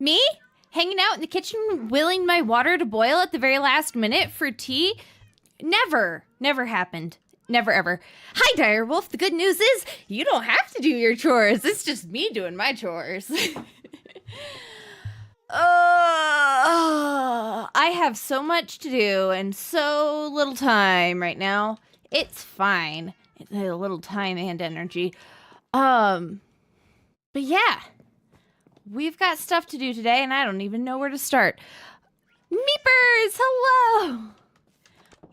Me? Hanging out in the kitchen, willing my water to boil at the very last minute for tea? Never. Never happened. Never ever. Hi, Direwolf. The good news is you don't have to do your chores. It's just me doing my chores. I have so much to do and so little time right now. It's fine. It's a little time and energy. But yeah. We've got stuff to do today, and I don't even know where to start. Meepers, hello!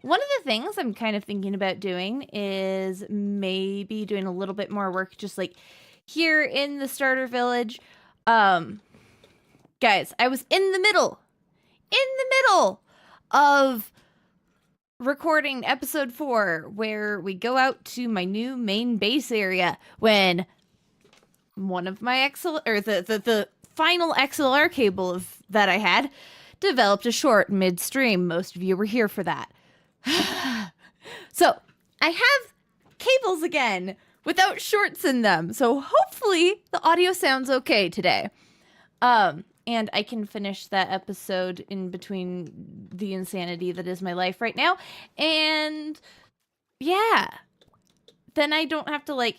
One of the things I'm kind of thinking about doing is maybe doing a little bit more work just like here in the starter village. Guys, I was in the middle of recording episode 4 where we go out to my new main base area when one of my the final XLR cable that I had developed a short midstream. Most of you were here for that. So I have cables again without shorts in them. So hopefully the audio sounds okay today. And I can finish that episode in between the insanity that is my life right now. And yeah, then I don't have to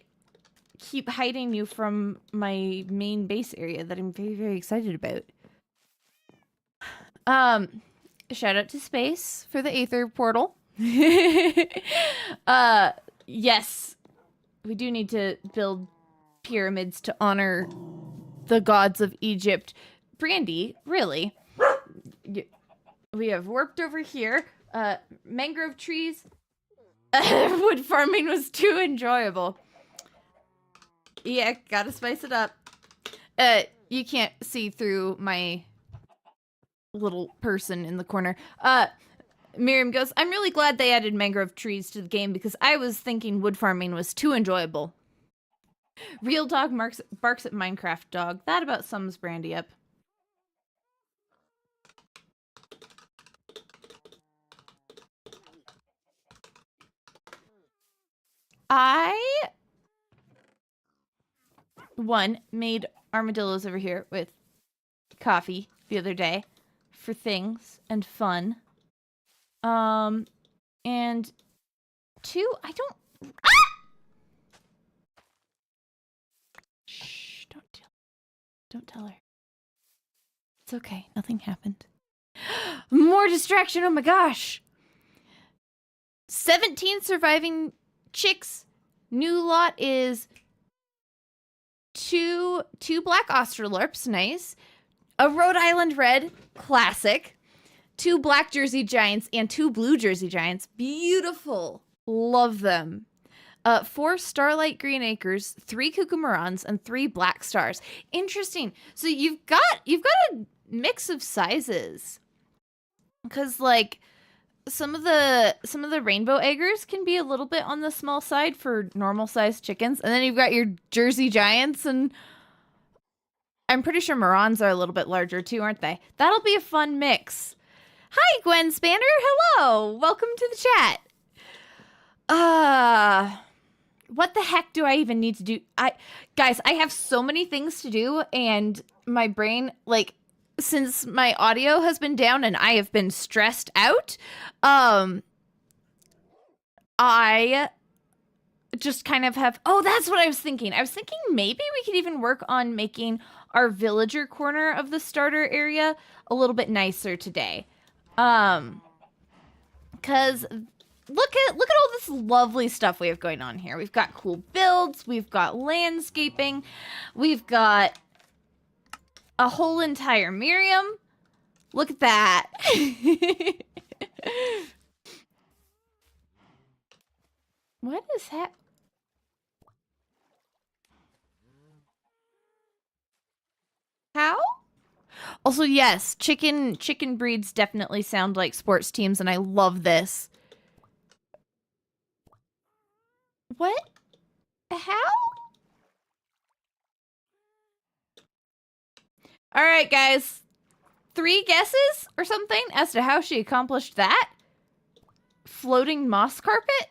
keep hiding you from my main base area that I'm very, very excited about. Shout out to Space for the Aether portal. Yes, we do need to build pyramids to honor the gods of Egypt. Brandy, really? We have warped over here. Mangrove trees. Wood farming was too enjoyable. Yeah, gotta spice it up. You can't see through my little person in the corner. Miriam goes, I'm really glad they added mangrove trees to the game because I was thinking wood farming was too enjoyable. Real dog barks at Minecraft dog. That about sums Brandy up. One, made armadillos over here with coffee the other day for things and fun. And 2, I don't... Ah! Shh, don't tell her. It's okay, nothing happened. More distraction, oh my gosh! 17 surviving chicks. New lot is... Two black Australorps, nice. A Rhode Island Red, classic. 2 black Jersey Giants and 2 blue Jersey Giants, beautiful. Love them. 4 Starlight Green Acres, 3 Cucamarons, and 3 Black Stars. Interesting. So you've got a mix of sizes, because some of the rainbow eggers can be a little bit on the small side for normal sized chickens. And then you've got your Jersey Giants, and I'm pretty sure Marans are a little bit larger too, aren't they? That'll be a fun mix. Hi, Gwen Spanner. Hello. Welcome to the chat. What the heck do I even need to do? Guys, I have so many things to do, and my brain, since my audio has been down and I have been stressed out, I just kind of have... Oh, that's what I was thinking. I was thinking maybe we could even work on making our villager corner of the starter area a little bit nicer today. Because look at all this lovely stuff we have going on here. We've got cool builds. We've got landscaping. We've got a whole entire Miriam. Look at that. What is that? How? Also, yes, chicken breeds definitely sound like sports teams, and I love this. What? How? All right, guys. 3 guesses or something as to how she accomplished that? Floating moss carpet?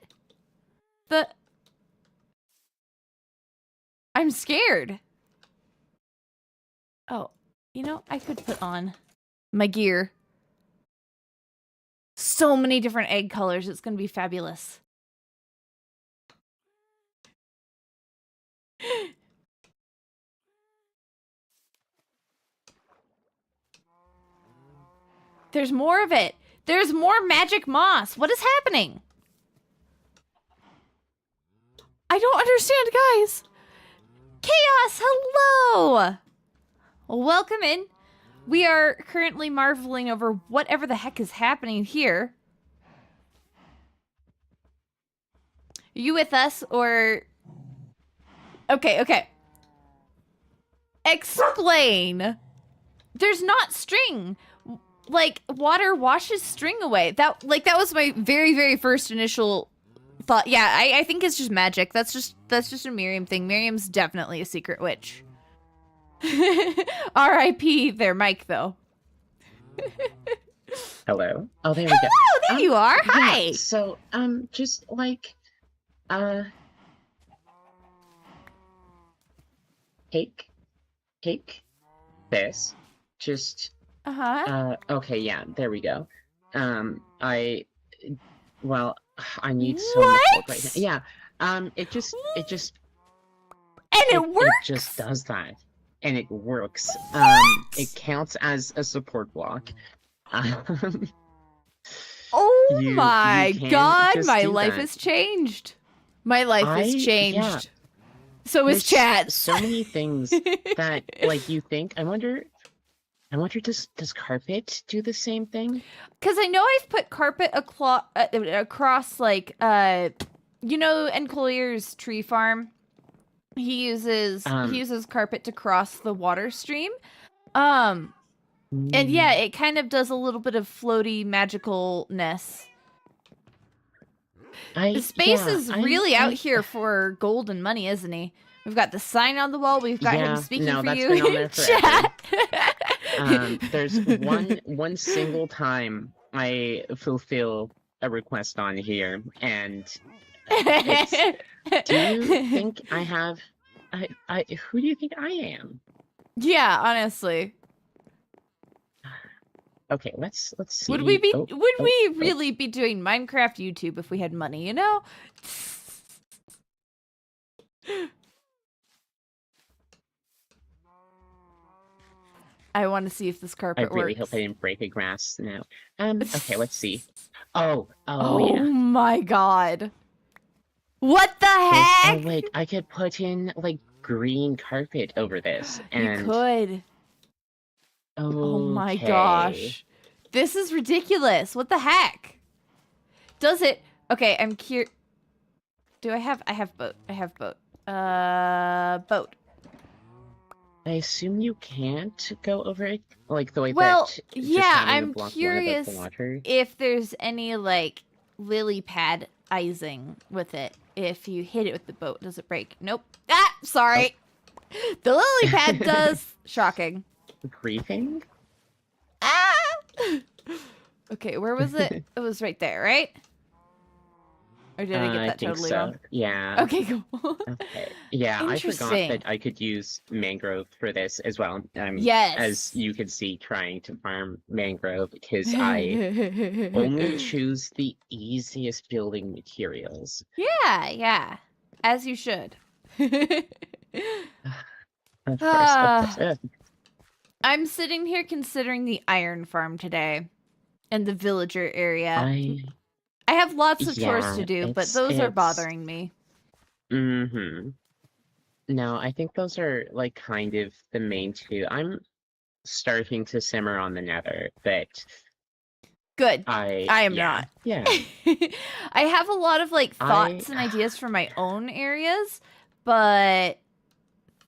I'm scared. Oh. You know, I could put on my gear. So many different egg colors. It's going to be fabulous. There's more of it. There's more magic moss. What is happening? I don't understand, guys. Chaos, hello. Welcome in. We are currently marveling over whatever the heck is happening here. Are you with us or... Okay. Explain. There's not string. Like, water washes string away. That was my very, very first initial thought. Yeah, I think it's just magic. That's just a Miriam thing. Miriam's definitely a secret witch. R.I.P. their mic, though. Hello. Oh, there we go. Hello, there you are. Hi. Yeah, so, just like, take this. Just, okay, yeah, there we go. Well, I need so much work right now. Yeah, it just, and it works. It just does that, and it works. It counts as a support block. Oh my god, my life that. has changed. My life has changed. Yeah. So is Chad's. So many things that, like, you think. I wonder, does carpet do the same thing? Because I know I've put carpet across, like, you know, Encolier's tree farm. He uses carpet to cross the water stream. And yeah, it kind of does a little bit of floaty magicalness. The space is really out here for gold and money, isn't he? We've got the sign on the wall. We've got him speaking for you in chat. There's one single time I fulfill a request on here, and do you think I have? Who do you think I am? Yeah, honestly. Okay, let's see. Would we really be doing Minecraft YouTube if we had money, you know? I want to see if this carpet works. I really hope I didn't break a grass now. Okay, let's see. Oh, yeah. My god. What the heck? Oh, wait, I could put in, like, green carpet over this. And... You could. Oh my gosh. This is ridiculous. What the heck? Does it... Okay, I'm curious. Do I have boat. I have boat. Boat. I assume you can't go over it, like, the way that... yeah, I'm curious if there's any, like, lily pad icing with it. If you hit it with the boat, does it break? Nope. Ah, sorry. Oh. The lily pad does. Shocking. Griefing? Ah! Okay, where was it? It was right there, right? Or did I get that totally wrong? Yeah. Okay, cool. Okay. Yeah, I forgot that I could use mangrove for this as well. Yes. As you can see, trying to farm mangrove because I only choose the easiest building materials. Yeah. As you should. Of course. I'm sitting here considering the iron farm today and the villager area. I have lots of chores to do, but those are bothering me. Mm-hmm. No, I think those are, like, kind of the main two. I'm starting to simmer on the nether, but... Good. I am not. Yeah. I have a lot of, like, thoughts and ideas for my own areas, but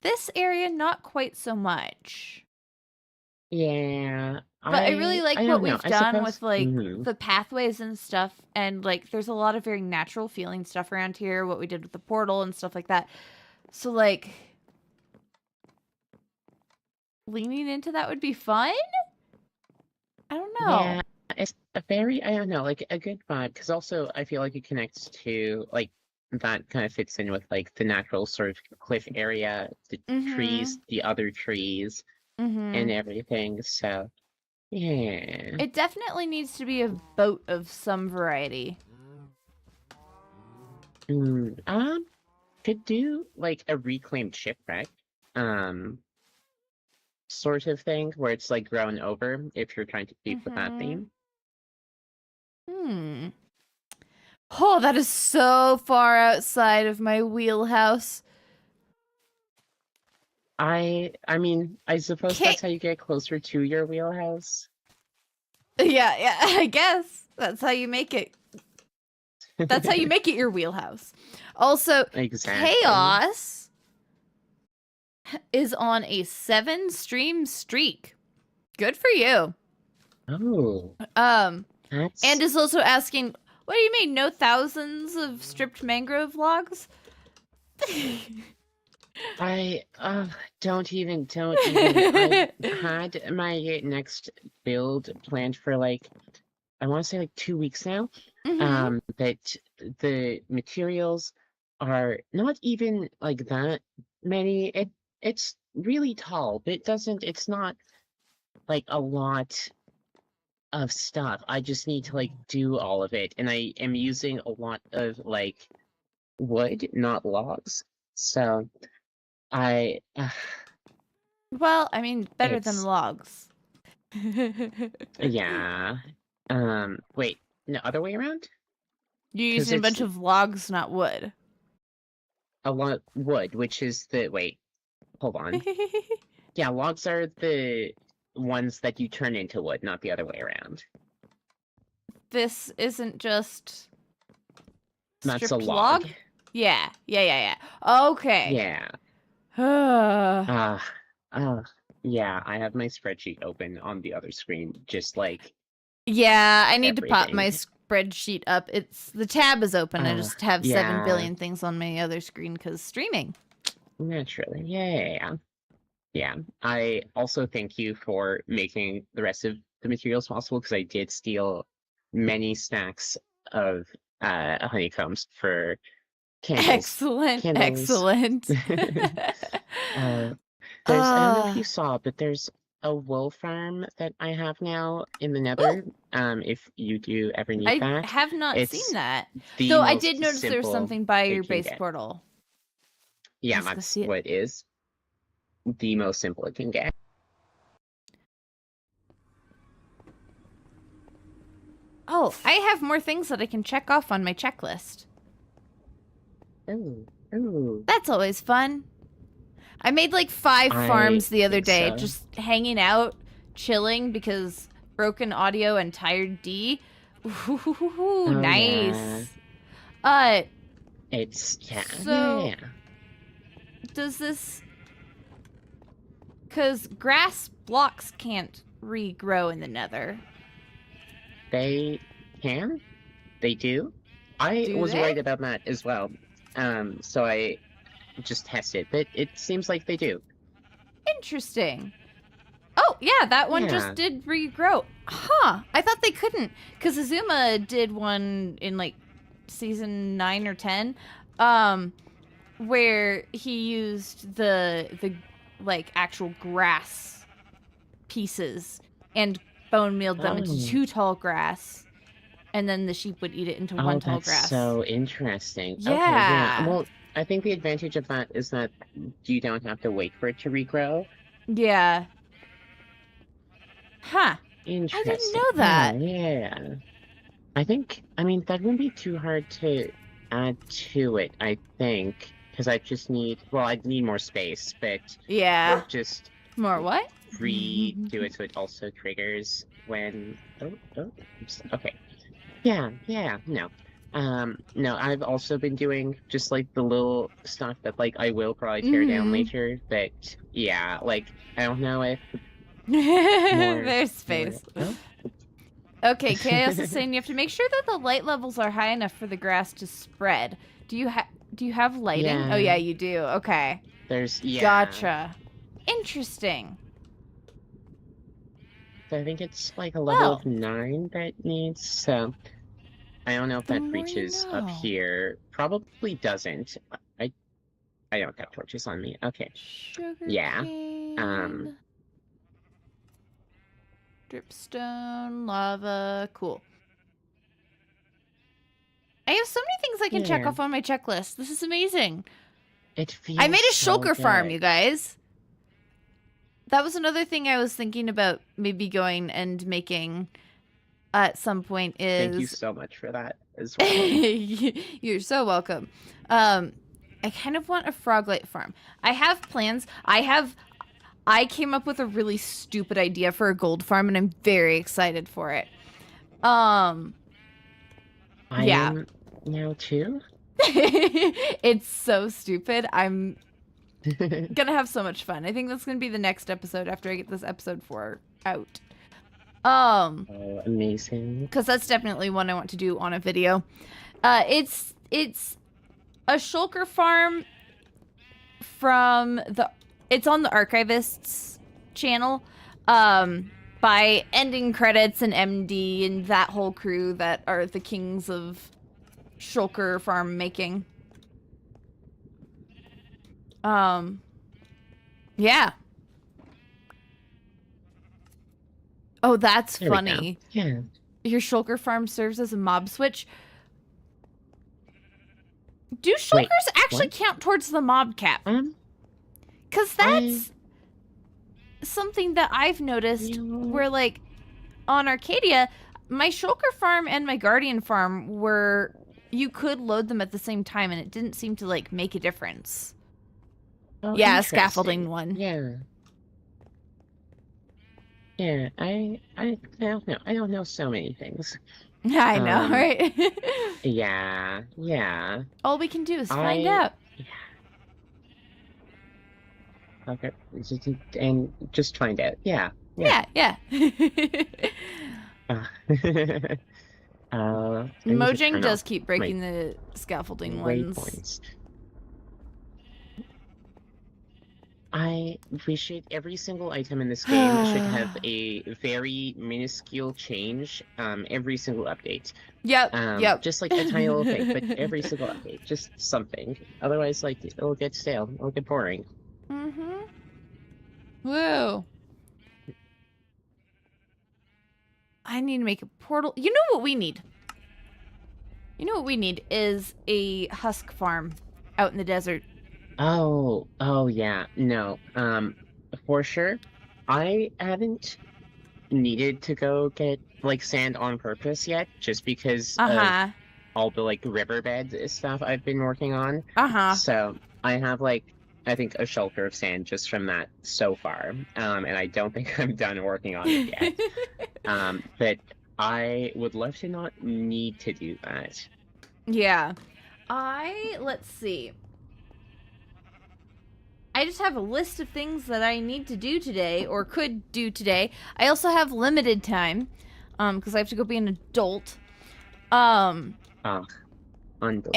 this area, not quite so much. Yeah. But I really like what we've done with, like, the pathways and stuff. And, like, there's a lot of very natural feeling stuff around here. What we did with the portal and stuff like that. So, like, leaning into that would be fun? I don't know. Yeah, it's a very, I don't know, like, a good vibe. Because also, I feel like it connects to, like, that kind of fits in with, like, the natural sort of cliff area, the trees, the other trees. Mm-hmm. and everything. So yeah. It definitely needs to be a boat of some variety. Mm, could do like a reclaimed shipwreck, um, sort of thing where it's like grown over if you're trying to keep with that Mm-hmm. theme. Hmm. Oh, that is so far outside of my wheelhouse. I mean, I suppose Okay. that's how you get closer to your wheelhouse. Yeah, I guess. That's how you make it. That's how you make it your wheelhouse. Also, Exactly. Chaos is on a 7-stream streak. Good for you. Oh, Um, and that's is also asking, what do you mean, no thousands of stripped mangrove logs? I don't even I've had my next build planned for like I want to say like 2 weeks now. Mm-hmm. But the materials are not even like that many. It's really tall, but it's not like a lot of stuff. I just need to like do all of it, and I am using a lot of like wood, not logs. So I Well, I mean, better than it's logs. yeah. Wait, no, other way around? You're Because using a it's bunch of logs, not wood. a lot wood, which is the wait, hold on. Yeah, logs are the ones that you turn into wood, not the other way around. This isn't just That's a stripped log. log? Yeah. Okay. Yeah. Yeah, Uh, uh, yeah, I have my spreadsheet open on the other screen, just like I need to pop my everything. spreadsheet up. It's the tab is open. I just have 7 Yeah, billion things on my other screen because streaming. naturally. Yeah. Yeah. I also thank you for making the rest of the materials possible because I did steal many stacks of honeycombs for candles. Excellent, Candles. excellent. uh, I don't know if uh, you saw, but there's a wool farm that I have now in the oh, Nether. If you do ever need I that, have not seen it's that. the Though I did most notice there was simple something by your it can base get. portal. Yeah, Let's go that's see it. what it is. The most simple it can get. Oh, I have more things that I can check off on my checklist. Ooh, ooh. That's always fun. I made like 5 I farms the other think day, so. just hanging out, chilling because broken audio and tired D. Ooh, Oh yeah. nice. Uh, It's so yeah. does this? Cause grass blocks can't regrow in the Nether, They can. They do. I do was they? worried about that as well. So I just tested, but it seems like they do. Interesting. Oh, yeah, that one just Yeah. did regrow. Huh. I thought they couldn't. Because Azuma did one in like season 9 or 10, where he used the like actual grass pieces and bone mealed them into Oh. 2 tall grass. And then the sheep would eat it into 1 Oh, tall that's grass. so interesting. Okay, yeah. Yeah. Well, I think the advantage of that is that you don't have to wait for it to regrow. Yeah. Huh. I didn't Interesting. know Yeah, that. yeah. I mean, that wouldn't be too hard to add to it, I think, because I just need, well, I'd need more space, but Yeah. just More what? redo it so it also triggers when, oops, okay. Yeah, yeah, no. No, I've also been doing just like the little stuff that like I will probably tear down Mm-hmm. later, but yeah, like I don't know if more, There's more, space. oh. Okay, Chaos is saying you have to make sure that the light levels are high enough for the grass to spread. Do you have lighting? Oh Yeah, yeah, you do. Okay. yeah. Gotcha. Interesting. So I think it's like a level Well, of 9 that needs, so I don't know if the that more you reaches up know. here. Probably doesn't. I I don't have torches on me. Okay. Sugar Yeah. Um cane. Dripstone, lava, cool. I have so many things I can check Yeah. off on my checklist. This is amazing. It feels I made a so shulker farm, good. you guys. That was another thing I was thinking about maybe going and making at some point Thank you is so much for that as well. you're so welcome. I kind of want a froglet farm. I have plans. I came up with a really stupid idea for a gold farm and I'm very excited for it. I Yeah. am now too. It's so stupid. I'm gonna have so much fun. I think that's gonna be the next episode after I get this episode 4 out. Oh, amazing. Because that's definitely one I want to do on a video. It's a shulker farm from it's on the Archivist's channel. By Ending Credits and MD and that whole crew that are the kings of shulker farm making. Yeah. Oh, that's There we funny. go. Yeah. Your shulker farm serves as a mob switch. Do shulkers actually what? count towards the mob cap? Because that's something that I've noticed where, like, on Arcadia, my shulker farm and my guardian farm were... You could load them at the same time, and it didn't seem to, like, make a difference. Oh, Yeah, scaffolding one. Yeah. Yeah, I don't know. I don't know so many things. I know, right? Yeah. All we can do is find out. Yeah. Okay, and just find out. Yeah. Yeah. Mojang does keep breaking the scaffolding ones. Points. I appreciate every single item in this game should have a very minuscule change every single update. Yep. Just like a tiny little thing, but every single update, just something. Otherwise, like, it'll get stale, it'll get boring. Mm-hmm. Whoa. I need to make a portal. You know what we need? You know what we need is a husk farm out in the desert. Oh yeah. No. For sure. I haven't needed to go get like sand on purpose yet, just because of all the like riverbed stuff I've been working on. So I have like I think a shelter of sand just from that so far. And I don't think I'm done working on it yet. But I would love to not need to do that. Yeah. Let's see. I just have a list of things that I need to do today or could do today. I also have limited time because I have to go be an adult. Unbelievable. And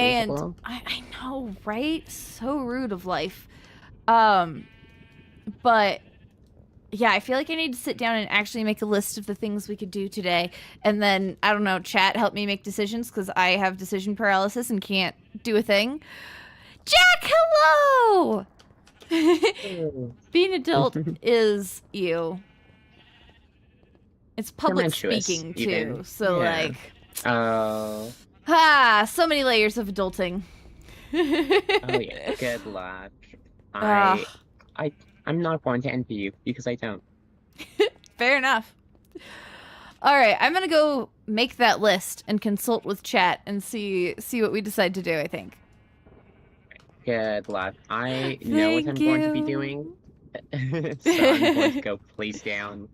I know, right? So rude of life. But yeah, I feel like I need to sit down and actually make a list of the things we could do today. And then, I don't know, chat, help me make decisions because I have decision paralysis and can't do a thing. Jack, hello! Being adult is you. It's public speaking too. Even. So like Oh. So many layers of adulting. Oh yeah, good luck. I'm not going to envy you because I don't. Fair enough. All right, I'm gonna go make that list and consult with chat and see what we decide to do. I think. Good luck. I know what I'm going to be doing, so I'm going to go place down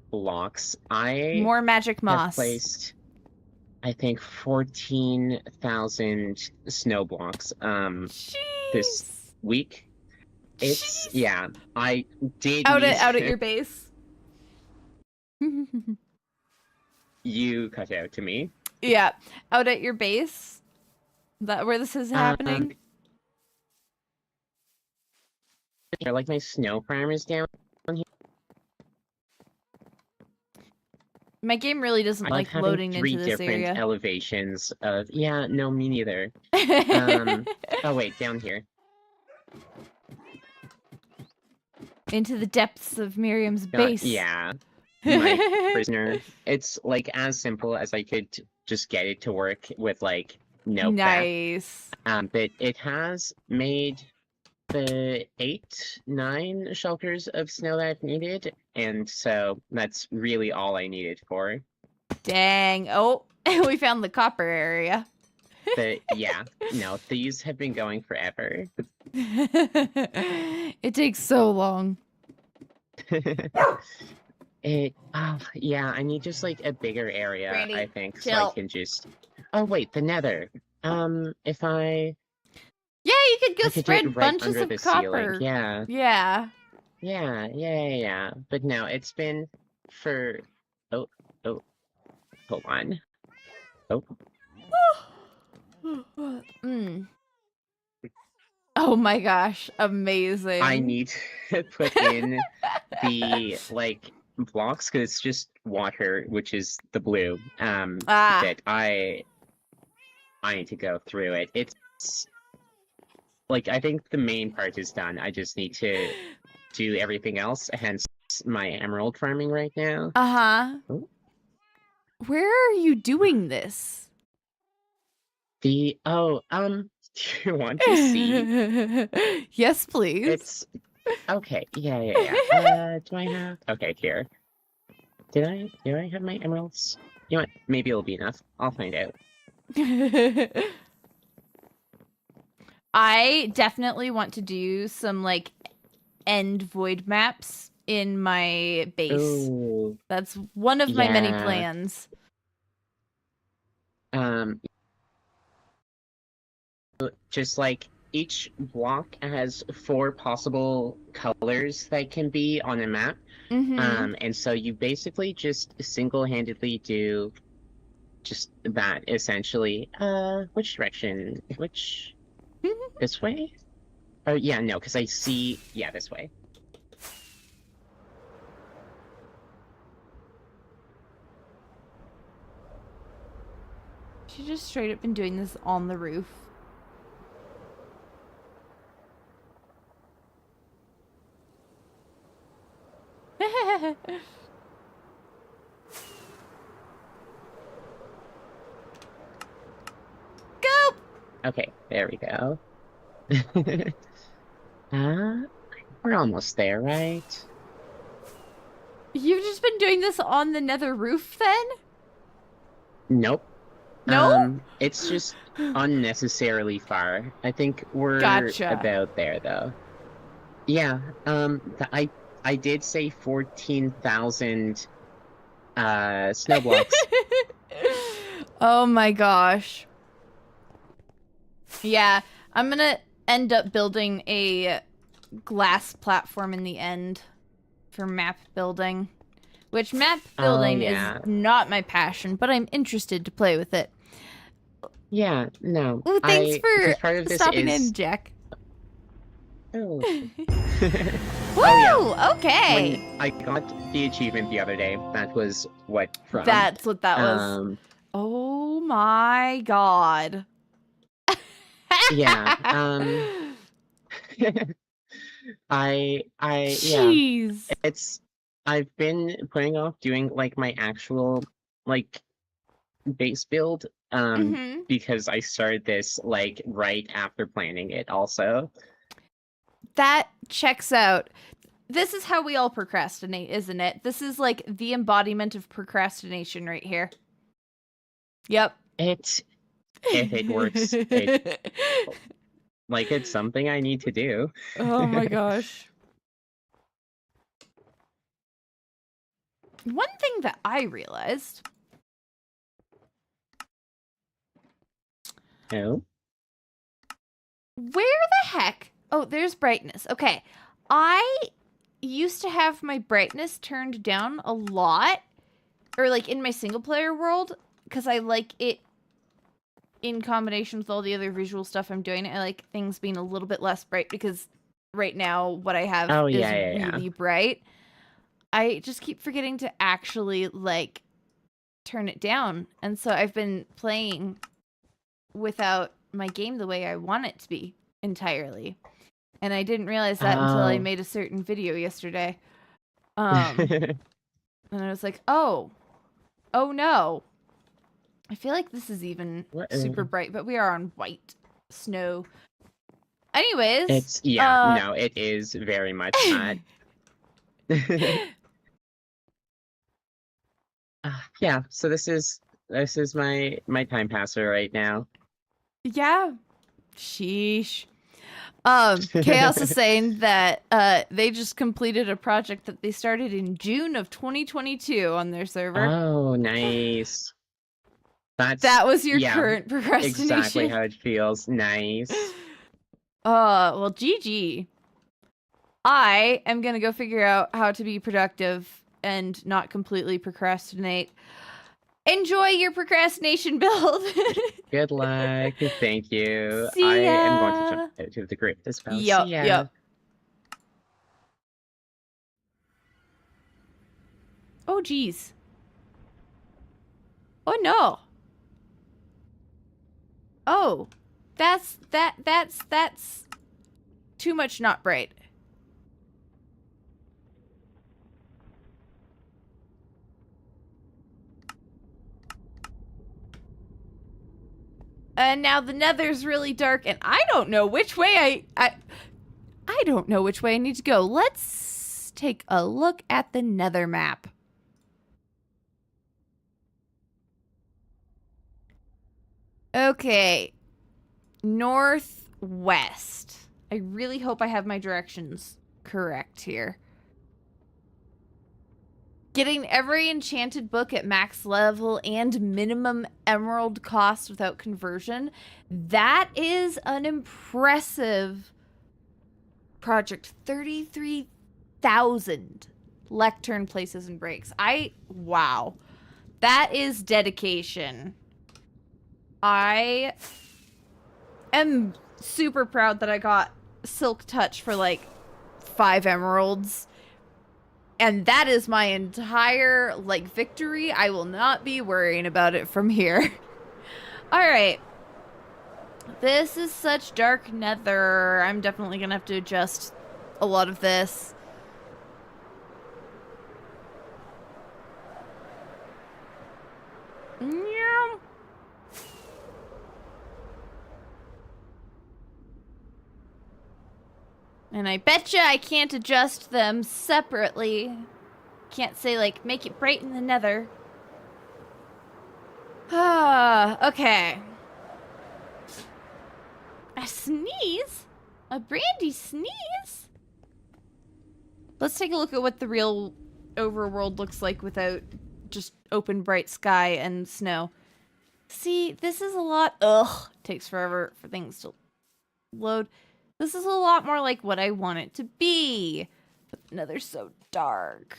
blocks. More magic moss. Have placed, I think, 14,000 snow blocks. This week. It's yeah. I did out at your base. You cut out to me. Yeah, out at your base. That where this is happening. Like my snow farm is down here. My game really doesn't like loading into this area. 3 different elevations of no, me neither. Oh wait, down here. Into the depths of Miriam's base. Yeah. my prisoner. It's like as simple as I could just get it to work with like no prep. Nice. But it has made the 9 shelters of snow that I've needed, and so that's really all I needed for. Dang. Oh, we found the copper area. But yeah, no, these have been going forever. It takes so long. Yeah, I need just like a bigger area, Brandy, I think, so I chill. can just. Oh wait, the Nether. If I Yeah, you could go I could do spread it right bunches under of the ceiling. copper. Yeah, Yeah. yeah. But no, it's been for. Oh, oh, hold on. Oh, Mm. Oh my gosh, amazing. I need to put in the like blocks because it's just water, which is the blue. That I need to go through it. It's like I think the main part is done. I just need to do everything else, hence my emerald farming right now. Uh-huh. Oh. Where are you doing this? Do you want to see? Yes, please. It's okay. Yeah. Do I have? Okay, here. Do I have my emeralds? You know what? Maybe it'll be enough. I'll find out. I definitely want to do some like end void maps in my base. Ooh, That's one of my many yeah. plans. Just like each block has 4 possible colors that can be on a map. Mm-hmm. And so you basically just single-handedly do just that essentially. Which direction? This way? Oh yeah, no, because I see this way. She just straight up been doing this on the roof. Go! Okay, there we go. We're almost there, right? You've just been doing this on the nether roof then? Nope. No? It's just unnecessarily far. I think we're Gotcha. about there though. Yeah, I did say 14,000 snow blocks. Oh my gosh. Yeah, I'm gonna end up building a glass platform in the end for map building. Which map building is not my passion, but I'm interested to play with it. Yeah, no. Ooh, thanks for part of this stopping is... in, Jack. Oh. Woo! Okay. When I got the achievement the other day, that was what from. That's what that was. Oh my god. Yeah. Jeez. Yeah. I've been putting off doing like my actual like base build because I started this like right after planning it also. That checks out. This is how we all procrastinate, isn't it? This is like the embodiment of procrastination right here. Yep. If it works, like it's something I need to do. Oh my gosh. One thing that I realized. Oh. Where the heck? Oh, there's brightness. Okay. I used to have my brightness turned down a lot. Or like in my single player world. Because I like it in combination with all the other visual stuff I'm doing. I like things being a little bit less bright. Because right now what I have is really bright. I just keep forgetting to actually like turn it down. And so I've been playing without my game the way I want it to be entirely. And I didn't realize that until I made a certain video yesterday. And I was like, oh no. I feel like this is even What? super bright, but we are on white snow. Anyways, Yeah, no, it is very much that. Yeah, so this is my time passer right now. yeah, sheesh. Chaos is saying that they just completed a project that they started in June of 2022 on their server. Oh, nice. That was your Yeah, current exactly procrastination. how it feels. Nice. Well, GG. I am gonna go figure out how to be productive and not completely procrastinate. Enjoy your procrastination build. Good luck. Thank you. I See am going to jump ya. into the grid as well. See Yup, ya. yup. Oh, geez. Oh, no. Oh, that's too much not bright. And now the nether's really dark, and I don't know which way I don't know which way I need to go. Let's take a look at the nether map. Okay. Northwest. I really hope I have my directions correct here. Getting every enchanted book at max level and minimum emerald cost without conversion. That is an impressive project. 33,000 lectern places and breaks. Wow. That is dedication. I am super proud that I got Silk Touch for like 5 emeralds. And that is my entire, like, victory. I will not be worrying about it from here. Alright. This is such dark nether. I'm definitely gonna have to adjust a lot of this. Yeah. And I betcha I can't adjust them separately. Can't say, like, make it bright in the nether. Ah, okay. A sneeze? A brandy sneeze? Let's take a look at what the real overworld looks like without just open bright sky and snow. See, this is a lot. Ugh, takes forever for things to load. This is a lot more like what I want it to be. But the nether's so dark.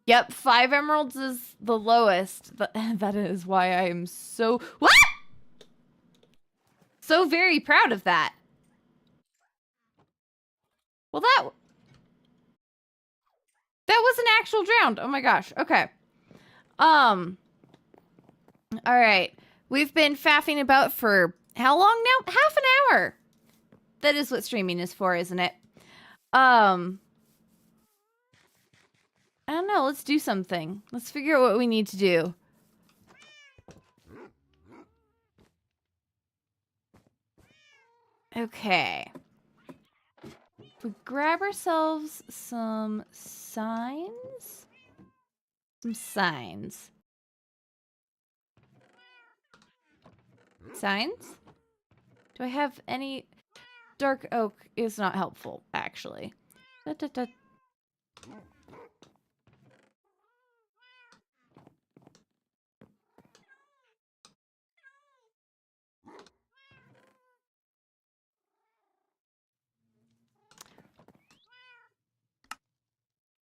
Yep, 5 emeralds is the lowest. That is why I am so... What? So very proud of that. Well, that was an actual drowned. Oh my gosh. Okay. All right. We've been faffing about for how long now? Half an hour. That is what streaming is for, isn't it? I don't know. Let's do something. Let's figure out what we need to do. Okay. If we grab ourselves some signs. Some signs. Signs? Do I have any... Dark oak is not helpful, actually. Da, da, da.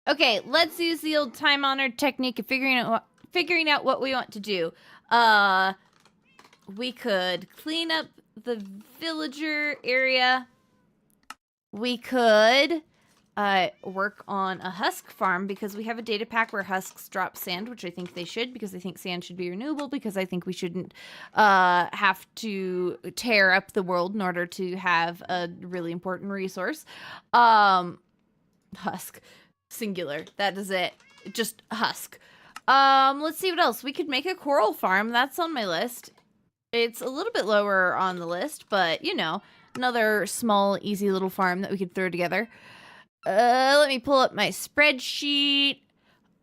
Okay, let's use the old time-honored technique of figuring out what we want to do. We could clean up the villager area. We could work on a husk farm because we have a data pack where husks drop sand, which I think they should because I think sand should be renewable because I think we shouldn't have to tear up the world in order to have a really important resource. Husk. Singular. That is it. Just husk. Let's see what else. We could make a coral farm. That's on my list. It's a little bit lower on the list, but you know, another small, easy little farm that we could throw together. Let me pull up my spreadsheet.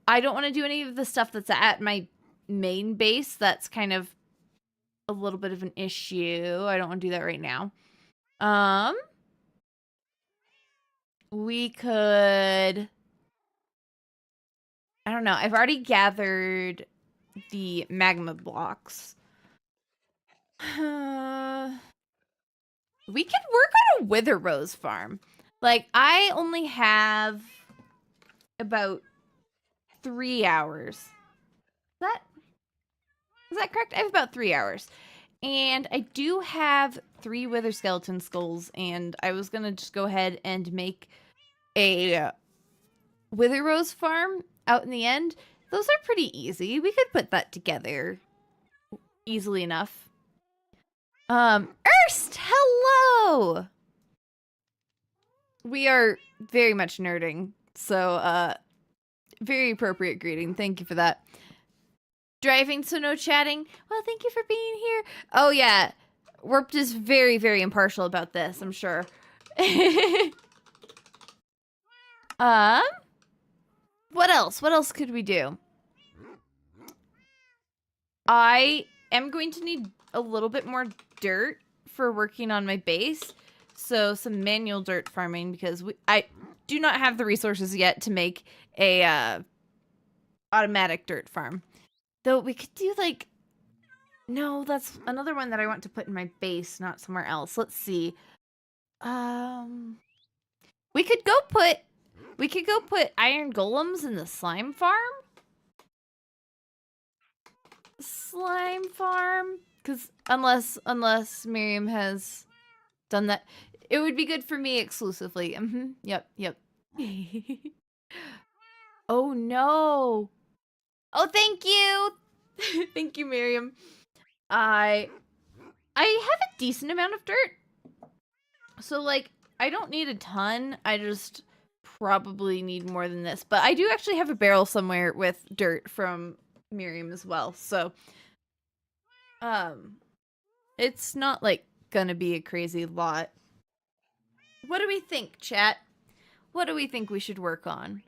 I don't want to do any of the stuff that's at my main base. That's kind of a little bit of an issue. I don't want to do that right now. We could... I don't know. I've already gathered the magma blocks. We could work on a wither rose farm. Like, I only have about 3 hours. Is that correct? I have about 3 hours. And I do have 3 wither skeleton skulls, and I was gonna just go ahead and make a wither rose farm out in the end. Those are pretty easy. We could put that together easily enough. Erst, hello! We are very much nerding, so, very appropriate greeting. Thank you for that. Driving, so no chatting. Well, thank you for being here. Oh, yeah. Warped is very, very impartial about this, I'm sure. What else? What else could we do? I am going to need a little bit more dirt for working on my base. So some manual dirt farming, because I do not have the resources yet to make a automatic dirt farm. Though we could do like... No, that's another one that I want to put in my base, not somewhere else. Let's see. We could go put iron golems in the slime farm. Because unless Miriam has done that, it would be good for me exclusively. Yep. Oh no. Oh, thank you. Thank you, Miriam. I have a decent amount of dirt. So like, I don't need a ton. I just probably need more than this. But I do actually have a barrel somewhere with dirt from Miriam as well. So it's not like gonna be a crazy lot. What do we think, chat? What do we think we should work on?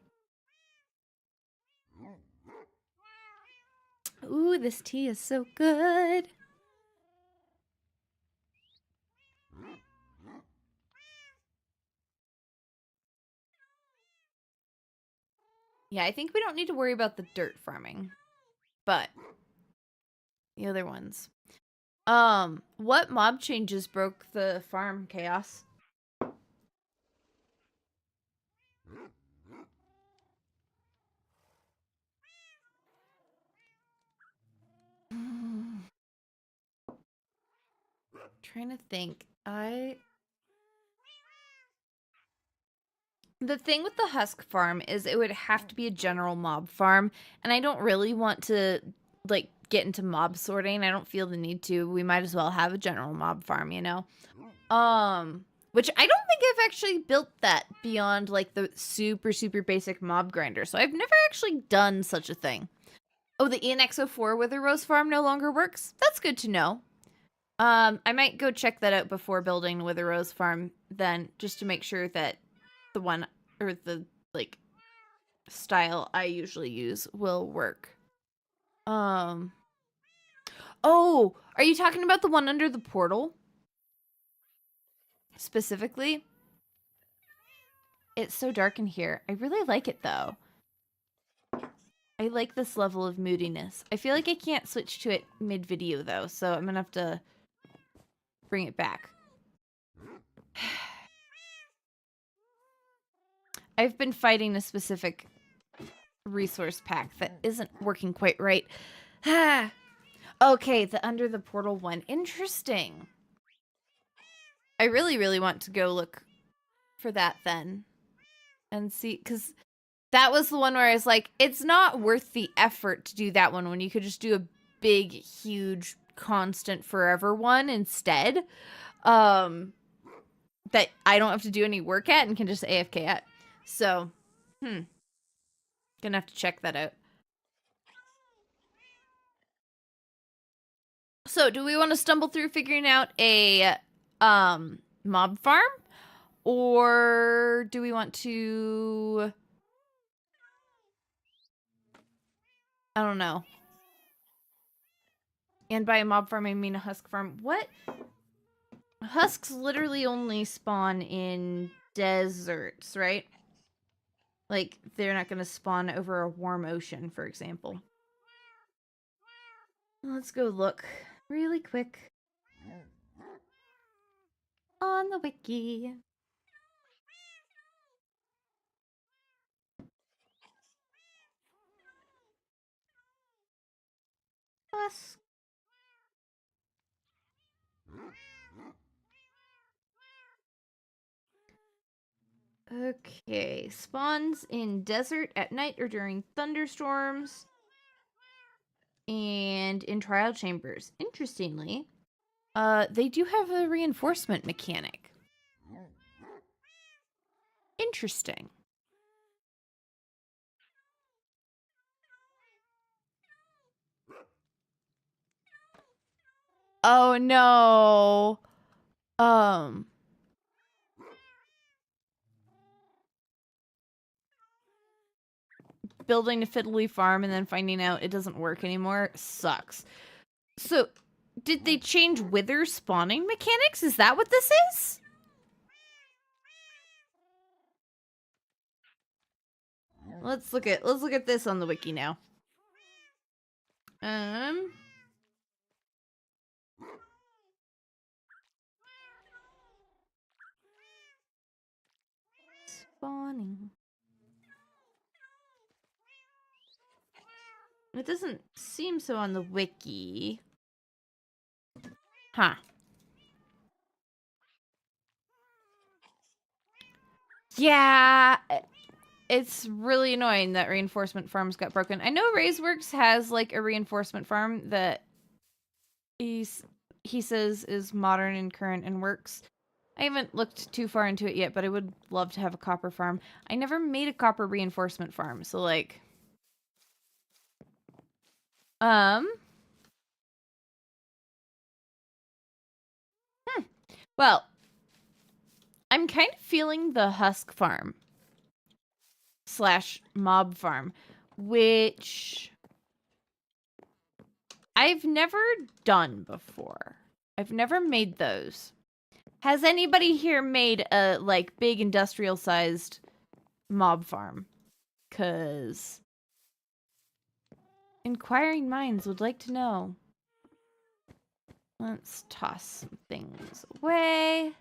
Ooh, this tea is so good. Yeah, I think we don't need to worry about the dirt farming. But the other ones. What mob changes broke the farm, Chaos? Trying to think. The thing with the Husk Farm is it would have to be a general mob farm, and I don't really want to, like, get into mob sorting. I don't feel the need to. We might as well have a general mob farm, you know? Which I don't think I've actually built that beyond, like, the super, super basic mob grinder, so I've never actually done such a thing. Oh, the ENX04 Wither Rose Farm no longer works? That's good to know. I might go check that out before building Wither Rose Farm then, just to make sure that the one, or the, like, style I usually use will work. Oh, are you talking about the one under the portal? Specifically? It's so dark in here. I really like it, though. I like this level of moodiness. I feel like I can't switch to it mid-video, though, so I'm gonna have to bring it back. I've been fighting a specific resource pack that isn't working quite right. Okay, the under the portal one. Interesting. I really, really want to go look for that then. And see, because that was the one where I was like, it's not worth the effort to do that one when you could just do a big, huge, constant, forever one instead. That I don't have to do any work at and can just AFK at. So, gonna have to check that out. So, do we want to stumble through figuring out a mob farm, or do we want to? I don't know. And by a mob farm, I mean a husk farm. What? Husks literally only spawn in deserts, right? Like, they're not going to spawn over a warm ocean, for example. Let's go look really quick on the wiki. Husk. Okay, spawns in desert at night or during thunderstorms, and in trial chambers. Interestingly, they do have a reinforcement mechanic. Interesting. Oh no. Building a fiddly farm and then finding out it doesn't work anymore sucks. So, did they change wither spawning mechanics? Is that what this is? Let's look at this on the wiki now. Spawning. It doesn't seem so on the wiki. Huh. Yeah, it's really annoying that reinforcement farms got broken. I know Raiseworks has like a reinforcement farm that he says is modern and current and works. I haven't looked too far into it yet, but I would love to have a copper farm. I never made a copper reinforcement farm, so like well, I'm kind of feeling the Husk Farm / mob farm, which I've never done before. I've never made those. Has anybody here made a like big industrial sized mob farm? 'Cause inquiring minds would like to know. Let's toss some things away.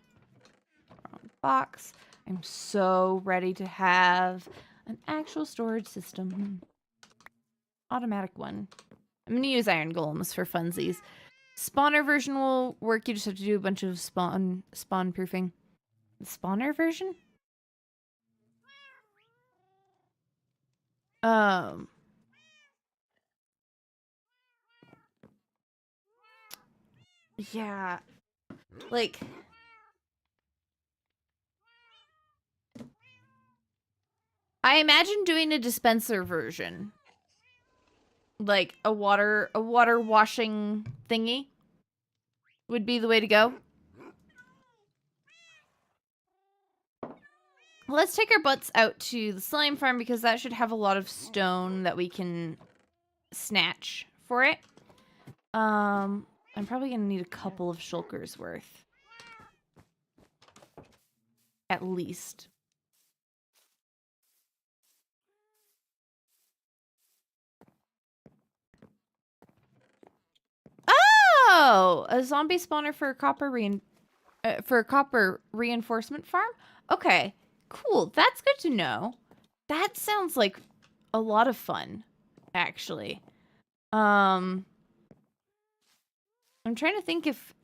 Wrong box. I'm so ready to have an actual storage system. Automatic one. I'm gonna use iron golems for funsies. Spawner version will work. You just have to do a bunch of spawn proofing. The spawner version? Yeah. Like, I imagine doing a dispenser version. Like a water washing thingy would be the way to go. Let's take our butts out to the slime farm because that should have a lot of stone that we can snatch for it. I'm probably gonna need a couple of shulkers worth. At least. Oh! A zombie spawner for a copper reinforcement farm? Okay. Cool. That's good to know. That sounds like a lot of fun, actually. I'm trying to think if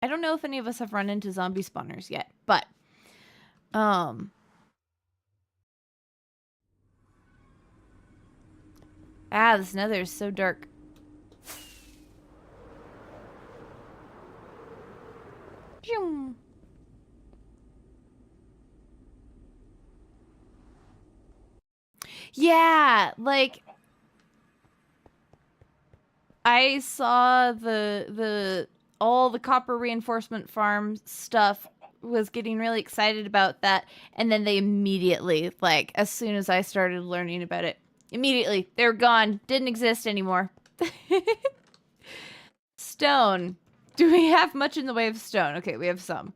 I don't know if any of us have run into zombie spawners yet, but this nether is so dark. Yeah, like I saw the all the copper reinforcement farm stuff, was getting really excited about that, and then they immediately, like as soon as I started learning about it, immediately they were gone, didn't exist anymore. Stone. Do we have much in the way of stone? Okay, we have some.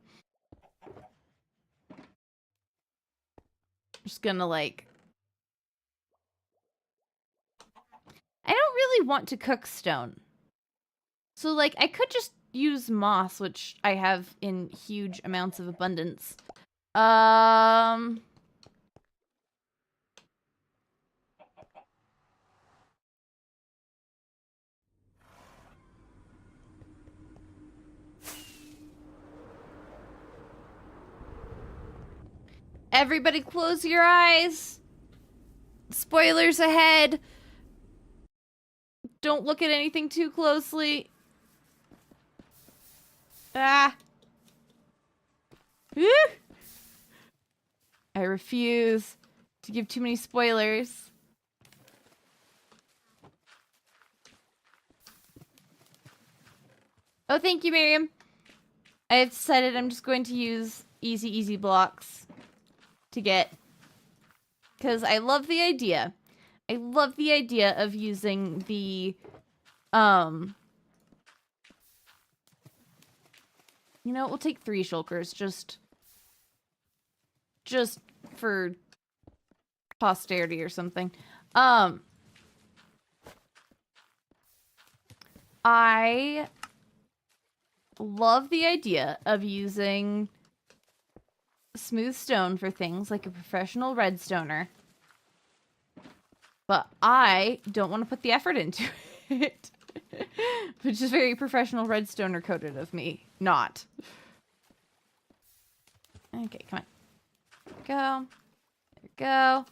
Just gonna like I don't really want to cook stone. So like I could just use moss, which I have in huge amounts of abundance. Um Everybody close your eyes. Spoilers ahead. Don't look at anything too closely. Ah. I refuse to give too many spoilers. Oh, thank you, Miriam. I have decided I'm just going to use easy blocks to get. Because I love the idea. I love the idea of using the, you know, we'll take 3 shulkers just for posterity or something. I love the idea of using smooth stone for things like a professional redstoner. But I don't want to put the effort into it. Which is very professional redstoner coded of me. Not. Okay, come on. Go. There we go.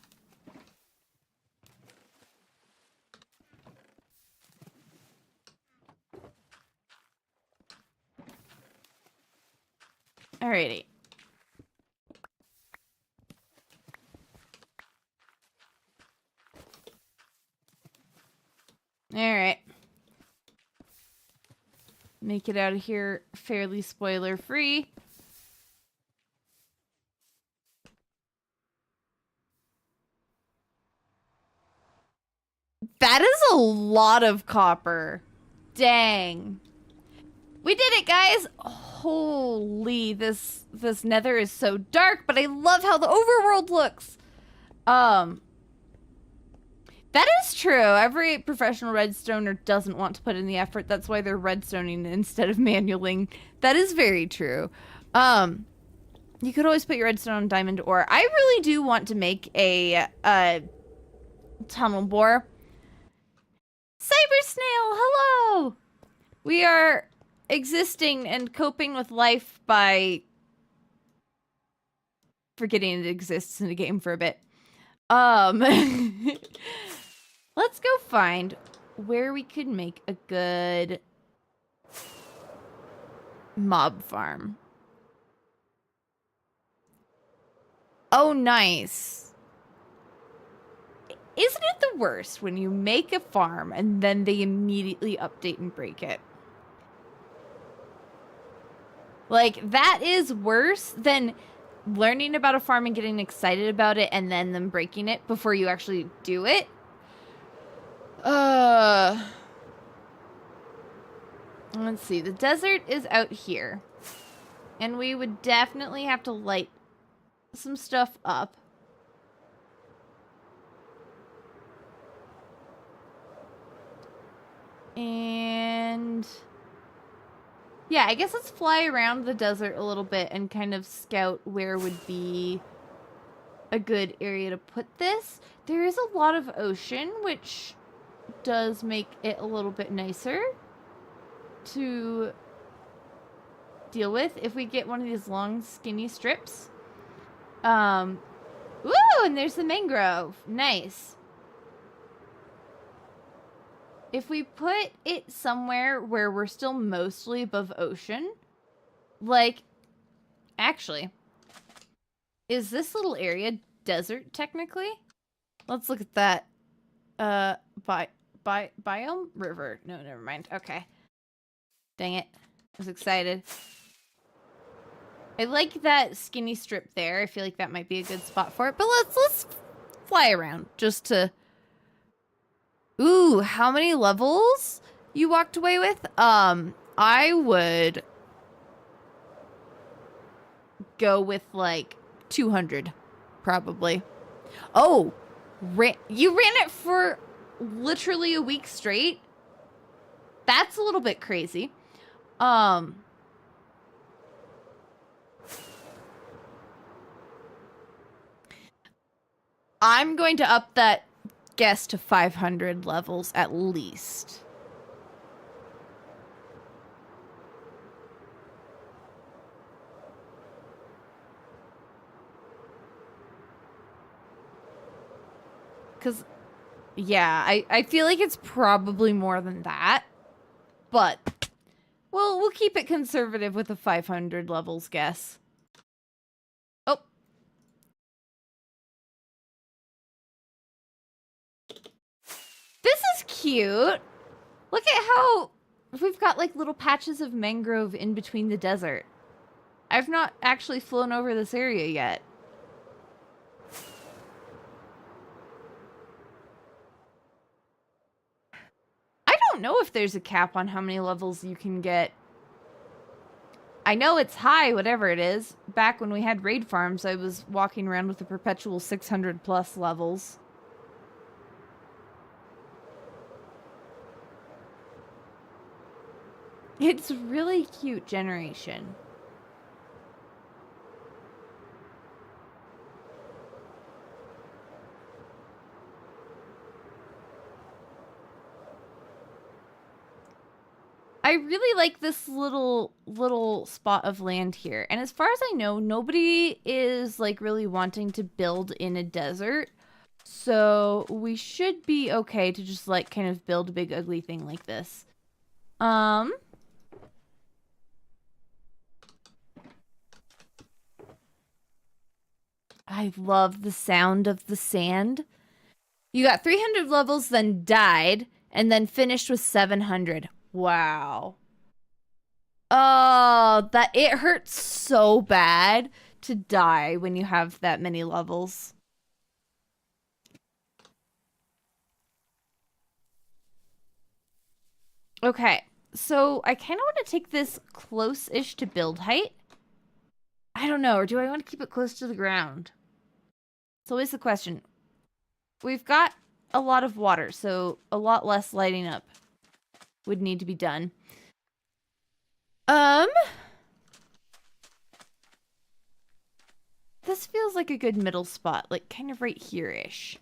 Alrighty. Alright. Make it out of here fairly spoiler free. That is a lot of copper. Dang. We did it, guys! Holy, this nether is so dark, but I love how the overworld looks. That is true. Every professional redstoner doesn't want to put in the effort. That's why they're redstoning instead of manualing. That is very true. You could always put your redstone on diamond ore. I really do want to make a tunnel bore. Cyber snail, hello! We are existing and coping with life by forgetting it exists in a game for a bit. Let's go find where we could make a good mob farm. Oh, nice. Isn't it the worst when you make a farm and then they immediately update and break it? Like, that is worse than learning about a farm and getting excited about it and then them breaking it before you actually do it. Let's see. The desert is out here. And we would definitely have to light some stuff up. And yeah, I guess let's fly around the desert a little bit and kind of scout where would be a good area to put this. There is a lot of ocean, which does make it a little bit nicer to deal with if we get one of these long skinny strips. Woo, and there's the mangrove. Nice. If we put it somewhere where we're still mostly above ocean, like, actually, is this little area desert technically? Let's look at that. Biome river. No, never mind. Okay. Dang it. I was excited. I like that skinny strip there. I feel like that might be a good spot for it. But let's fly around just to. Ooh, how many levels you walked away with? I would go with like 200, probably. Oh, you ran it for literally a week straight? That's a little bit crazy. I'm going to up that guess to 500 levels at least. Because, yeah, I feel like it's probably more than that. But, well, we'll keep it conservative with a 500 levels guess. Oh. This is cute. Look at how we've got like little patches of mangrove in between the desert. I've not actually flown over this area yet. I don't know if there's a cap on how many levels you can get. I know it's high, whatever it is. Back when we had raid farms, I was walking around with a perpetual 600 plus levels. It's really cute generation. I really like this little spot of land here. And as far as I know, nobody is like really wanting to build in a desert. So we should be okay to just like kind of build a big ugly thing like this. I love the sound of the sand. You got 300 levels, then died, and then finished with 700. Wow. Oh, that it hurts so bad to die when you have that many levels. Okay, so I kind of want to take this close-ish to build height. I don't know, or do I want to keep it close to the ground? It's always the question. We've got a lot of water, so a lot less lighting up would need to be done. This feels like a good middle spot, like kind of right here-ish.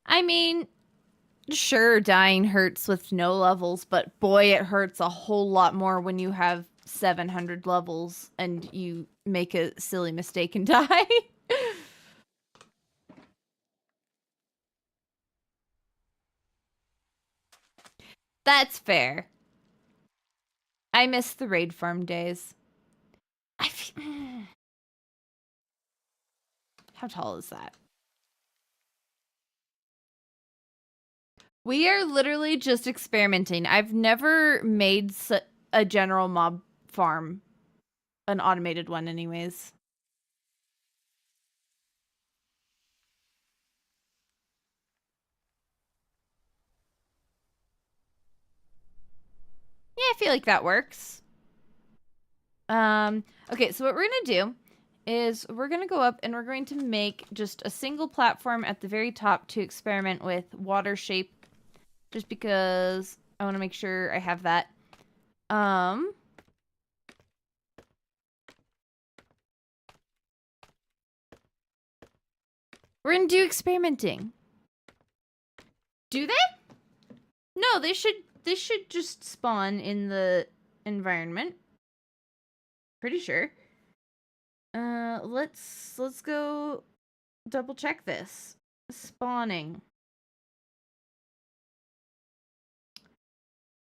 I mean, sure, dying hurts with no levels, but boy, it hurts a whole lot more when you have 700 levels and you make a silly mistake and die. That's fair. I miss the raid farm days. How tall is that? We are literally just experimenting. I've never made a general mob farm, an automated one anyways. Yeah, I feel like that works. Okay, so what we're gonna do is we're gonna go up and we're going to make just a single platform at the very top to experiment with water shape, just because I want to make sure I have that. We're gonna do experimenting. Do they? No, they should just spawn in the environment. Pretty sure. Let's go double check this. Spawning.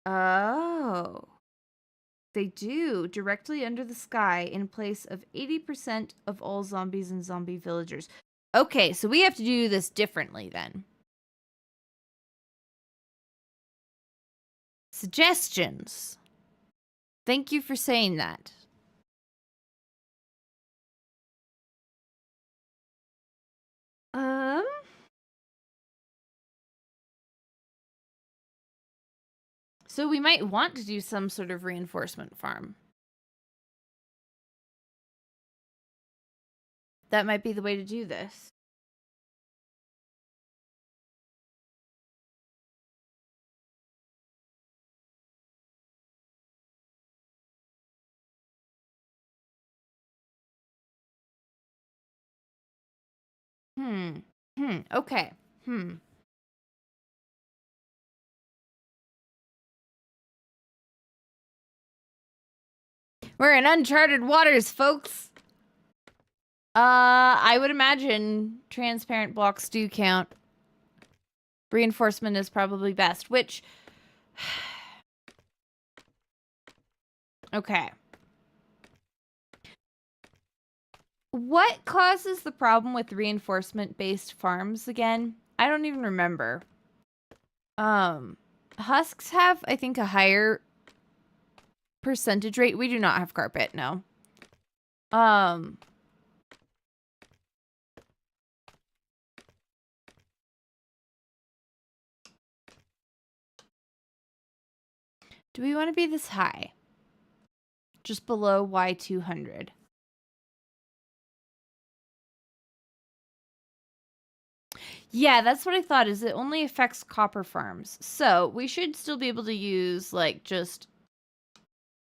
Oh. They do, directly under the sky in place of 80% of all zombies and zombie villagers. Okay, so we have to do this differently then. Suggestions. Thank you for saying that. So we might want to do some sort of reinforcement farm. That might be the way to do this. Okay. We're in uncharted waters, folks. I would imagine transparent blocks do count. Reinforcement is probably best, which... Okay. What causes the problem with reinforcement-based farms again? I don't even remember. Husks have, I think, a higher percentage rate. We do not have carpet, no. Do we want to be this high? Just below Y200. Yeah, that's what I thought, is it only affects copper farms. So we should still be able to use, like, just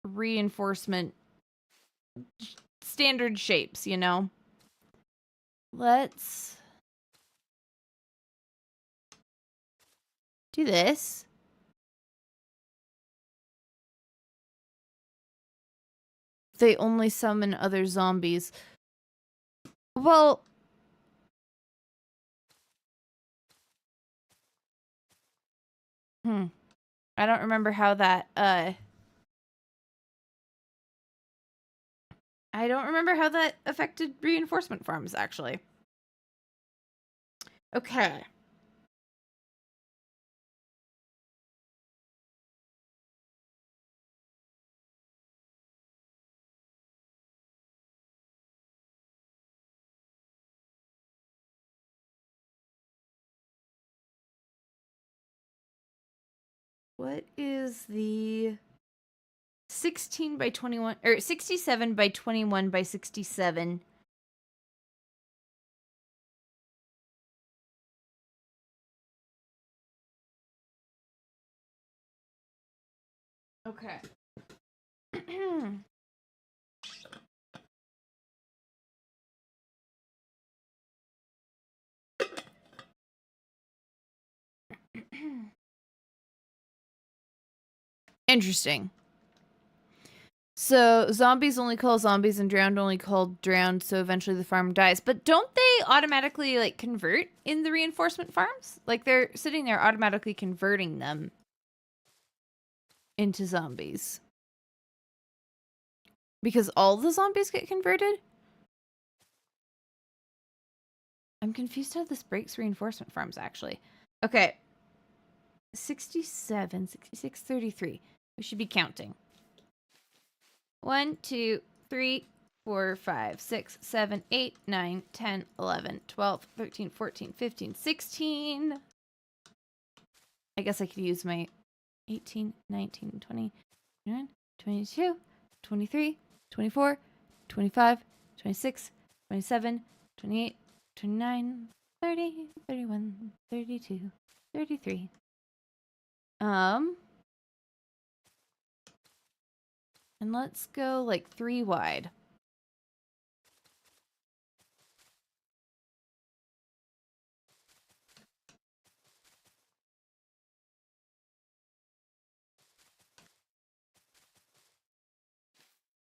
reinforcement standard shapes, you know? Let's do this. They only summon other zombies. Well... I don't remember how that, I don't remember how that affected reinforcement farms, actually. Okay. What is the 16 by 21 or 67 by 21 by 67? Okay. Interesting. So zombies only call zombies and drowned only call drowned, so eventually the farm dies. But don't they automatically, like, convert in the reinforcement farms? Like, they're sitting there automatically converting them into zombies. Because all the zombies get converted? I'm confused how this breaks reinforcement farms, actually. Okay. 67, 66, 33. We should be counting. 1, 2, 3, 4, 5, 6, 7, 8, 9, 10, 11, 12, 13, 14, 15, 16. I guess I could use my 18, 19, 20, 21, 22, 23, 24, 25, 26, 27, 28, 29, 30, 31, 32, 33. And let's go like 3 wide.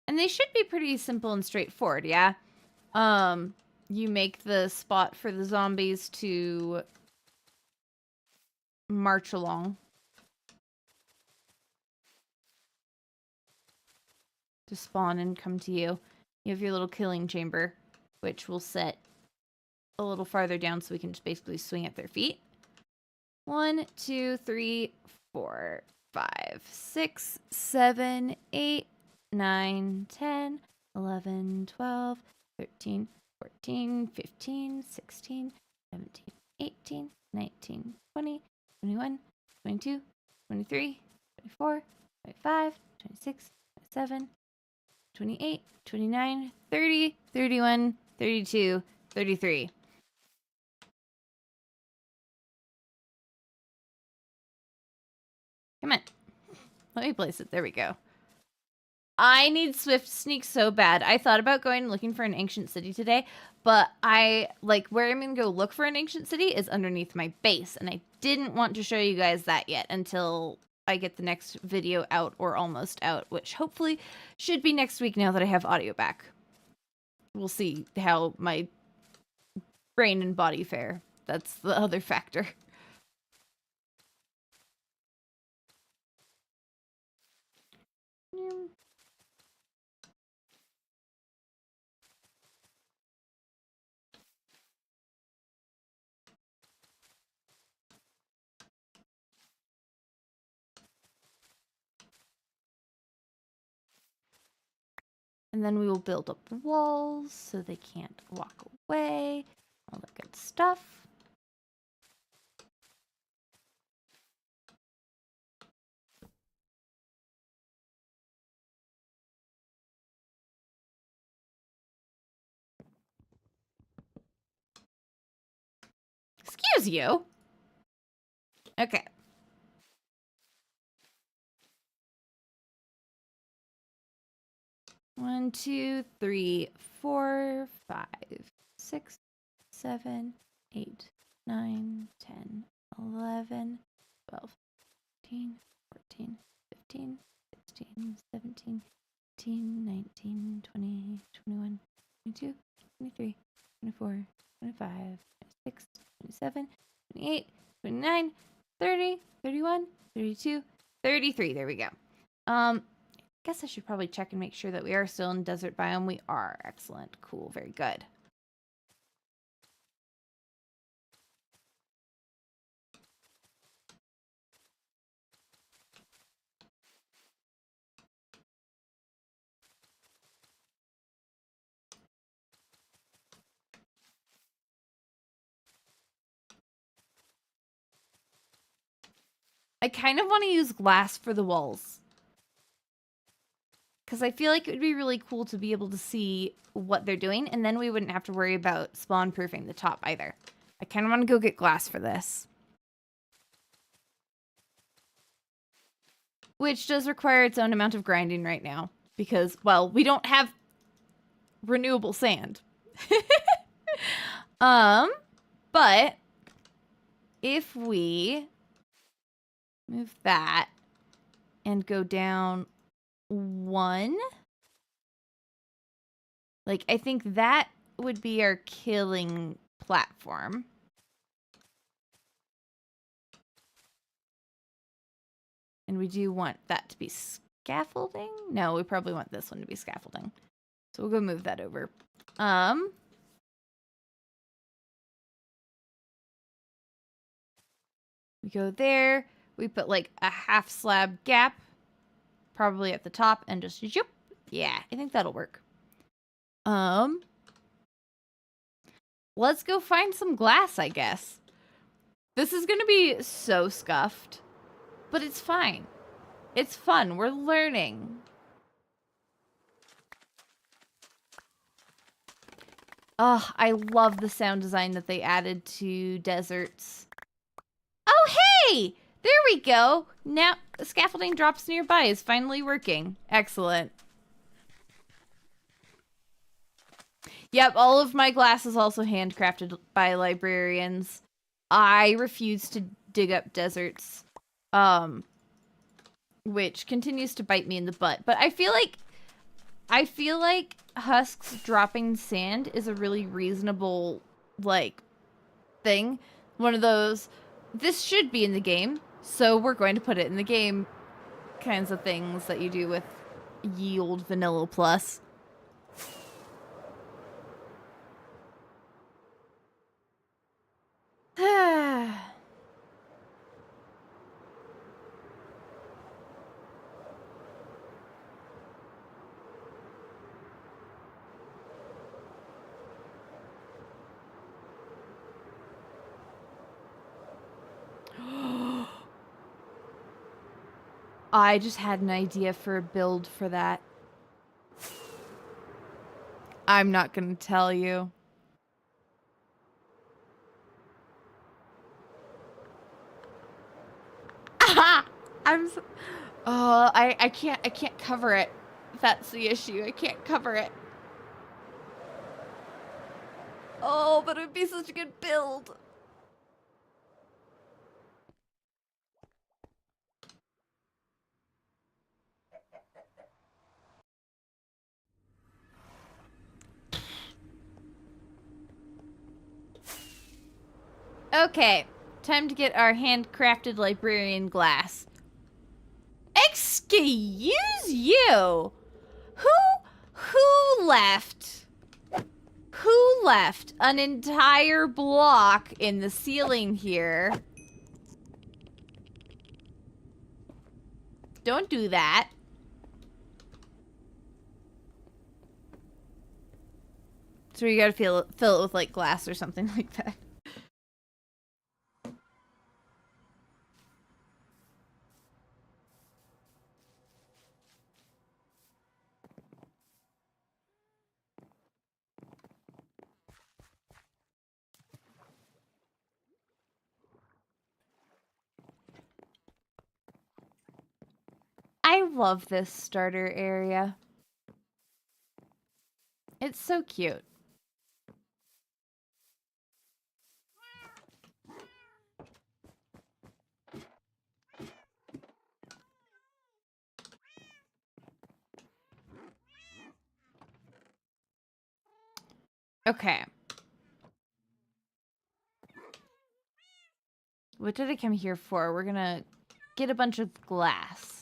And they should be pretty simple and straightforward, yeah? You make the spot for the zombies to march along. to spawn and come to you. You have your little killing chamber, which we'll set a little farther down so we can just basically swing at their feet. 1, 2, 3, 4, 5, 6, 7, 8, 9, 10, 11, 12, 13, 14, 15, 16, 17, 18, 19, 20, 21, 22, 23, 24, 25, 26, 27, 28, 29, 30, 31, 32, 33. Come on. Let me place it. There we go. I need Swift Sneak so bad. I thought about going and looking for an ancient city today, but where I'm going to go look for an ancient city is underneath my base, and I didn't want to show you guys that yet until I get the next video out or almost out, which hopefully should be next week now that I have audio back. We'll see how my brain and body fare. That's the other factor. And then we will build up walls so they can't walk away. All that good stuff. Excuse you. Okay. One, 2, 3, 4, 5, 6, 7, 8, 9, 10, 11, 12, 13, 14, 15, 16, 17, 18, 19, 20, 21, 22, 23, 24, 25, 26, 27, 28, 29, 30, 31, 32, 33. There we go. Guess I should probably check and make sure that we are still in desert biome. We are. Excellent. Cool. Very good. I kind of want to use glass for the walls, because I feel like it would be really cool to be able to see what they're doing, and then we wouldn't have to worry about spawn-proofing the top either. I kind of want to go get glass for this. Which does require its own amount of grinding right now, because, well, we don't have renewable sand. But if we move that and go down 1, like, I think that would be our killing platform. And we do want that to be scaffolding. No, we probably want this one to be scaffolding. So we'll go move that over. We go there. We put like a half slab gap, probably at the top, and just zoop. Yeah, I think that'll work. Let's go find some glass, I guess. This is gonna be so scuffed, but it's fine. It's fun. We're learning. Oh, I love the sound design that they added to deserts. Oh, hey! There we go. Now, scaffolding drops nearby is finally working. Excellent. Yep, all of my glass is also handcrafted by librarians. I refuse to dig up deserts, which continues to bite me in the butt. But I feel like Husk's dropping sand is a really reasonable, like, thing. One of those, this should be in the game, so we're going to put it in the game kinds of things that you do with yield vanilla plus. I just had an idea for a build for that. I'm not gonna tell you. I'm so, oh, I can't cover it. That's the issue. I can't cover it. Oh, but it would be such a good build. Okay, time to get our handcrafted librarian glass. Excuse you. Who left? Who left an entire block in the ceiling here? Don't do that. So you gotta fill it with like glass or something like that. I love this starter area. It's so cute. Okay. What did I come here for? We're gonna get a bunch of glass.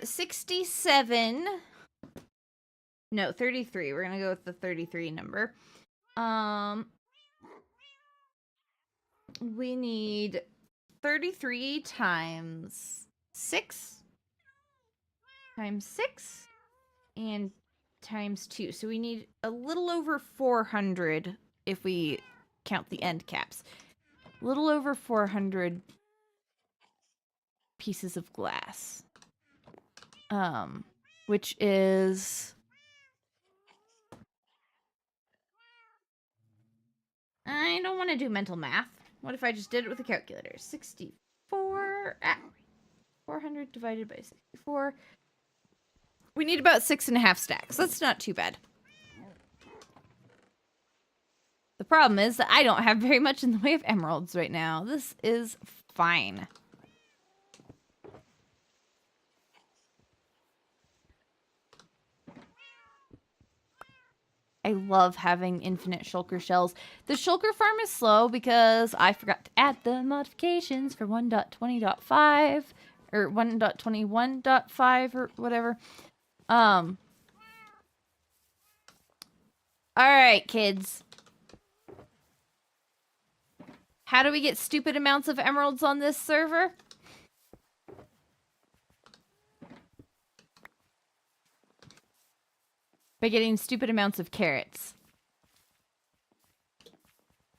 67. No, 33. We're gonna go with the 33 number. We need 33 times 6 times 6 and times 2. So we need a little over 400 if we count the end caps. A little over 400 pieces of glass. Which is... I don't want to do mental math. What if I just did it with a calculator? 64... 400 divided by 64. We need about 6.5 stacks. That's not too bad. The problem is that I don't have very much in the way of emeralds right now. This is fine. I love having infinite shulker shells. The shulker farm is slow because I forgot to add the modifications for 1.20.5 or 1.21.5 or whatever. All right, kids. How do we get stupid amounts of emeralds on this server? By getting stupid amounts of carrots.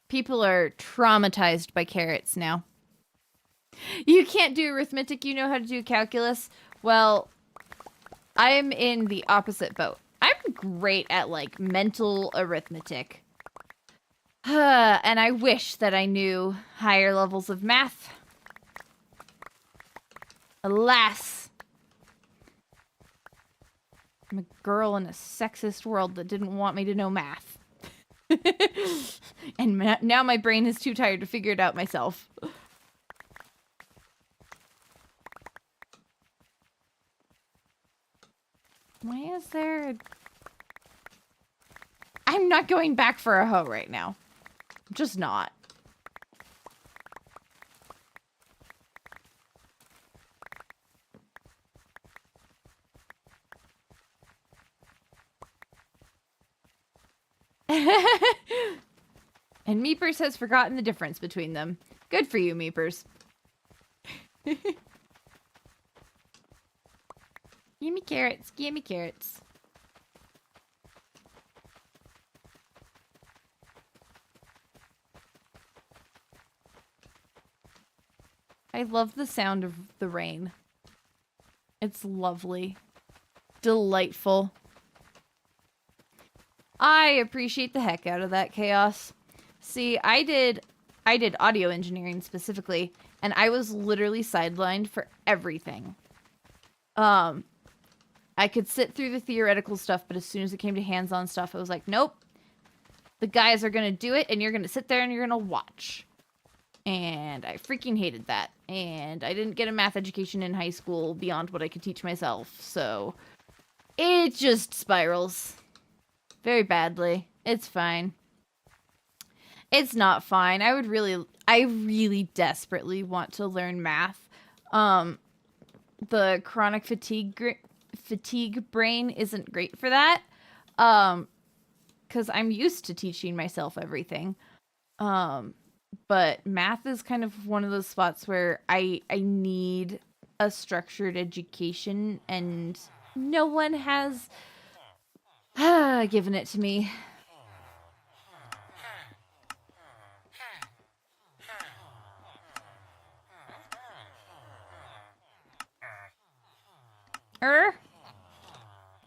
People are traumatized by carrots now. You can't do arithmetic, you know how to do calculus? Well, I'm in the opposite boat. I'm great at, like, mental arithmetic. And I wish that I knew higher levels of math. Alas. I'm a girl in a sexist world that didn't want me to know math. And now my brain is too tired to figure it out myself. Why is there... I'm not going back for a hoe right now. I'm just not. And Meepers has forgotten the difference between them. Good for you, Meepers. Gimme carrots, gimme carrots. I love the sound of the rain. It's lovely. Delightful. I appreciate the heck out of that chaos. See, I did audio engineering specifically, and I was literally sidelined for everything. I could sit through the theoretical stuff, but as soon as it came to hands-on stuff, I was like, nope. The guys are gonna do it, and you're gonna sit there and you're gonna watch. And I freaking hated that. And I didn't get a math education in high school beyond what I could teach myself, so it just spirals very badly. It's fine. It's not fine. I really desperately want to learn math. The chronic fatigue brain isn't great for that. Because I'm used to teaching myself everything. But math is kind of one of those spots where I need a structured education, and no one has given it to me.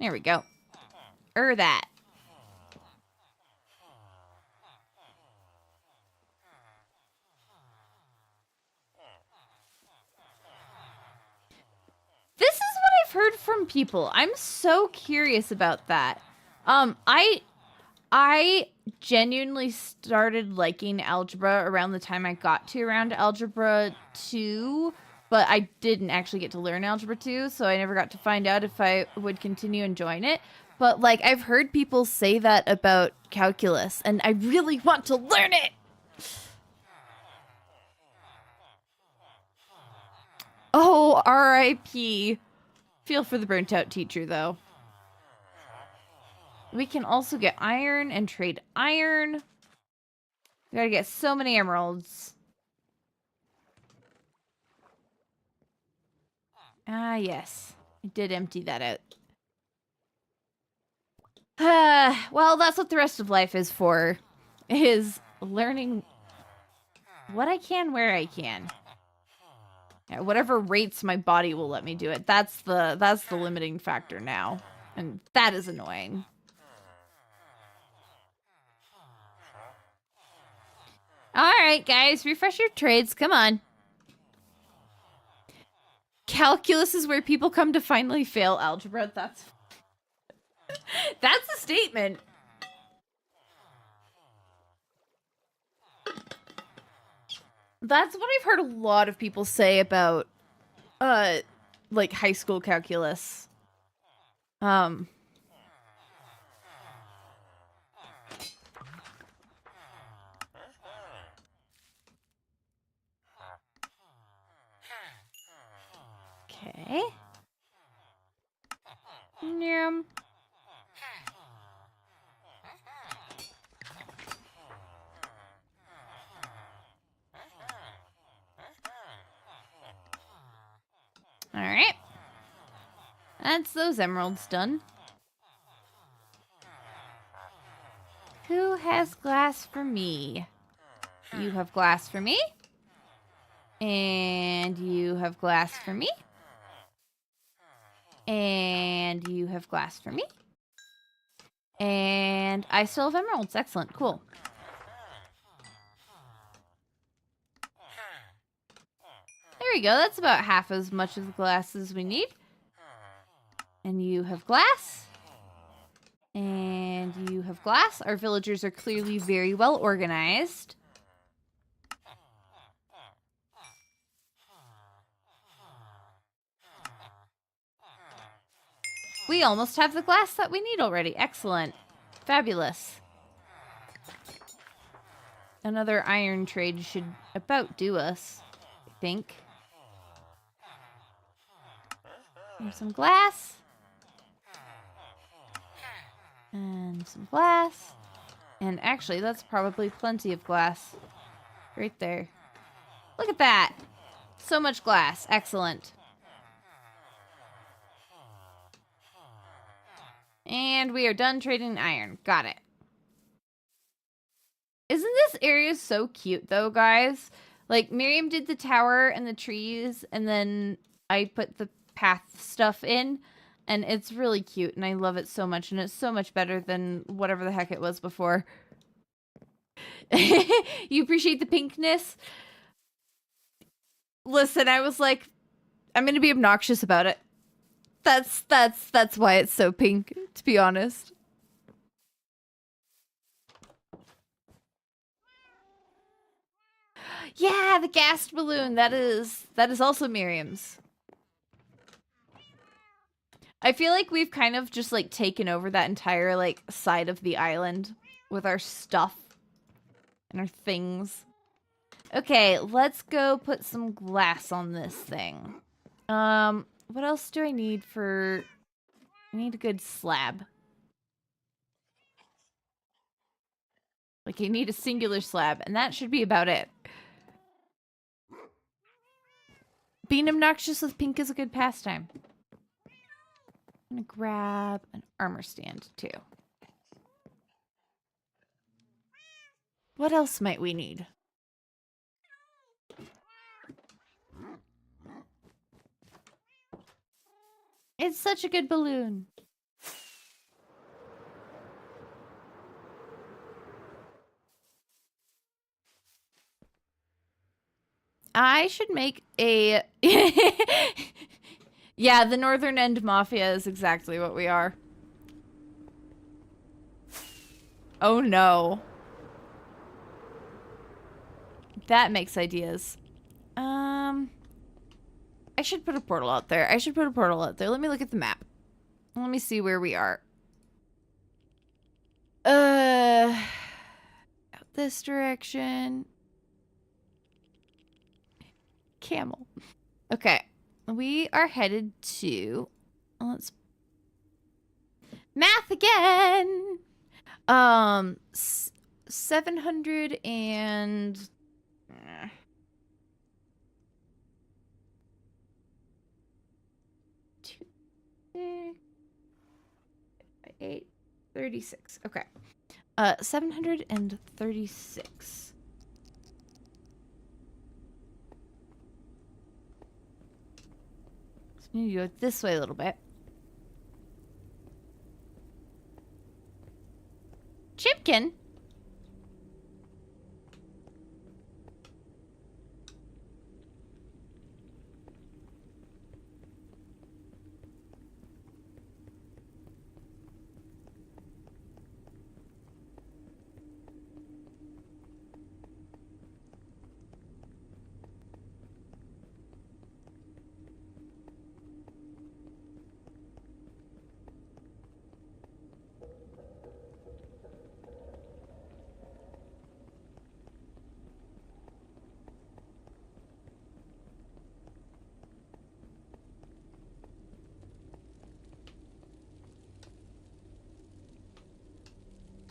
There we go. That. This is what I've heard from people. I'm so curious about that. I genuinely started liking algebra around the time I got to around algebra 2, but I didn't actually get to learn algebra 2, so I never got to find out if I would continue enjoying it. But, like, I've heard people say that about calculus, and I really want to learn it! Oh, R.I.P. Feel for the burnt out teacher, though. We can also get iron and trade iron. We gotta get so many emeralds. Ah, yes. I did empty that out. Well, that's what the rest of life is for. Is learning what I can where I can. At whatever rates my body will let me do it. That's the limiting factor now. And that is annoying. Alright, guys. Refresh your trades. Come on. Calculus is where people come to finally fail algebra. That's a statement. That's what I've heard a lot of people say about, like, high school calculus. Okay. Yum. Alright. That's those emeralds done. Who has glass for me? You have glass for me. And you have glass for me. And you have glass for me. And I still have emeralds. Excellent. Cool. There we go. That's about half as much of the glass as we need. And you have glass. And you have glass. Our villagers are clearly very well organized. We almost have the glass that we need already. Excellent. Fabulous. Another iron trade should about do us, I think. Here's some glass. And some glass. And actually, that's probably plenty of glass. Right there. Look at that. So much glass. Excellent. And we are done trading iron. Got it. Isn't this area so cute, though, guys? Like, Miriam did the tower and the trees, and then I put the path stuff in, and it's really cute, and I love it so much, and it's so much better than whatever the heck it was before. You appreciate the pinkness? Listen, I was like, I'm gonna be obnoxious about it. That's why it's so pink, to be honest. Yeah, the gas balloon. That is also Miriam's. I feel like we've kind of just like taken over that entire like side of the island with our stuff and our things. Okay, let's go put some glass on this thing. What else do I need for... I need a good slab. Like, I need a singular slab, and that should be about it. Being obnoxious with pink is a good pastime. I'm gonna grab an armor stand, too. What else might we need? It's such a good balloon. I should make a... Yeah, the Northern End Mafia is exactly what we are. Oh no. That makes ideas. I should put a portal out there. Let me look at the map. Let me see where we are. Out this direction. Camel. Okay. We are headed to... Let's... Math again! 700 and... 36. Okay. 736. So we need to go this way a little bit. Chipkin?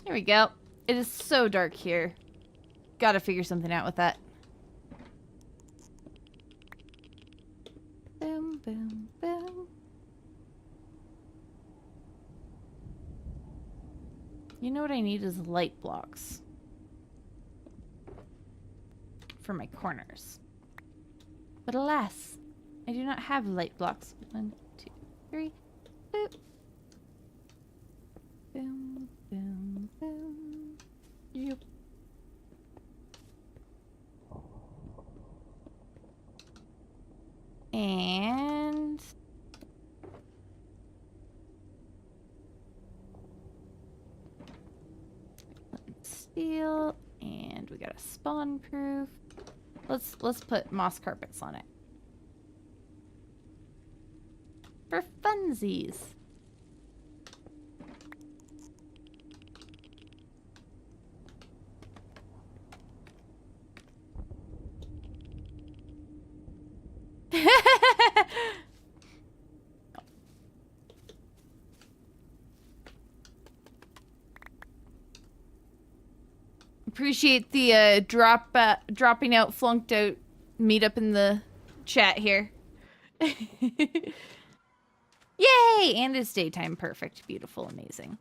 Here we go. It is so dark here. Gotta figure something out with that. Boom, boom, boom. You know what I need is light blocks. For my corners. But alas, I do not have light blocks. 1, 2, 3. Boop. Boom, boom, boom. Yep. And... steel. And we got a spawn proof. Let's put moss carpets on it. For funsies. Appreciate the dropping out, flunked out meetup in the chat here. Yay! And it's daytime. Perfect. Beautiful. Amazing.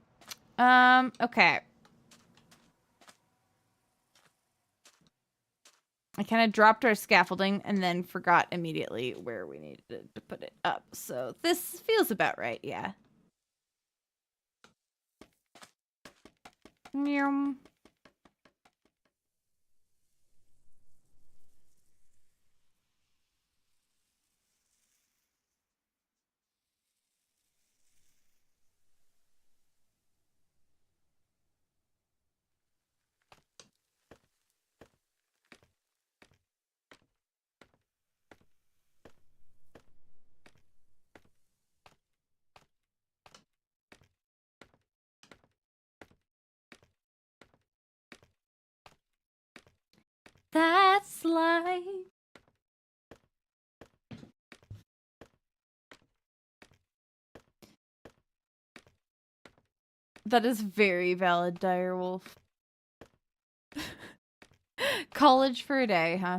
Okay. I kind of dropped our scaffolding and then forgot immediately where we needed to put it up. So this feels about right, yeah. Meow. That's life. That is very valid, Direwolf. College for a day, huh?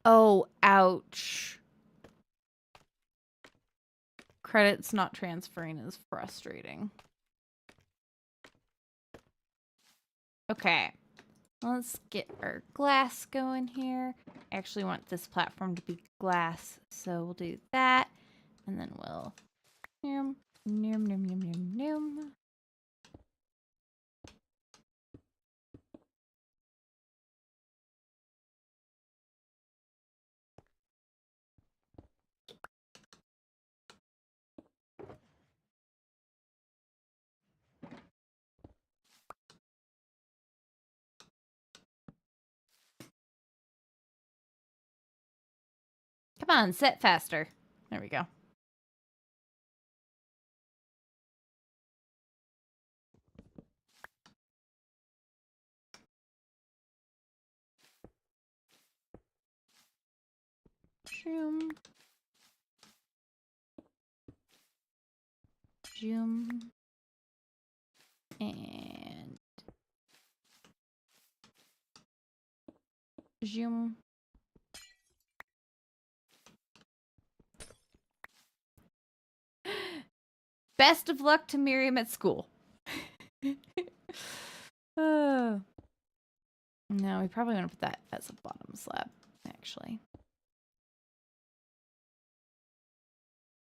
Oh, ouch. Credits not transferring is frustrating. Okay. Let's get our glass going here. I actually want this platform to be glass, so we'll do that. And then we'll... Noom, noom, noom, noom, noom, noom. Come on, set faster. There we go. Zoom. Zoom. And... Zoom. Best of luck to Miriam at school. Oh. No, we probably want to put that as a bottom slab, actually.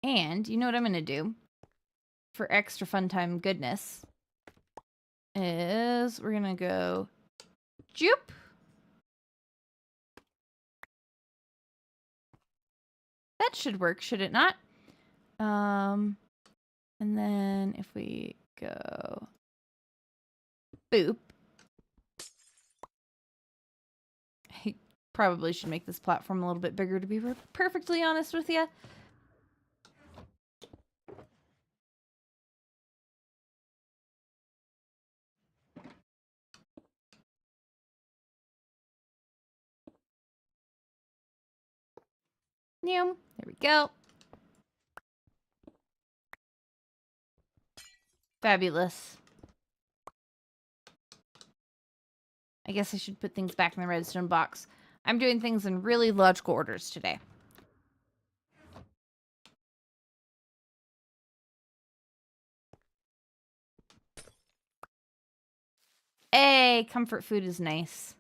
And you know what I'm going to do for extra fun time goodness is we're going to go joop. That should work, should it not? And then if we go boop. I probably should make this platform a little bit bigger, to be perfectly honest with you. There we go. Fabulous. I guess I should put things back in the redstone box. I'm doing things in really logical orders today. Hey, comfort food is nice.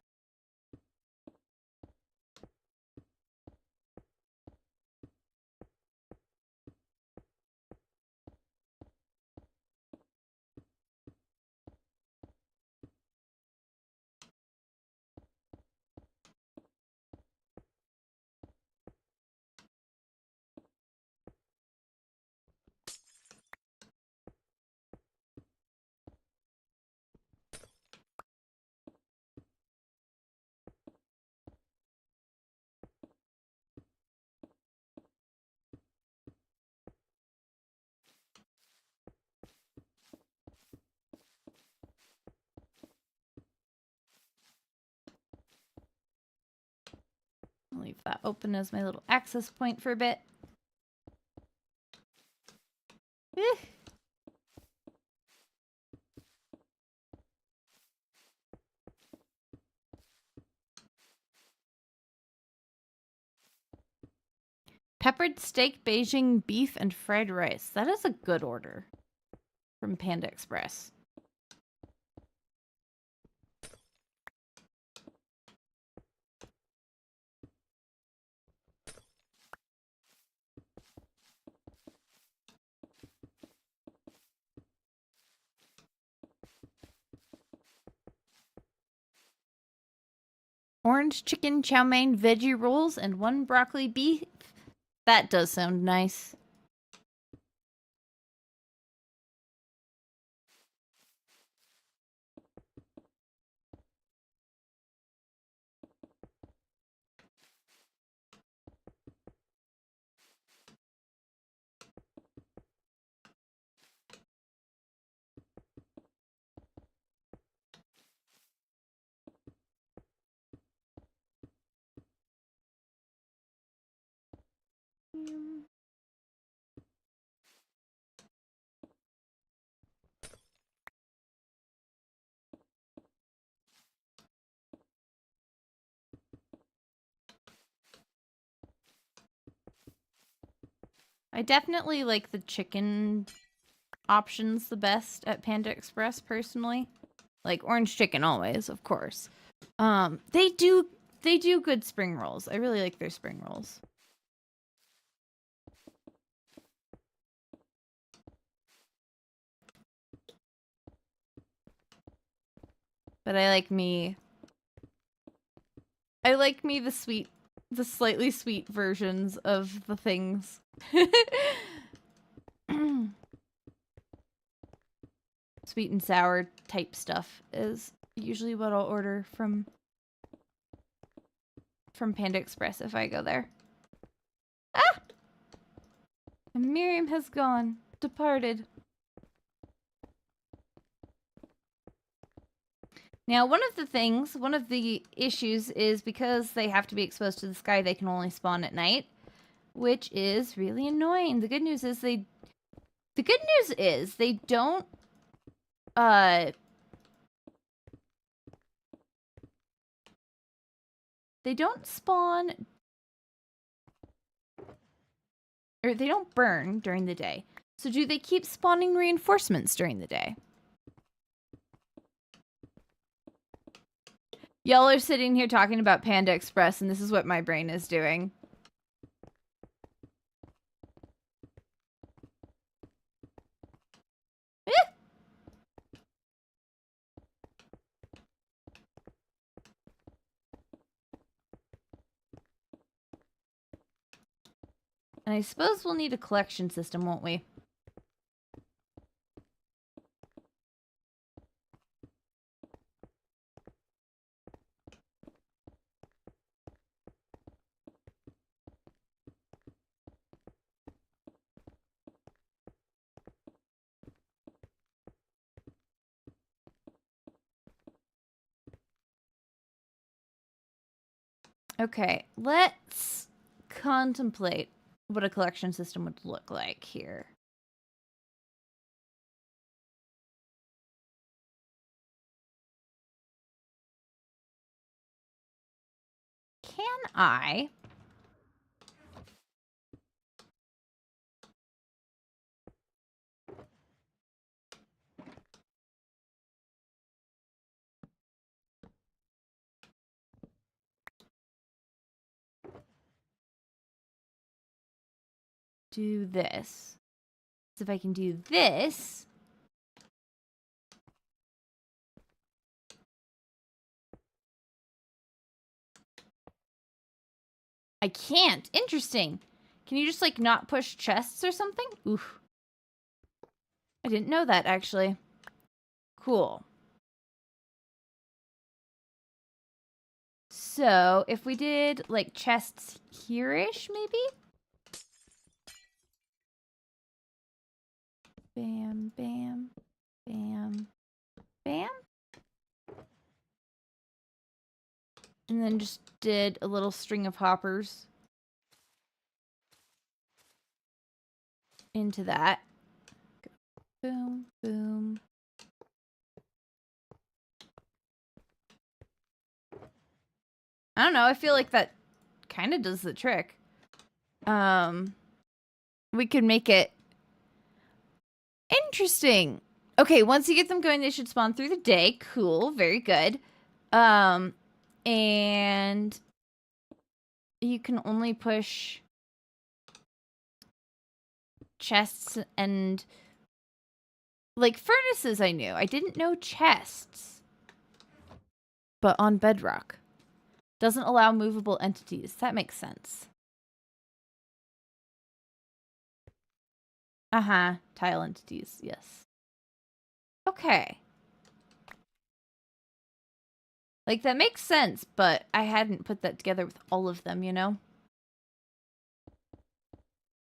I'll leave that open as my little access point for a bit. Eh. Peppered steak, Beijing beef, and fried rice. That is a good order from Panda Express. Orange chicken, chow mein, veggie rolls, and 1 broccoli beef. That does sound nice. I definitely like the chicken options the best at Panda Express, personally. Like orange chicken always, of course. They do good spring rolls. I really like their spring rolls. But I like me the slightly sweet versions of the things. Sweet and sour type stuff is usually what I'll order from Panda Express if I go there. Ah! And Miriam has gone, departed. Now, one of the issues is because they have to be exposed to the sky, they can only spawn at night, which is really annoying. The good news is they don't they don't spawn or they don't burn during the day. So do they keep spawning reinforcements during the day? Y'all are sitting here talking about Panda Express, and this is what my brain is doing. And I suppose we'll need a collection system, won't we? Okay, let's contemplate what a collection system would look like here. Can I do this? So if I can do this, I can't. Interesting. Can you just like not push chests or something? Oof. I didn't know that actually. Cool. So if we did like chests here-ish, maybe? Bam, bam, bam, bam. And then just did a little string of hoppers into that. Boom, boom. I don't know. I feel like that kind of does the trick. We could make it interesting. Okay, once you get them going, they should spawn through the day. Cool, very good. And you can only push chests and like furnaces. I knew. I didn't know chests. But on bedrock. Doesn't allow movable entities. That makes sense. Uh-huh. Tile entities, yes. Okay. Like, that makes sense, but I hadn't put that together with all of them, you know?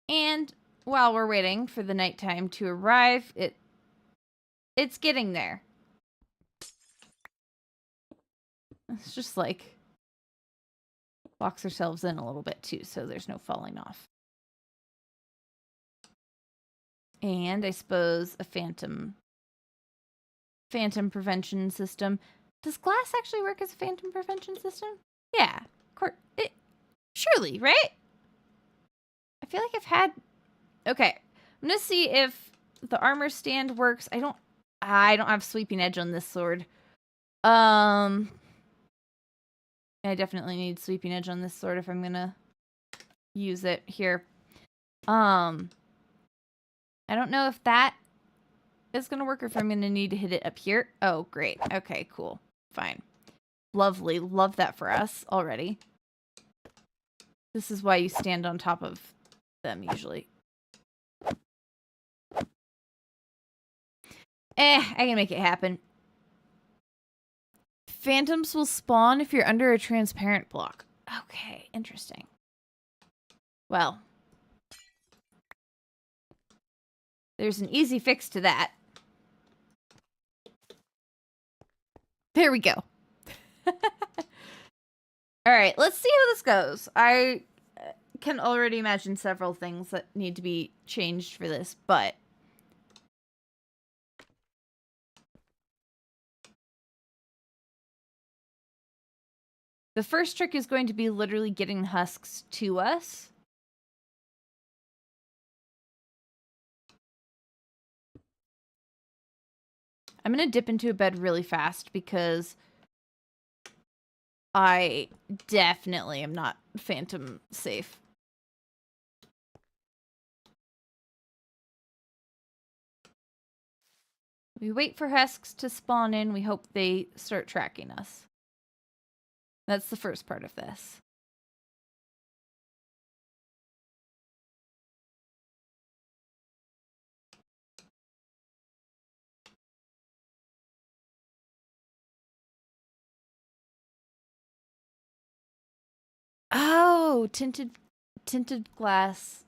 And while we're waiting for the nighttime to arrive, it's getting there. It's just like box ourselves in a little bit too, so there's no falling off. And I suppose a phantom prevention system. Does glass actually work as a phantom prevention system? Yeah. Surely, right? I feel like I've had... Okay. I'm gonna see if the armor stand works. I don't have sweeping edge on this sword. I definitely need sweeping edge on this sword if I'm gonna use it here. I don't know if that is gonna work or if I'm gonna need to hit it up here. Oh, great. Okay, cool. Fine. Lovely. Love that for us already. This is why you stand on top of them usually. I can make it happen. Phantoms will spawn if you're under a transparent block. Okay, interesting. Well, there's an easy fix to that. There we go. All right, let's see how this goes. I can already imagine several things that need to be changed for this, but... The first trick is going to be literally getting husks to us. I'm going to dip into a bed really fast because I definitely am not phantom safe. We wait for husks to spawn in. We hope they start tracking us. That's the first part of this. Oh, tinted glass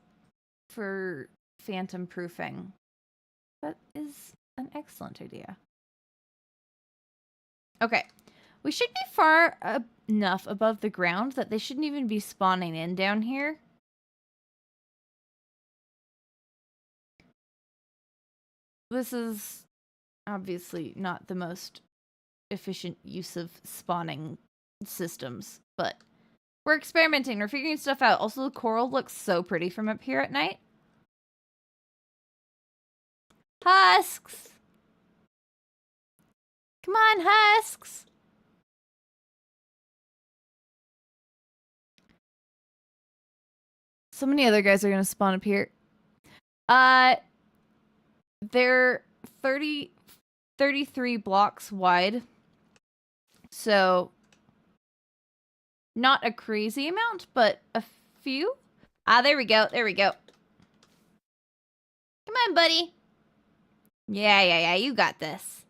for phantom proofing. That is an excellent idea. Okay. We should be far enough above the ground that they shouldn't even be spawning in down here. This is obviously not the most efficient use of spawning systems, but we're experimenting. We're figuring stuff out. Also, the coral looks so pretty from up here at night. Husks! Come on, husks! So many other guys are going to spawn up here. They're 33 blocks wide. So, not a crazy amount, but a few. Ah, there we go. There we go. Come on, buddy. Yeah. You got this.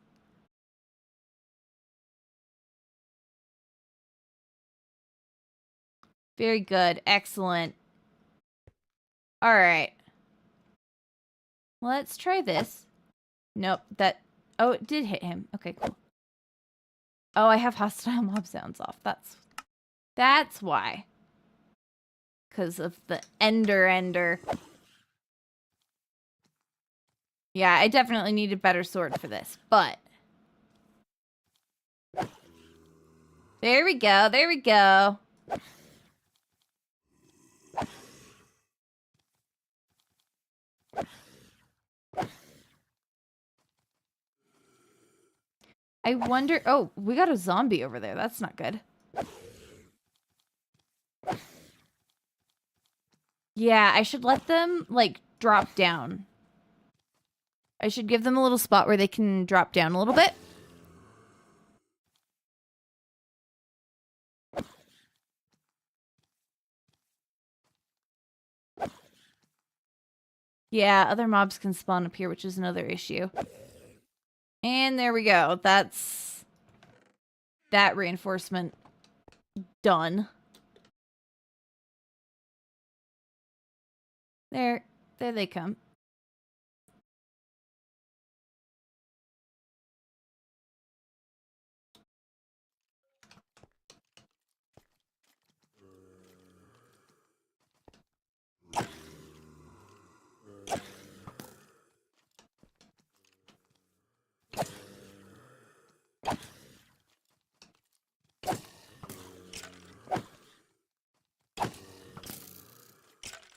Very good. Excellent. All right. Let's try this. Nope. Oh, it did hit him. Okay, cool. Oh, I have hostile mob sounds off. That's That's why. Because of the ender. Yeah, I definitely need a better sword for this, but... There we go, there we go. I wonder... Oh, we got a zombie over there. That's not good. Yeah, I should let them, like, drop down. I should give them a little spot where they can drop down a little bit. Yeah, other mobs can spawn up here, which is another issue. And there we go. That's that reinforcement done. There they come.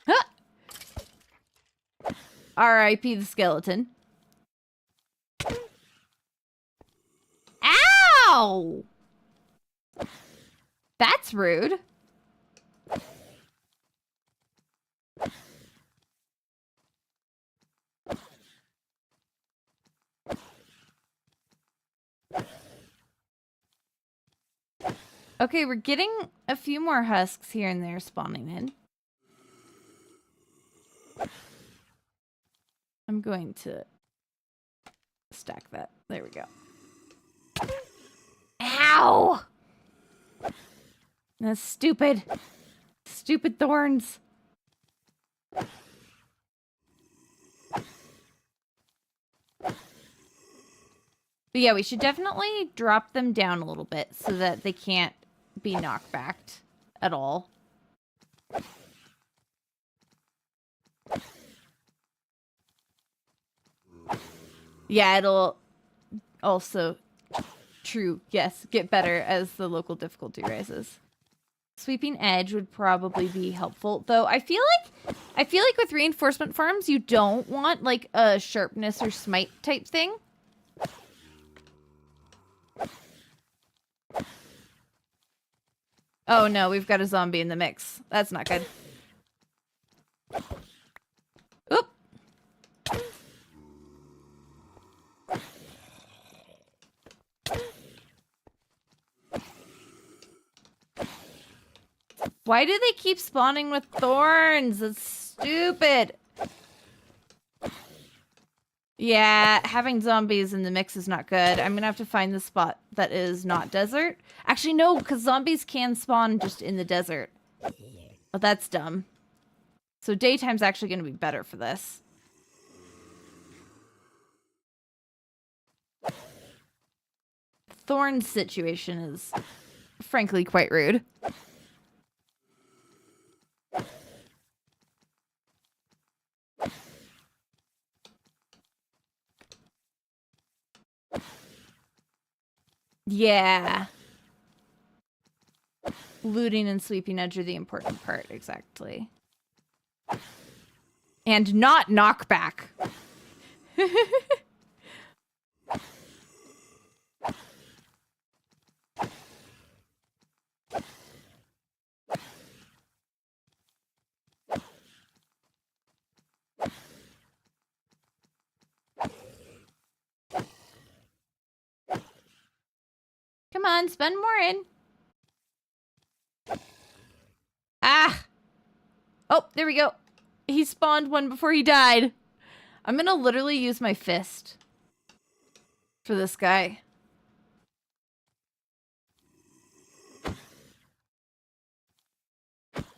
Huh! R.I.P. the skeleton. Ow! That's rude. Okay, we're getting a few more husks here and there spawning in. I'm going to stack that. There we go. Ow! That's stupid. Stupid thorns. But yeah, we should definitely drop them down a little bit so that they can't be knockbacked at all. Yeah, it'll also, true, yes, get better as the local difficulty rises. Sweeping edge would probably be helpful, though I feel like with reinforcement farms, you don't want like a sharpness or smite type thing. Oh no, we've got a zombie in the mix. That's not good. Oop. Why do they keep spawning with thorns? That's stupid. Yeah, having zombies in the mix is not good. I'm gonna have to find the spot that is not desert. Actually, no, because zombies can spawn just in the desert. Oh, that's dumb. So daytime's actually gonna be better for this. Thorn's situation is, frankly, quite rude. Yeah. Looting and sweeping edge are the important part, exactly. And not knockback. Come on, spend more in. Ah! Oh, there we go. He spawned one before he died. I'm gonna literally use my fist for this guy.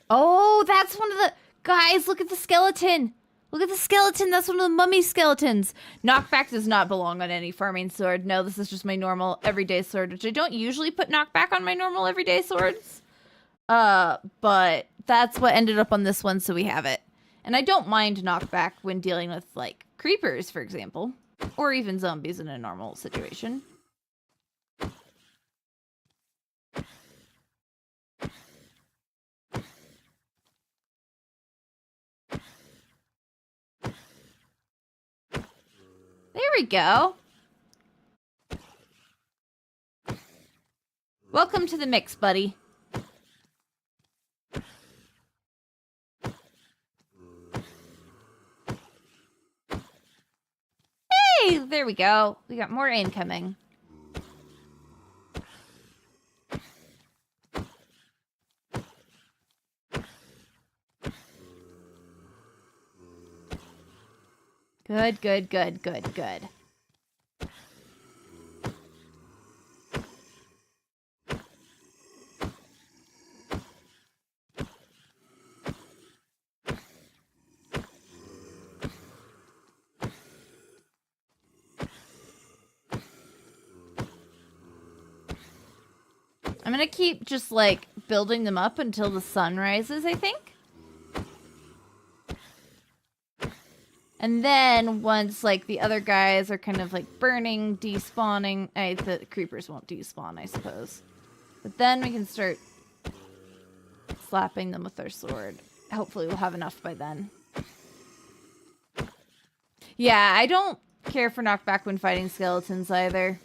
Oh, that's one of the... Guys, look at the skeleton. Look at the skeleton. That's one of the mummy skeletons. Knockback does not belong on any farming sword. No, this is just my normal everyday sword, which I don't usually put knockback on my normal everyday swords. But that's what ended up on this one, so we have it. And I don't mind knockback when dealing with, like, creepers, for example. Or even zombies in a normal situation. There we go. Welcome to the mix, buddy. Hey, there we go. We got more incoming. Good, good, good, good, good. I'm gonna keep just, like, building them up until the sun rises, I think. And then once, like, the other guys are kind of, like, burning, despawning... the creepers won't despawn, I suppose. But then we can start slapping them with our sword. Hopefully we'll have enough by then. Yeah, I don't care for knockback when fighting skeletons either.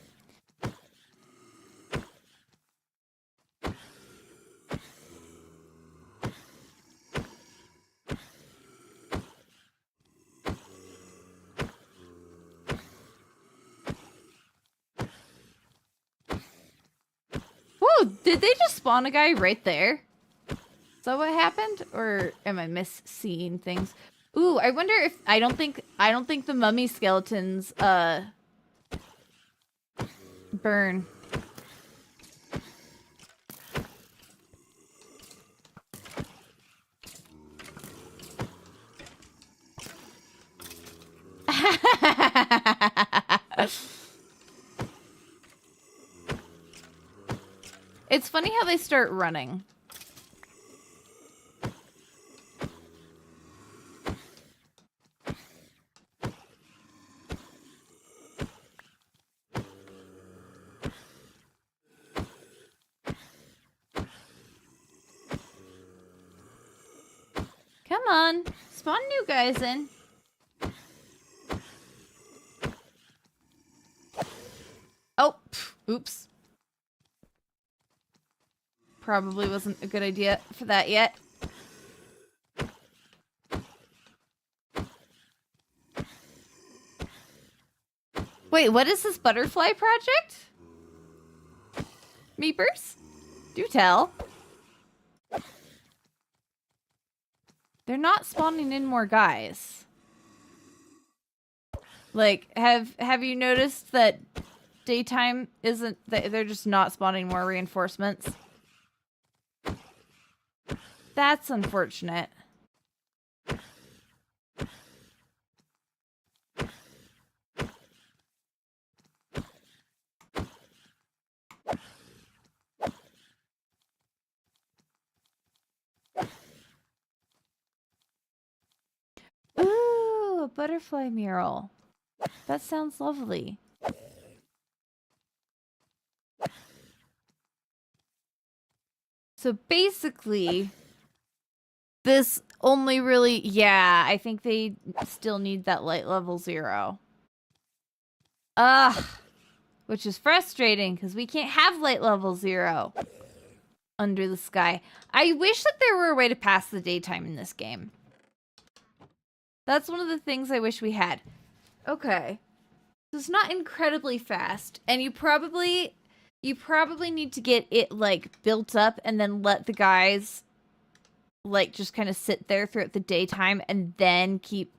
Whoa, did they just spawn a guy right there? Is that what happened? Or am I misseeing things? Ooh, I wonder if I don't think the mummy skeletons burn. It's funny how they start running. Come on, spawn new guys in. Oh, oops. Probably wasn't a good idea for that yet. Wait, what is this butterfly project? Meepers? Do tell. They're not spawning in more guys. Like, have you noticed that daytime isn't... They're just not spawning more reinforcements? That's unfortunate. Ooh, a butterfly mural. That sounds lovely. So basically, this only really... Yeah, I think they still need that light level 0. Ugh. Which is frustrating, because we can't have light level 0 under the sky. I wish that there were a way to pass the daytime in this game. That's one of the things I wish we had. Okay. So it's not incredibly fast, and you probably need to get it, like, built up and then let the guys, like, just kind of sit there throughout the daytime and then keep,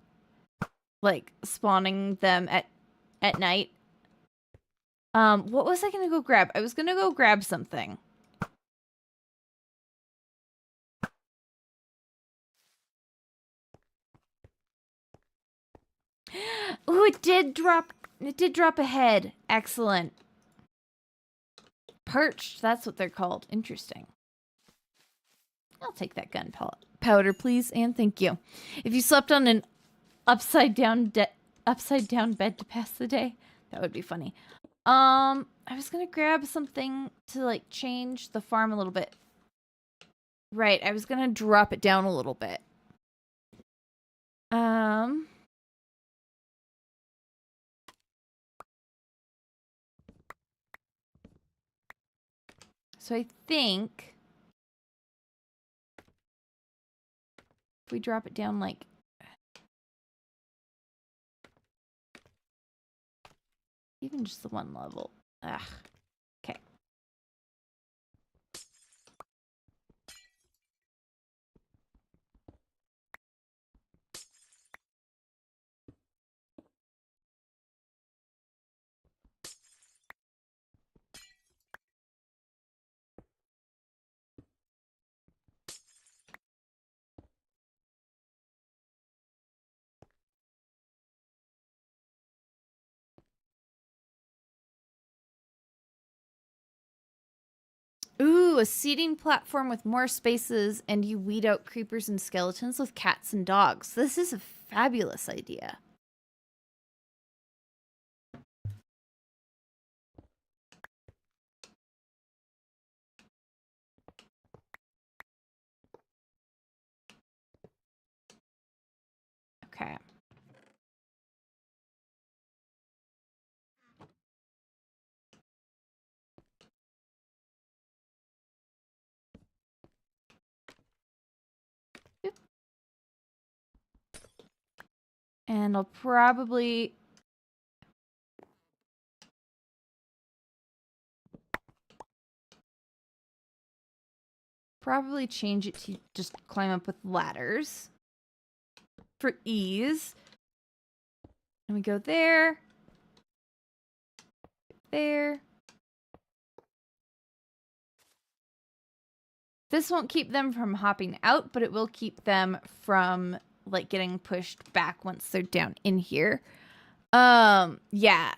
like, spawning them at night. What was I gonna go grab? I was gonna go grab something. Ooh, it did drop a head. Excellent. Perched, that's what they're called. Interesting. I'll take that gunpowder, please, and thank you. If you slept on an upside down bed to pass the day, that would be funny. I was gonna grab something to like change the farm a little bit. Right, I was gonna drop it down a little bit. So I think if we drop it down like even just the one level. Ugh. Okay. Ooh, a seating platform with more spaces, and you weed out creepers and skeletons with cats and dogs. This is a fabulous idea. Okay. Oop. And I'll probably change it to just climb up with ladders for ease. And we go there. There. This won't keep them from hopping out, but it will keep them from like getting pushed back once they're down in here. Yeah,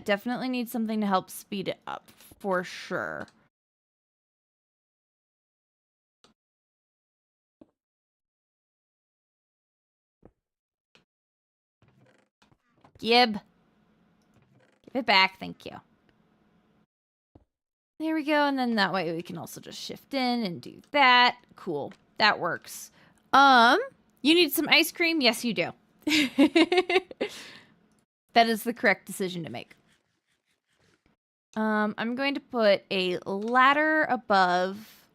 definitely need something to help speed it up for sure. Gib. Give it back, thank you. There we go, and then that way we can also just shift in and do that. Cool, that works. You need some ice cream? Yes, you do. That is the correct decision to make. I'm going to put a ladder above.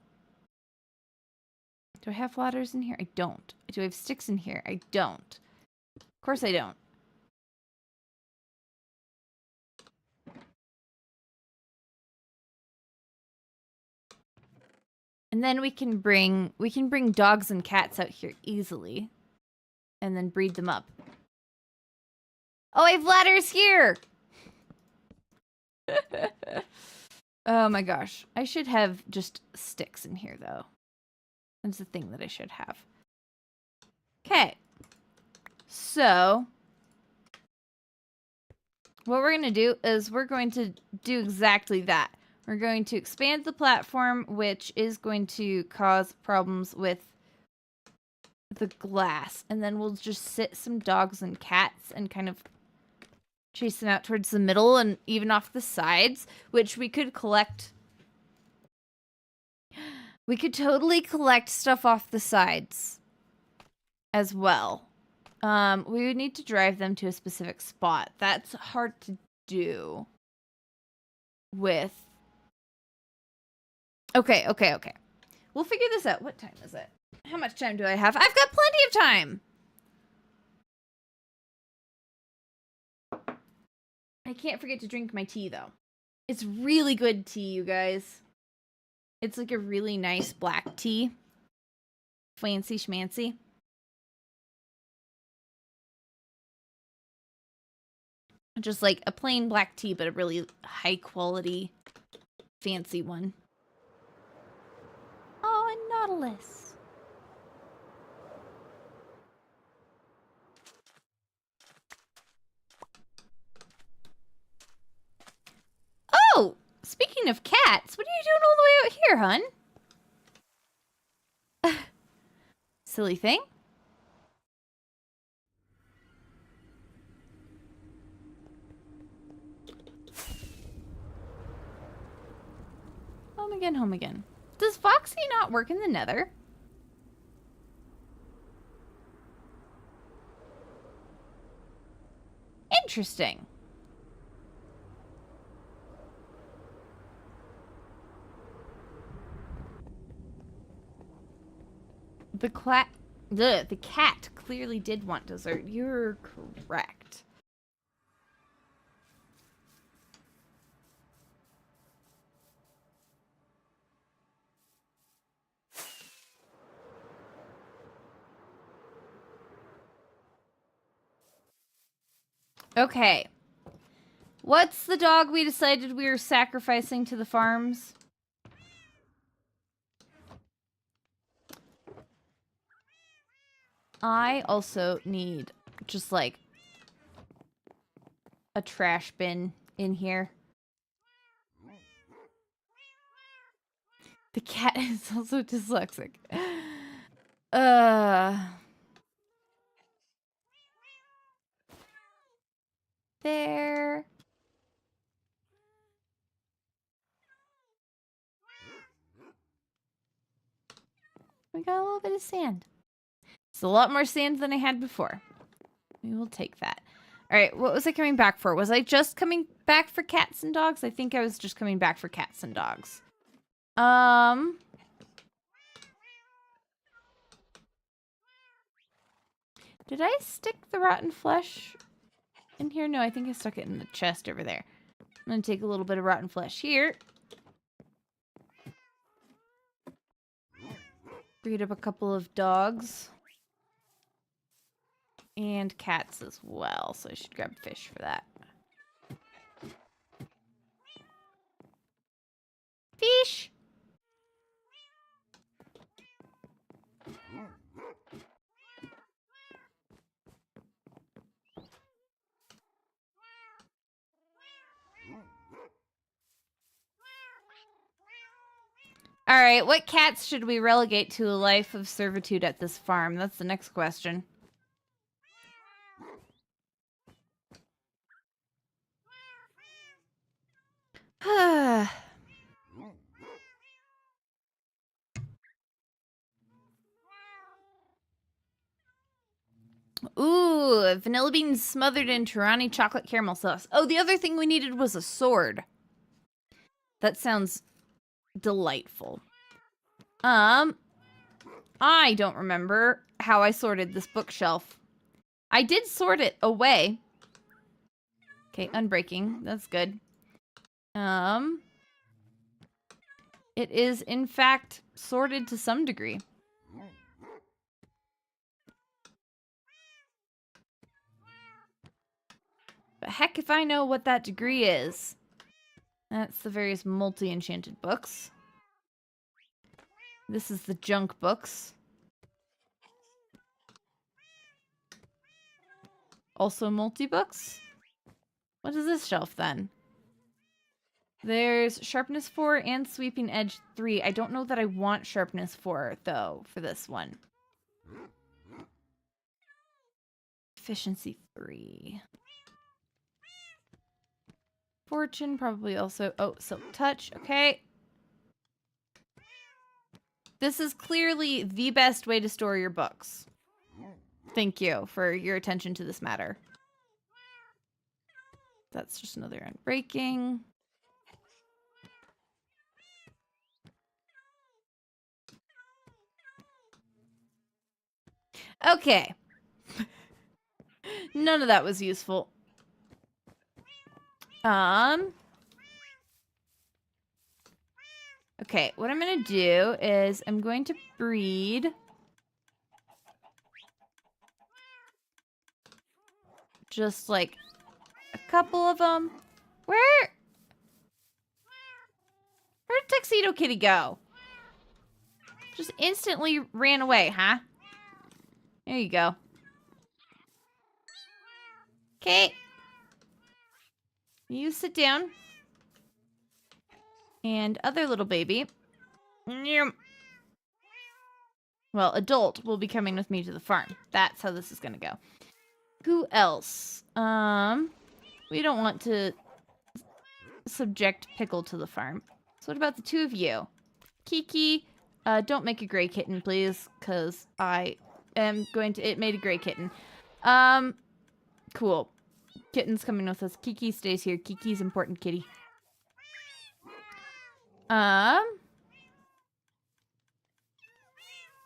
Do I have ladders in here? I don't. Do I have sticks in here? I don't. Of course I don't. And then we can bring dogs and cats out here easily. And then breed them up. Oh, I have ladders here! Oh my gosh. I should have just sticks in here, though. That's the thing that I should have. Okay. So, what we're going to do is we're going to do exactly that. We're going to expand the platform, which is going to cause problems with the glass. And then we'll just sit some dogs and cats and kind of chase them out towards the middle and even off the sides, which we could collect. We could totally collect stuff off the sides as well. We would need to drive them to a specific spot. That's hard to do with... Okay. We'll figure this out. What time is it? How much time do I have? I've got plenty of time! I can't forget to drink my tea, though. It's really good tea, you guys. It's like a really nice black tea. Fancy schmancy. Just like a plain black tea, but a really high quality, fancy one. Oh, a Nautilus. Oh, speaking of cats, what are you doing all the way out here, silly thing. Home again, home again. Does Foxy not work in the Nether? Interesting. The cat clearly did want dessert. You're correct. Okay. What's the dog we decided we were sacrificing to the farms? I also need just like a trash bin in here. The cat is also dyslexic. There. We got a little bit of sand. It's a lot more sand than I had before. We will take that. All right, what was I coming back for? Was I just coming back for cats and dogs? I think I was just coming back for cats and dogs. Did I stick the rotten flesh in here? No, I think I stuck it in the chest over there. I'm gonna take a little bit of rotten flesh here. Breed up a couple of dogs. And cats as well, so I should grab fish for that. Fish! Alright, what cats should we relegate to a life of servitude at this farm? That's the next question. Ooh, vanilla beans smothered in Tirani chocolate caramel sauce. Oh, the other thing we needed was a sword. That sounds delightful. I don't remember how I sorted this bookshelf. I did sort it away. Okay, unbreaking. That's good. It is, in fact, sorted to some degree. But heck if I know what that degree is. That's the various multi-enchanted books. This is the junk books. Also multi-books? What is this shelf then? There's sharpness 4 and sweeping edge 3. I don't know that I want sharpness 4 though for this one. Efficiency 3. Fortune probably also. Oh, silk touch. Okay. This is clearly the best way to store your books. Thank you for your attention to this matter. That's just another unbreaking. Okay. None of that was useful. Okay, what I'm gonna do is I'm going to breed just like a couple of them. Where'd Tuxedo Kitty go? Just instantly ran away, huh? There you go. Okay. You sit down. And other little baby. Well, adult will be coming with me to the farm. That's how this is gonna go. Who else? We don't want to subject Pickle to the farm. So what about the two of you? Kiki, don't make a gray kitten, please, because I am going to... It made a gray kitten. Cool. Kitten's coming with us. Kiki stays here. Kiki's important kitty.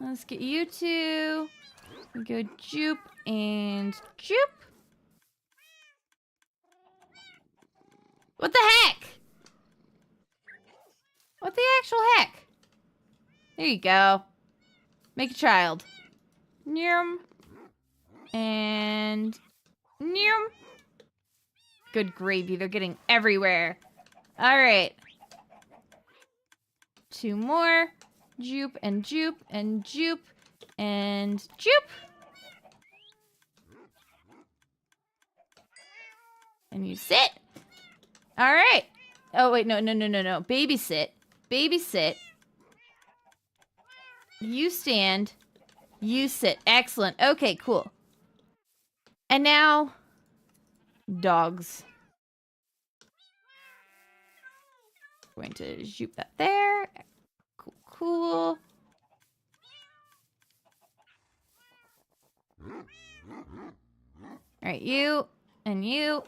Let's get you two. We go Jupe and Jupe. What the heck? What the actual heck? There you go. Make a child. Nyum. And... Nyum. Good gravy. They're getting everywhere. Alright. Two more. Jupe and Jupe and Jupe and Jupe. And you sit. Alright. Oh, wait. No. Babysit. Babysit. You stand. You sit. Excellent. Okay, cool. And now, dogs. Going to shoot that there. Cool. All right, you and you.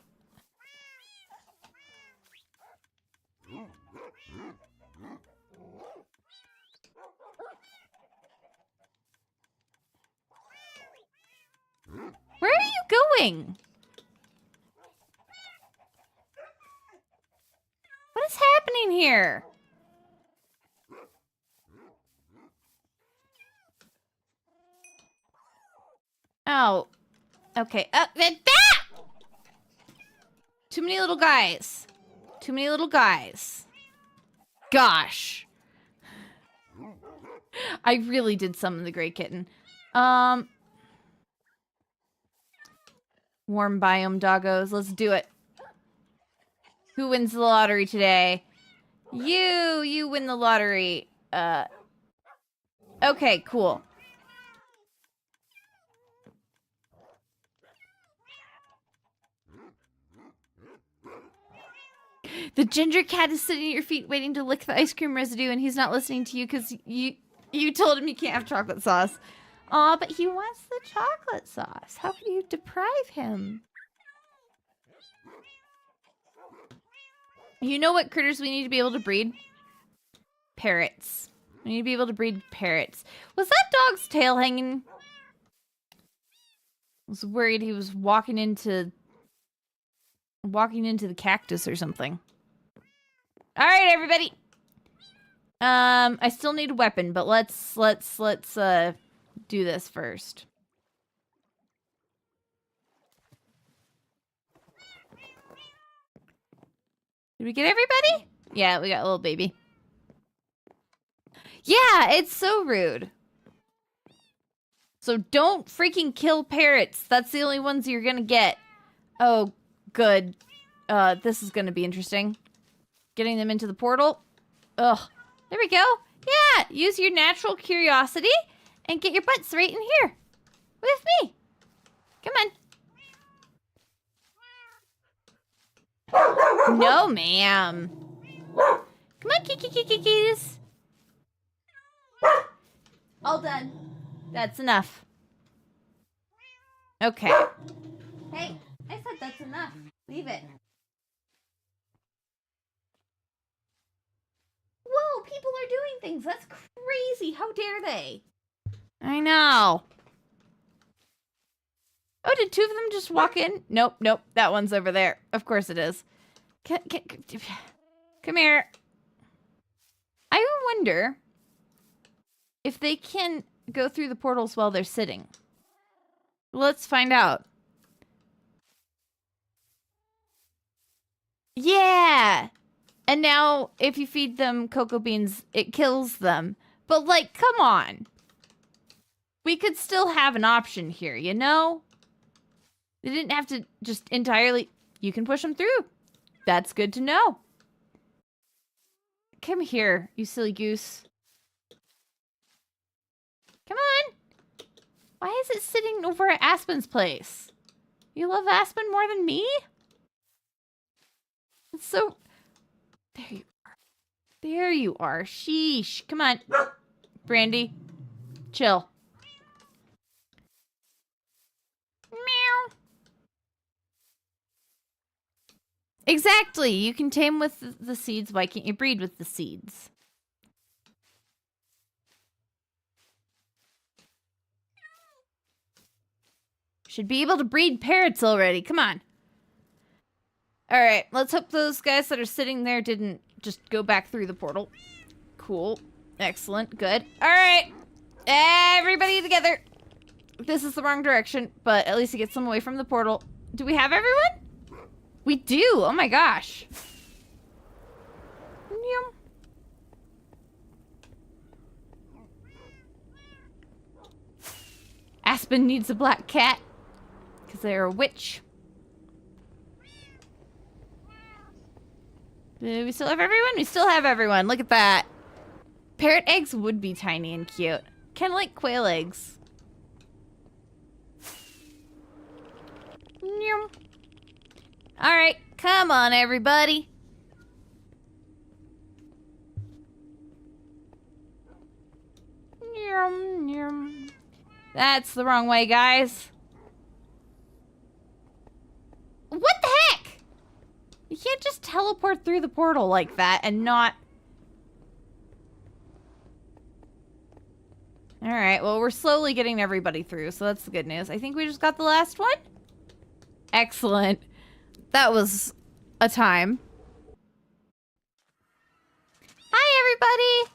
Where are you going? What is happening here? Oh. Okay. Too many little guys. Too many little guys. Gosh. I really did summon the gray kitten. Warm biome doggos. Let's do it. Who wins the lottery today? You win the lottery. Okay, cool. The ginger cat is sitting at your feet waiting to lick the ice cream residue, and he's not listening to you because you told him you can't have chocolate sauce. Aw, but he wants the chocolate sauce. How can you deprive him? You know what critters we need to be able to breed? Parrots. We need to be able to breed parrots. Was that dog's tail hanging? I was worried he was walking into the cactus or something. All right, everybody. I still need a weapon, but let's do this first. Did we get everybody? Yeah, we got a little baby. Yeah, it's so rude. So don't freaking kill parrots. That's the only ones you're gonna get. Oh, good. This is gonna be interesting. Getting them into the portal. Ugh. There we go. Yeah, use your natural curiosity and get your butts right in here. With me. Come on. No, ma'am. Come on, kikis. All done. That's enough. Okay. Hey, I said that's enough. Leave it. Whoa, people are doing things. That's crazy. How dare they? I know. Oh, did two of them just walk in? Nope. That one's over there. Of course it is. Come here. I wonder if they can go through the portals while they're sitting. Let's find out. Yeah! And now, if you feed them cocoa beans, it kills them. But, like, come on. We could still have an option here, you know? They didn't have to just entirely... You can push them through. That's good to know. Come here, you silly goose. Come Why is it sitting over at Aspen's place? You love Aspen more than me? It's so... There you are. There you are. Sheesh. Come on. Brandy. Chill. Meow. Exactly. You can tame with the seeds. Why can't you breed with the seeds? Should be able to breed parrots already. Come on. All right. Let's hope those guys that are sitting there didn't just go back through the portal. Cool. Excellent. Good. All right. Everybody together. This is the wrong direction, but at least it gets them away from the portal. Do we have everyone? We do. Oh my gosh. Meow. Aspen needs a black cat because they're a witch. Do we still have everyone? We still have everyone. Look at that. Parrot eggs would be tiny and cute. Kind of like quail eggs. Meow. All right, come on, everybody. That's the wrong way, guys. What the heck? You can't just teleport through the portal like that and not... Alright, well, we're slowly getting everybody through, so that's the good news. I think we just got the last one. Excellent. That was a time. Hi, everybody!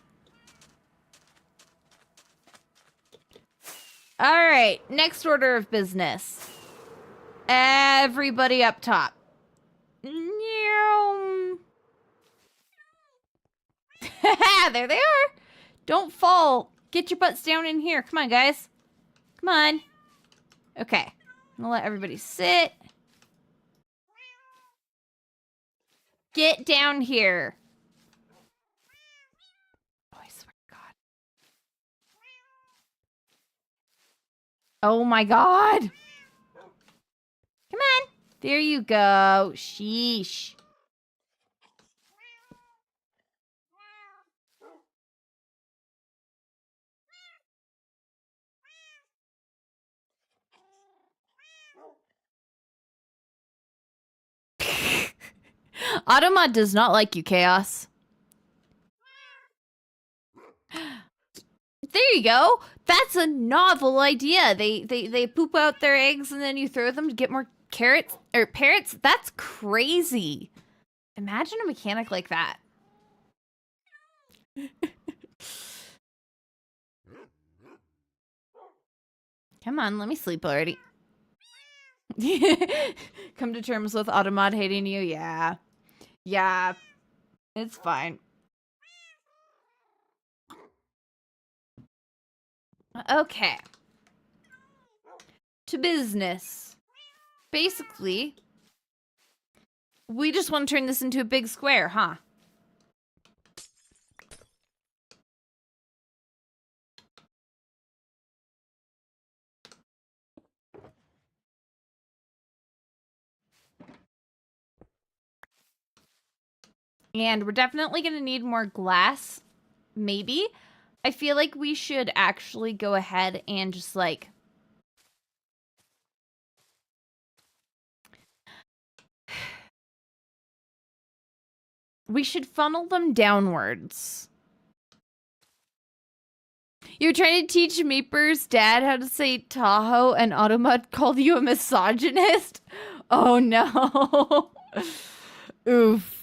Alright, next order of business. Everybody up top. There they are. Don't fall. Get your butts down in here. Come on, guys. Come on. Okay. I'm gonna let everybody sit. Get down here. Oh, I swear to God. Oh my God. Come on. There you go. Sheesh. Automod does not like you, Chaos. There you go. That's a novel idea. They poop out their eggs and then you throw them to get more carrots or parrots. That's crazy. Imagine a mechanic like that. Come on, let me sleep already. Come to terms with Automod hating you? Yeah. Yeah. It's fine. Okay. To business. Basically, we just want to turn this into a big square, huh? And we're definitely going to need more glass. Maybe. I feel like we should actually go ahead and just like... We should funnel them downwards. You're trying to teach Meeper's dad how to say Tahoe and Automod called you a misogynist? Oh no. Oof.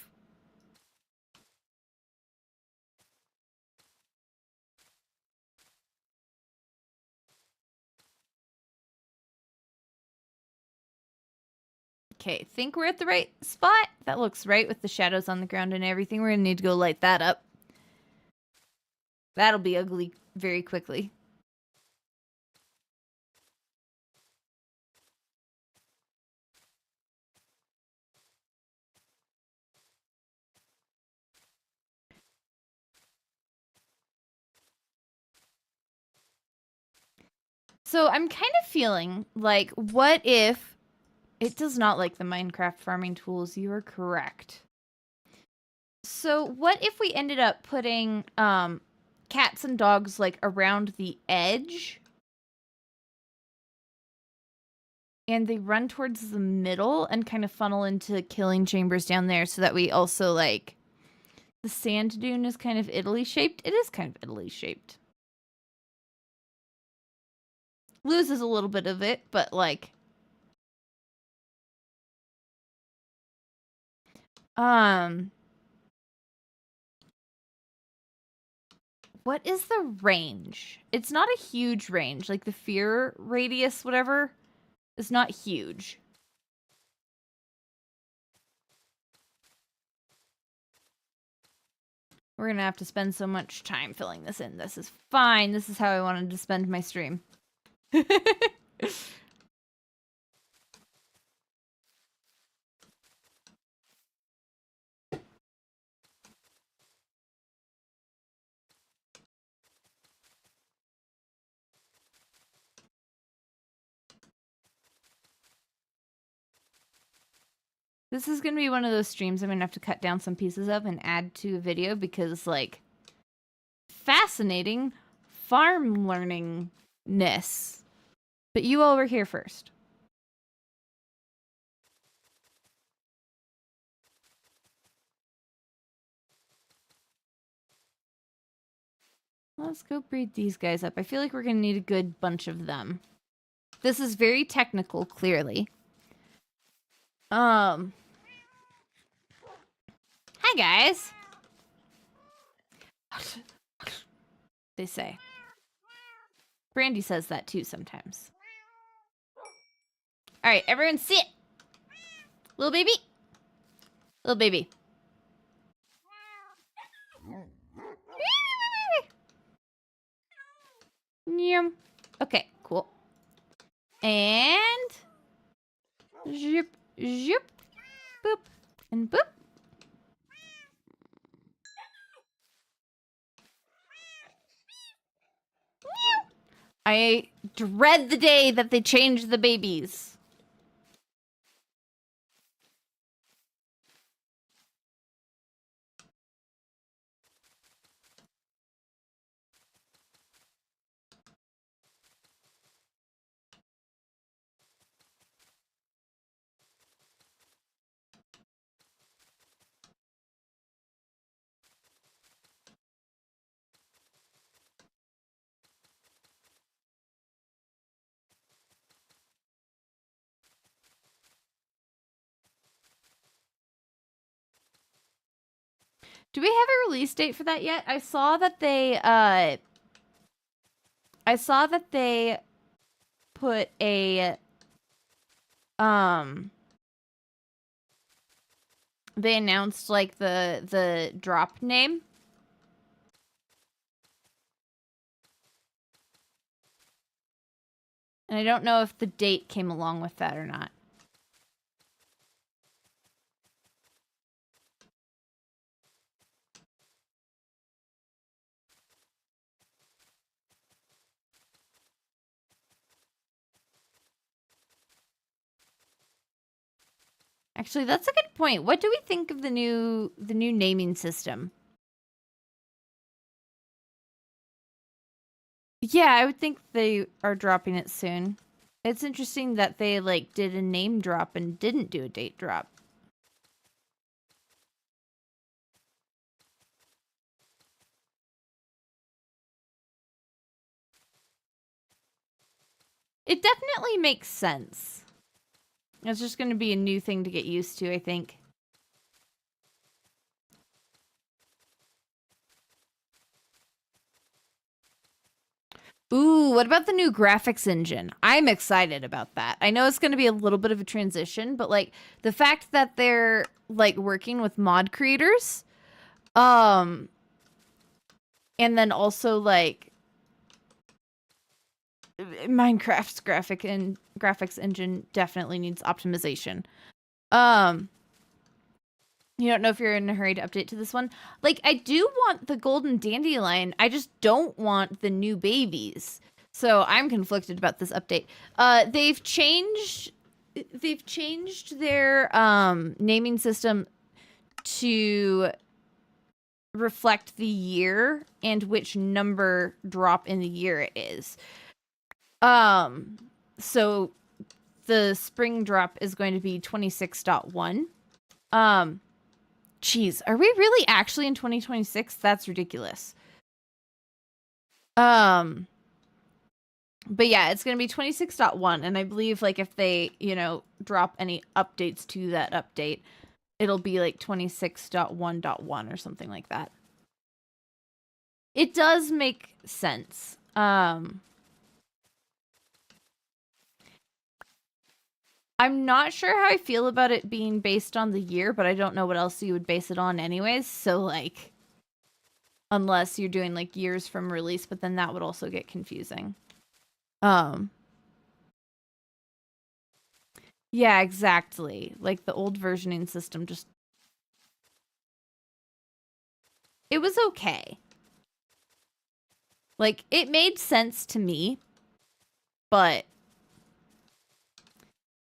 Okay, think we're at the right spot? That looks right with the shadows on the ground and everything. We're gonna need to go light that up. That'll be ugly very quickly. So I'm kind of feeling like, what if it does not like the Minecraft farming tools? You are correct. So what if we ended up putting cats and dogs like around the edge, and they run towards the middle and kind of funnel into killing chambers down there, so that we also like the sand dune is kind of Italy shaped. It is kind of Italy shaped. Loses a little bit of it, but like what is the range? It's not a huge range. Like the fear radius, whatever, is not huge. We're gonna have to spend so much time filling this in. This is fine. This is how I wanted to spend my stream. This is gonna be one of those streams I'm gonna have to cut down some pieces of and add to a video, because like fascinating farm learning-ness. But you all were here first. Let's go breed these guys up. I feel like we're gonna need a good bunch of them. This is very technical, clearly. Hi guys. They say. Brandy says that too sometimes. All right, everyone sit. Little baby. Little baby. Yum. Okay, cool. And zip, zip, boop, and boop. I dread the day that they change the babies. Do we have a release date for that yet? I saw that they put a they announced like the drop name. And I don't know if the date came along with that or not. Actually, that's a good point. What do we think of the new naming system? Yeah, I would think they are dropping it soon. It's interesting that they like did a name drop and didn't do a date drop. It definitely makes sense. It's just going to be a new thing to get used to, I think. Ooh, what about the new graphics engine? I'm excited about that. I know it's going to be a little bit of a transition, but like the fact that they're like working with mod creators, and then also like Minecraft's graphics engine definitely needs optimization. You don't know if you're in a hurry to update to this one. Like, I do want the golden dandelion. I just don't want the new babies. So I'm conflicted about this update. They've changed their naming system to reflect the year and which number drop in the year it is. So the spring drop is going to be 26.1. Geez, are we really actually in 2026? That's ridiculous. But yeah, it's going to be 26.1, and I believe like if they, drop any updates to that update, it'll be like 26.1.1 or something like that. It does make sense. I'm not sure how I feel about it being based on the year, but I don't know what else you would base it on anyways. So, like, unless you're doing, like, years from release, but then that would also get confusing. Yeah, exactly. Like, the old versioning system just... It was okay. Like, it made sense to me, but...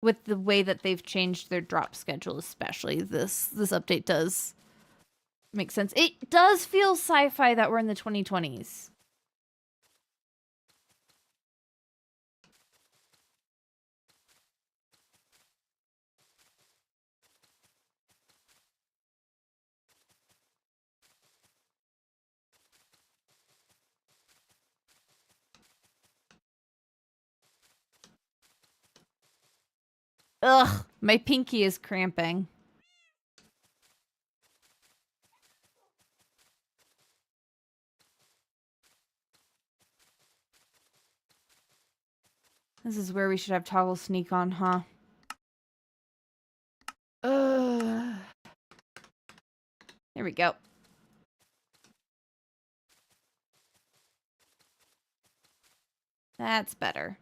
with the way that they've changed their drop schedule, especially this update does make sense. It does feel sci-fi that we're in the 2020s. Ugh, my pinky is cramping. This is where we should have toggle sneak on, huh? There we go. That's better.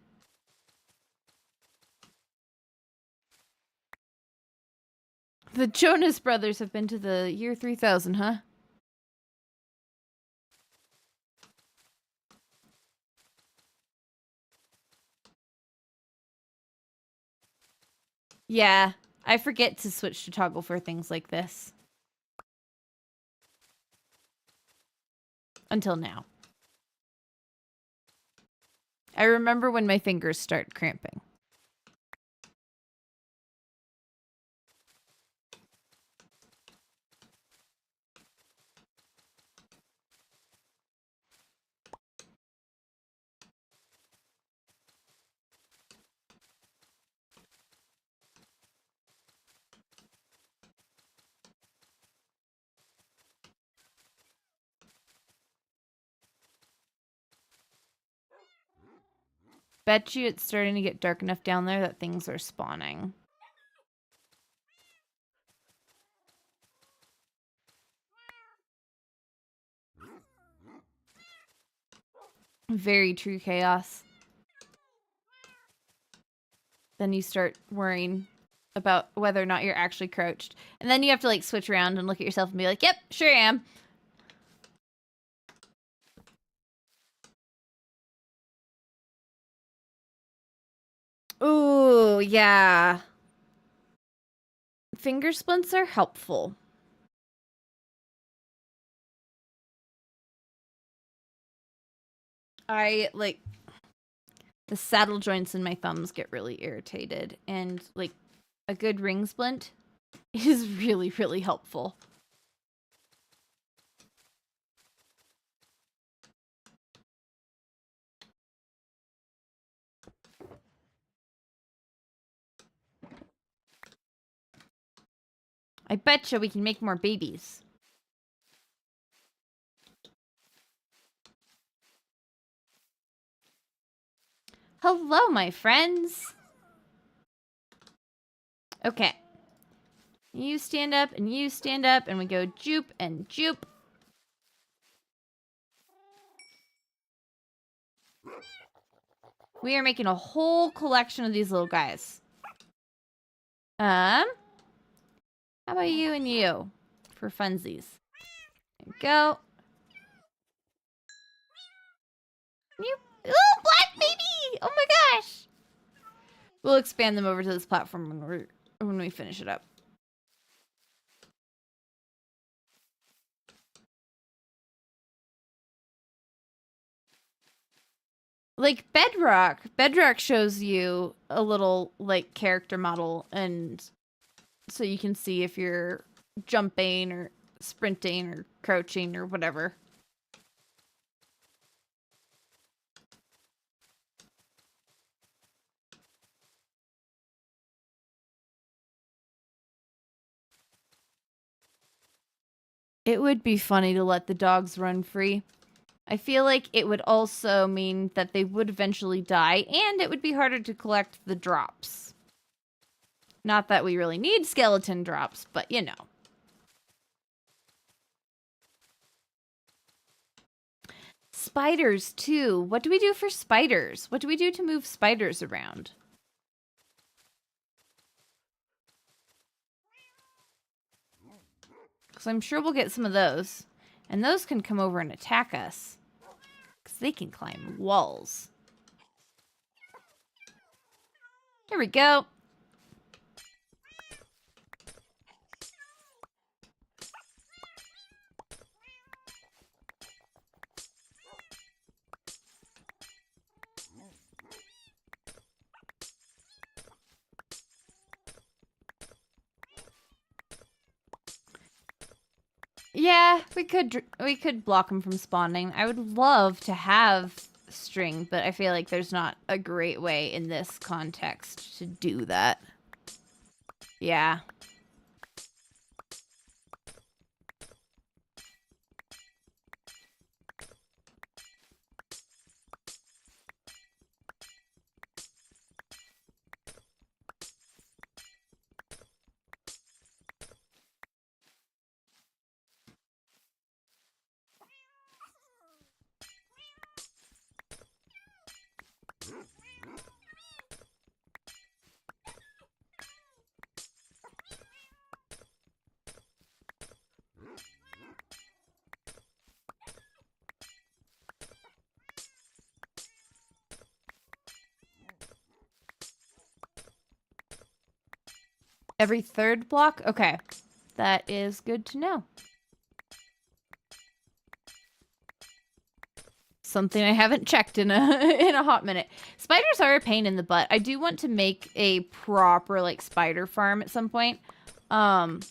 The Jonas Brothers have been to the year 3000, huh? Yeah, I forget to switch to toggle for things like this. Until now. I remember when my fingers start cramping. Bet you it's starting to get dark enough down there that things are spawning. Very true, Chaos. Then you start worrying about whether or not you're actually crouched. And then you have to like switch around and look at yourself and be like, yep, sure am. Ooh, yeah. Finger splints are helpful. I like the saddle joints in my thumbs get really irritated, and like a good ring splint is really, really helpful. I betcha we can make more babies. Hello, my friends. Okay. You stand up, and you stand up, and we go jupe and jupe. We are making a whole collection of these little guys. How about you and you? For funsies. There you go. You... Ooh, black Oh my gosh! We'll expand them over to this platform when we finish it up. Like Bedrock shows you a little like character model, and so you can see if you're jumping or sprinting or crouching or whatever. It would be funny to let the dogs run free. I feel like it would also mean that they would eventually die, and it would be harder to collect the drops. Not that we really need skeleton drops, but you know. Spiders, too. What do we do for spiders? What do we do to move spiders around? Because I'm sure we'll get some of those. And those can come over and attack us. Because they can climb walls. Here we go. Yeah, we could block them from spawning. I would love to have string, but I feel like there's not a great way in this context to do that. Yeah. Every third block? Okay. That is good to know. Something I haven't checked in a hot minute. Spiders are a pain in the butt. I do want to make a proper like spider farm at some point. But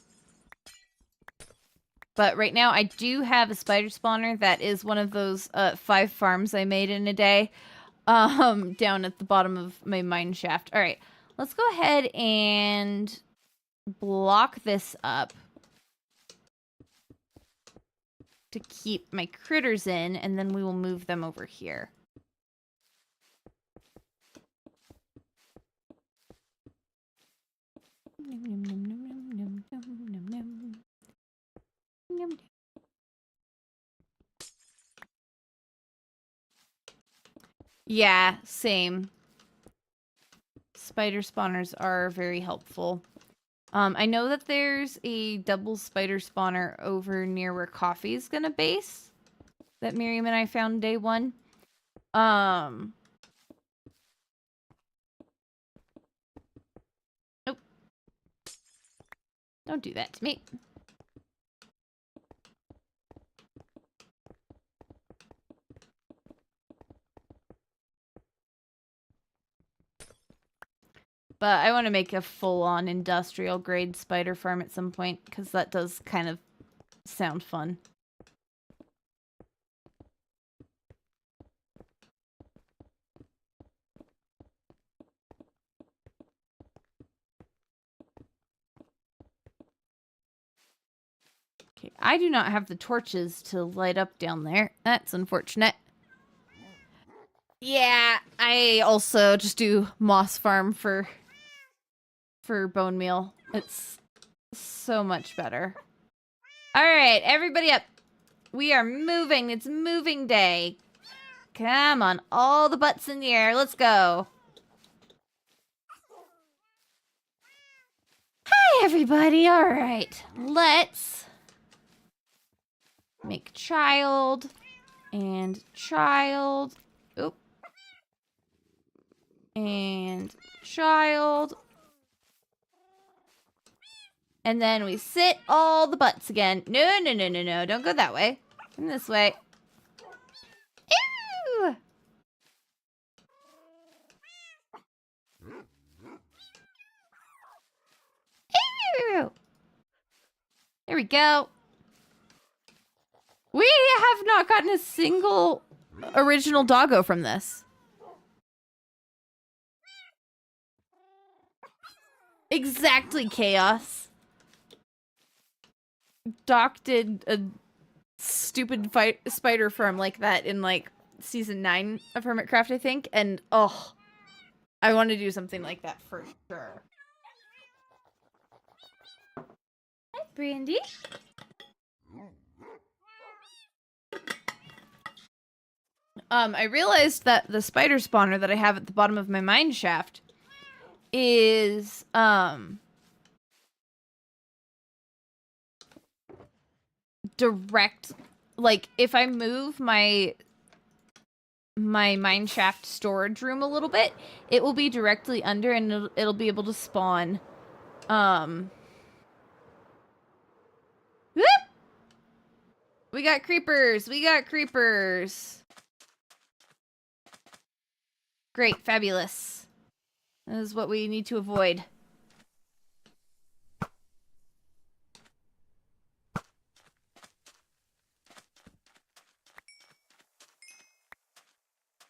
right now I do have a spider spawner that is one of those 5 farms I made in a day. Down at the bottom of my mine shaft. All right. Let's go ahead and block this up to keep my critters in, and then we will move them over here. Yeah, same. Spider spawners are very helpful. I know that there's a double spider spawner over near where Coffee's gonna base that Miriam and I found day 1. Nope. Don't do that to me. But I want to make a full-on industrial grade spider farm at some point, because that does kind of sound fun. Okay, I do not have the torches to light up down there. That's unfortunate. Yeah, I also just do moss farm for bone meal. It's so much better. All right, everybody up. We are moving. It's moving day. Come on, all the butts in the air. Let's go. Hi, everybody. All right, let's make child and child. Oop. And child. And then we sit all the butts again. No, no, no, no, no. Don't go that way. Come this way. Ew! Ew! There we go. We have not gotten a single original doggo from this. Exactly, Chaos. Doc did a stupid spider farm like that in like season 9 of Hermitcraft, I think, and oh, I want to do something like that for sure. Hi, Brandy. I realized that the spider spawner that I have at the bottom of my mine shaft is direct, like if I move my mine shaft storage room a little bit, it will be directly under and it'll be able to spawn whoop! We got creepers. We got creepers. Great, fabulous. That is what we need to avoid.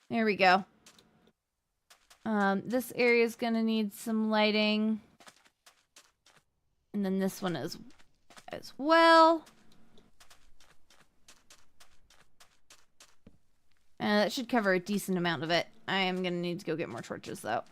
There we go. This area is gonna need some lighting. And then this one as well. That should cover a decent amount of it. I am gonna need to go get more torches though.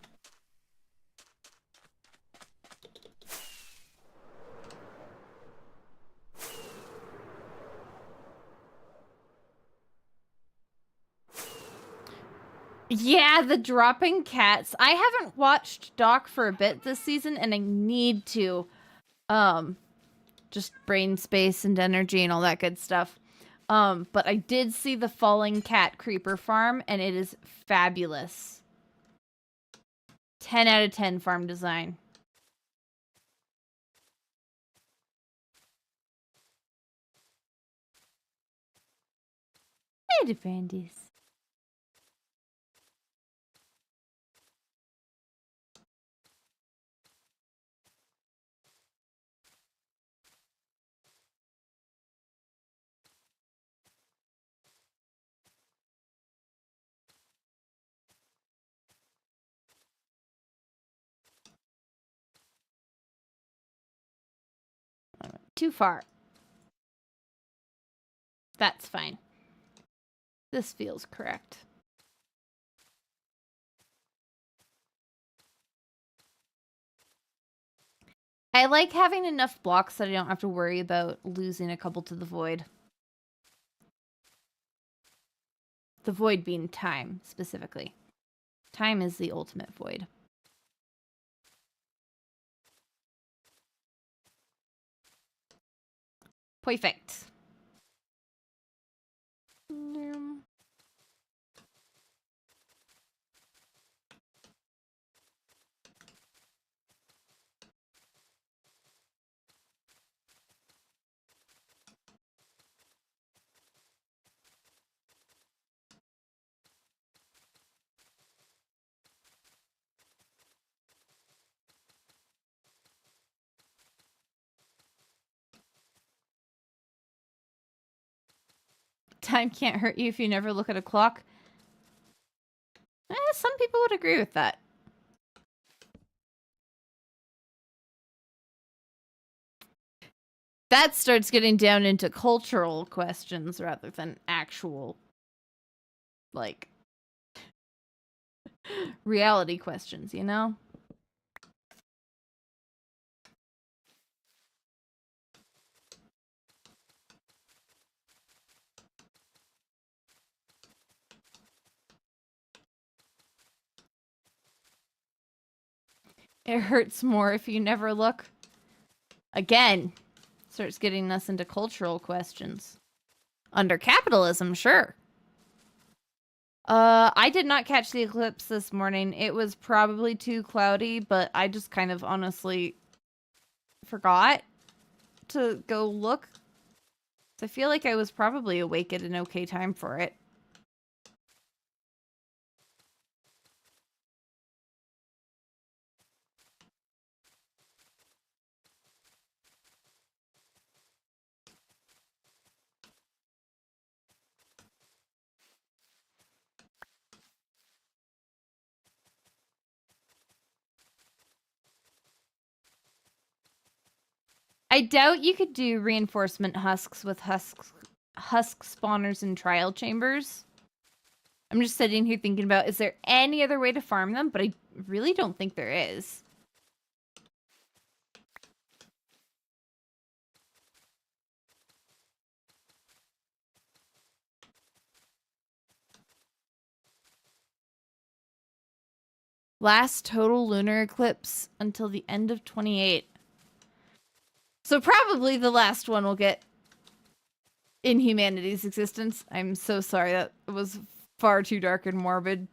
Yeah, the dropping cats. I haven't watched Doc for a bit this season, and I need to. Just brain space and energy and all that good stuff. But I did see the falling cat creeper farm, and it is fabulous. 10 out of 10 farm design. Hey, the brandies. Too far. That's fine. This feels correct. I like having enough blocks that I don't have to worry about losing a couple to the void. The void being time, specifically. Time is the ultimate void. Perfect. Time can't hurt you if you never look at a clock. Some people would agree with that. That starts getting down into cultural questions rather than actual, like, reality questions, you know? It hurts more if you never look. Again, starts getting us into cultural questions. Under capitalism, sure. I did not catch the eclipse this morning. It was probably too cloudy, but I just kind of honestly forgot to go look. I feel like I was probably awake at an okay time for it. I doubt you could do reinforcement husks with husk spawners and trial chambers. I'm just sitting here thinking about, is there any other way to farm them? But I really don't think there is. Last total lunar eclipse until the end of 28. So probably the last one will get in humanity's existence. I'm so sorry, that was far too dark and morbid.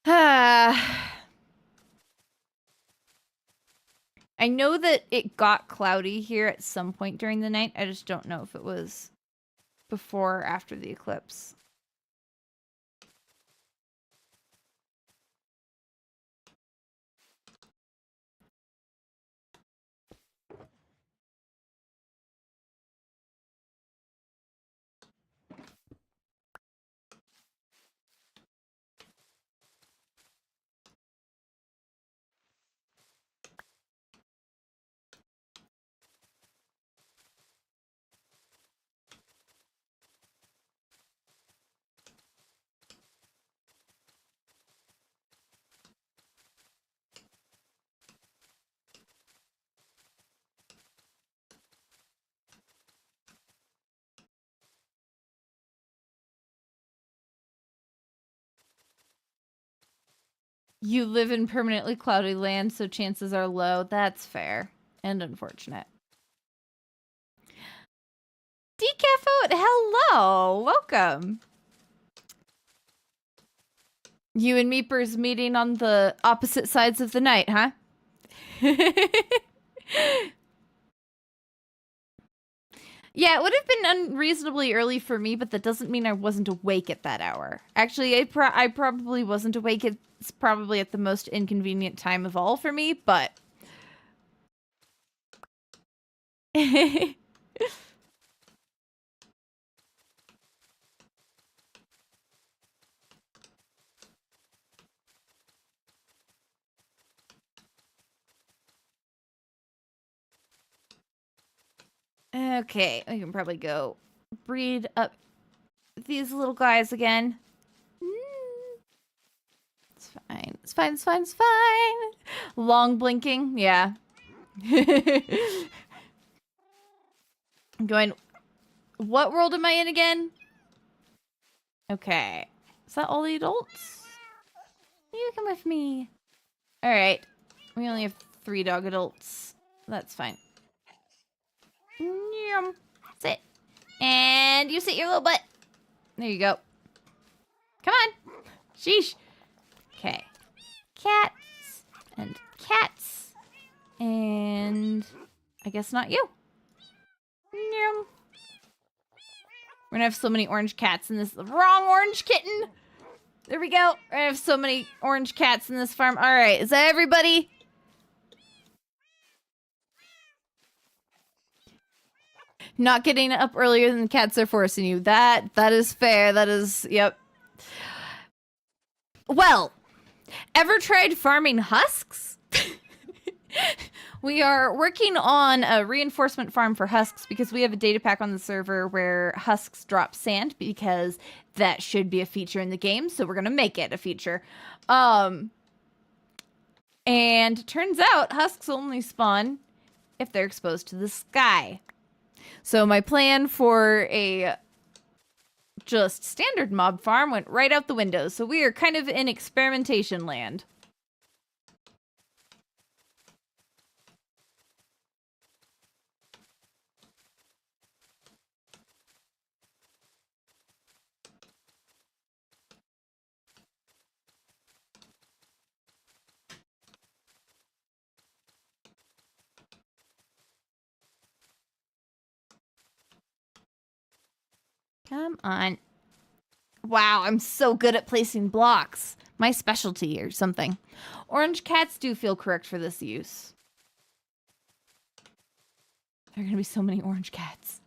I know that it got cloudy here at some point during the night. I just don't know if it was before or after the eclipse. You live in permanently cloudy land, so chances are low. That's fair and unfortunate. Decaf Oat, hello! Welcome! You and Meepers meeting on the opposite sides of the night, huh? Yeah, it would have been unreasonably early for me, but that doesn't mean I wasn't awake at that hour. Actually, I probably wasn't awake. It's probably at the most inconvenient time of all for me, but... Okay, we can probably go breed up these little guys again. It's fine. It's fine. It's fine. It's fine. Long blinking. Yeah. I'm going, what world am I in again? Okay. Is that all the adults? You come with me. All right. We only have 3 dog adults. That's fine. Yum. Sit. And you sit your little butt. There you go. Come on. Sheesh. Okay. Cats. And cats. And I guess not you. Yum. We're gonna have so many orange cats in this. Wrong orange kitten. There we go. We're gonna have so many orange cats in this farm. All right. Is that everybody? Not getting up earlier than the cats are forcing you. That is fair. That is, yep. Well, ever tried farming husks? We are working on a reinforcement farm for husks because we have a data pack on the server where husks drop sand because that should be a feature in the game. So we're going to make it a feature. And it turns out husks only spawn if they're exposed to the sky. So my plan for a just standard mob farm went right out the window. So we are kind of in experimentation land. Come on. Wow, I'm so good at placing blocks. My specialty or something. Orange cats do feel correct for this use. There are going to be so many orange cats.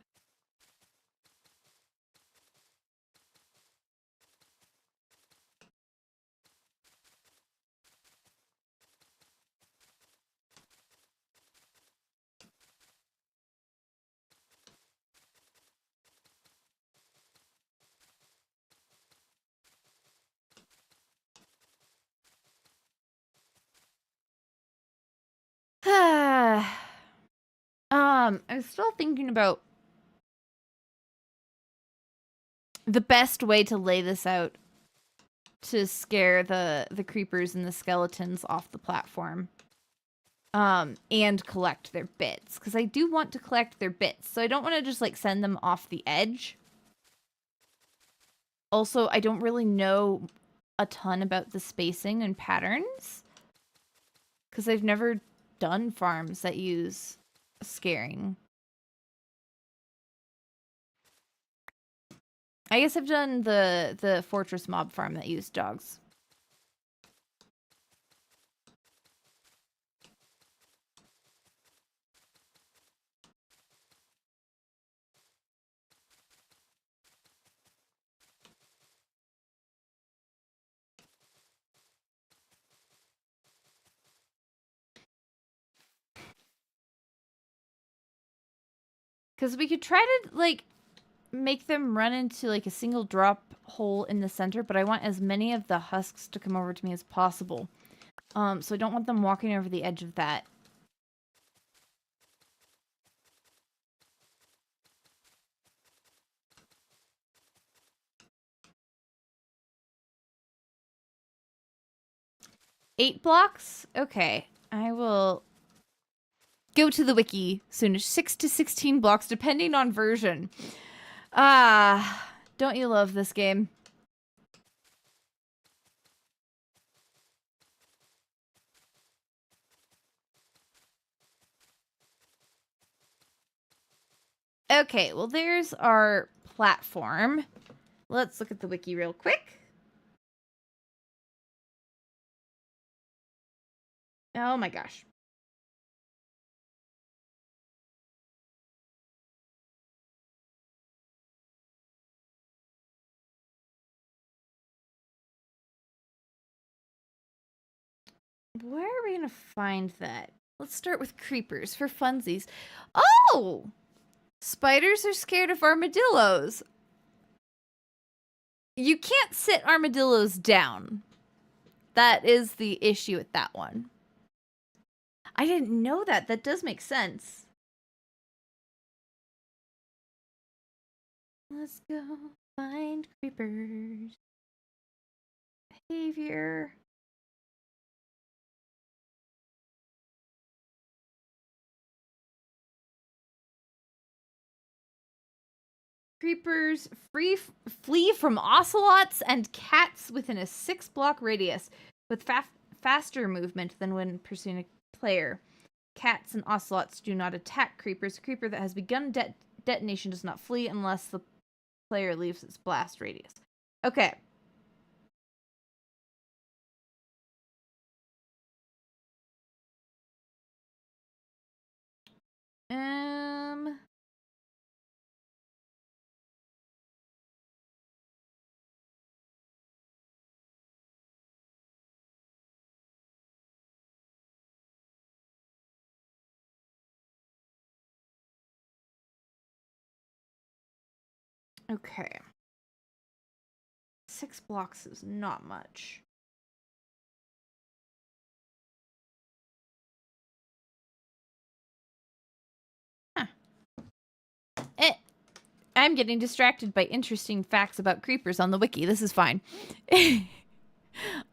I'm still thinking about the best way to lay this out to scare the creepers and the skeletons off the platform. And collect their bits. Because I do want to collect their bits. So I don't want to just, like, send them off the edge. Also, I don't really know a ton about the spacing and patterns. Because I've never done farms that use scaring. I guess I've done the fortress mob farm that used dogs. Because we could try to, like, make them run into, like, a single drop hole in the center, but I want as many of the husks to come over to me as possible. So I don't want them walking over the edge of that. Eight blocks? Okay. I will go to the wiki soon. 6 to 16 blocks, depending on version. Ah, don't you love this game? Okay, well, there's our platform. Let's look at the wiki real quick. Oh my gosh. Where are we gonna find that? Let's start with creepers for funsies. Oh! Spiders are scared of armadillos. You can't sit armadillos down. That is the issue with that one. I didn't know that. That does make sense. Let's go find creepers. Behavior. Creepers flee from ocelots and cats within a 6-block radius with faster movement than when pursuing a player. Cats and ocelots do not attack creepers. A creeper that has begun detonation does not flee unless the player leaves its blast radius. Okay. Okay. 6 blocks is not much. Huh. I'm getting distracted by interesting facts about creepers on the wiki. This is fine.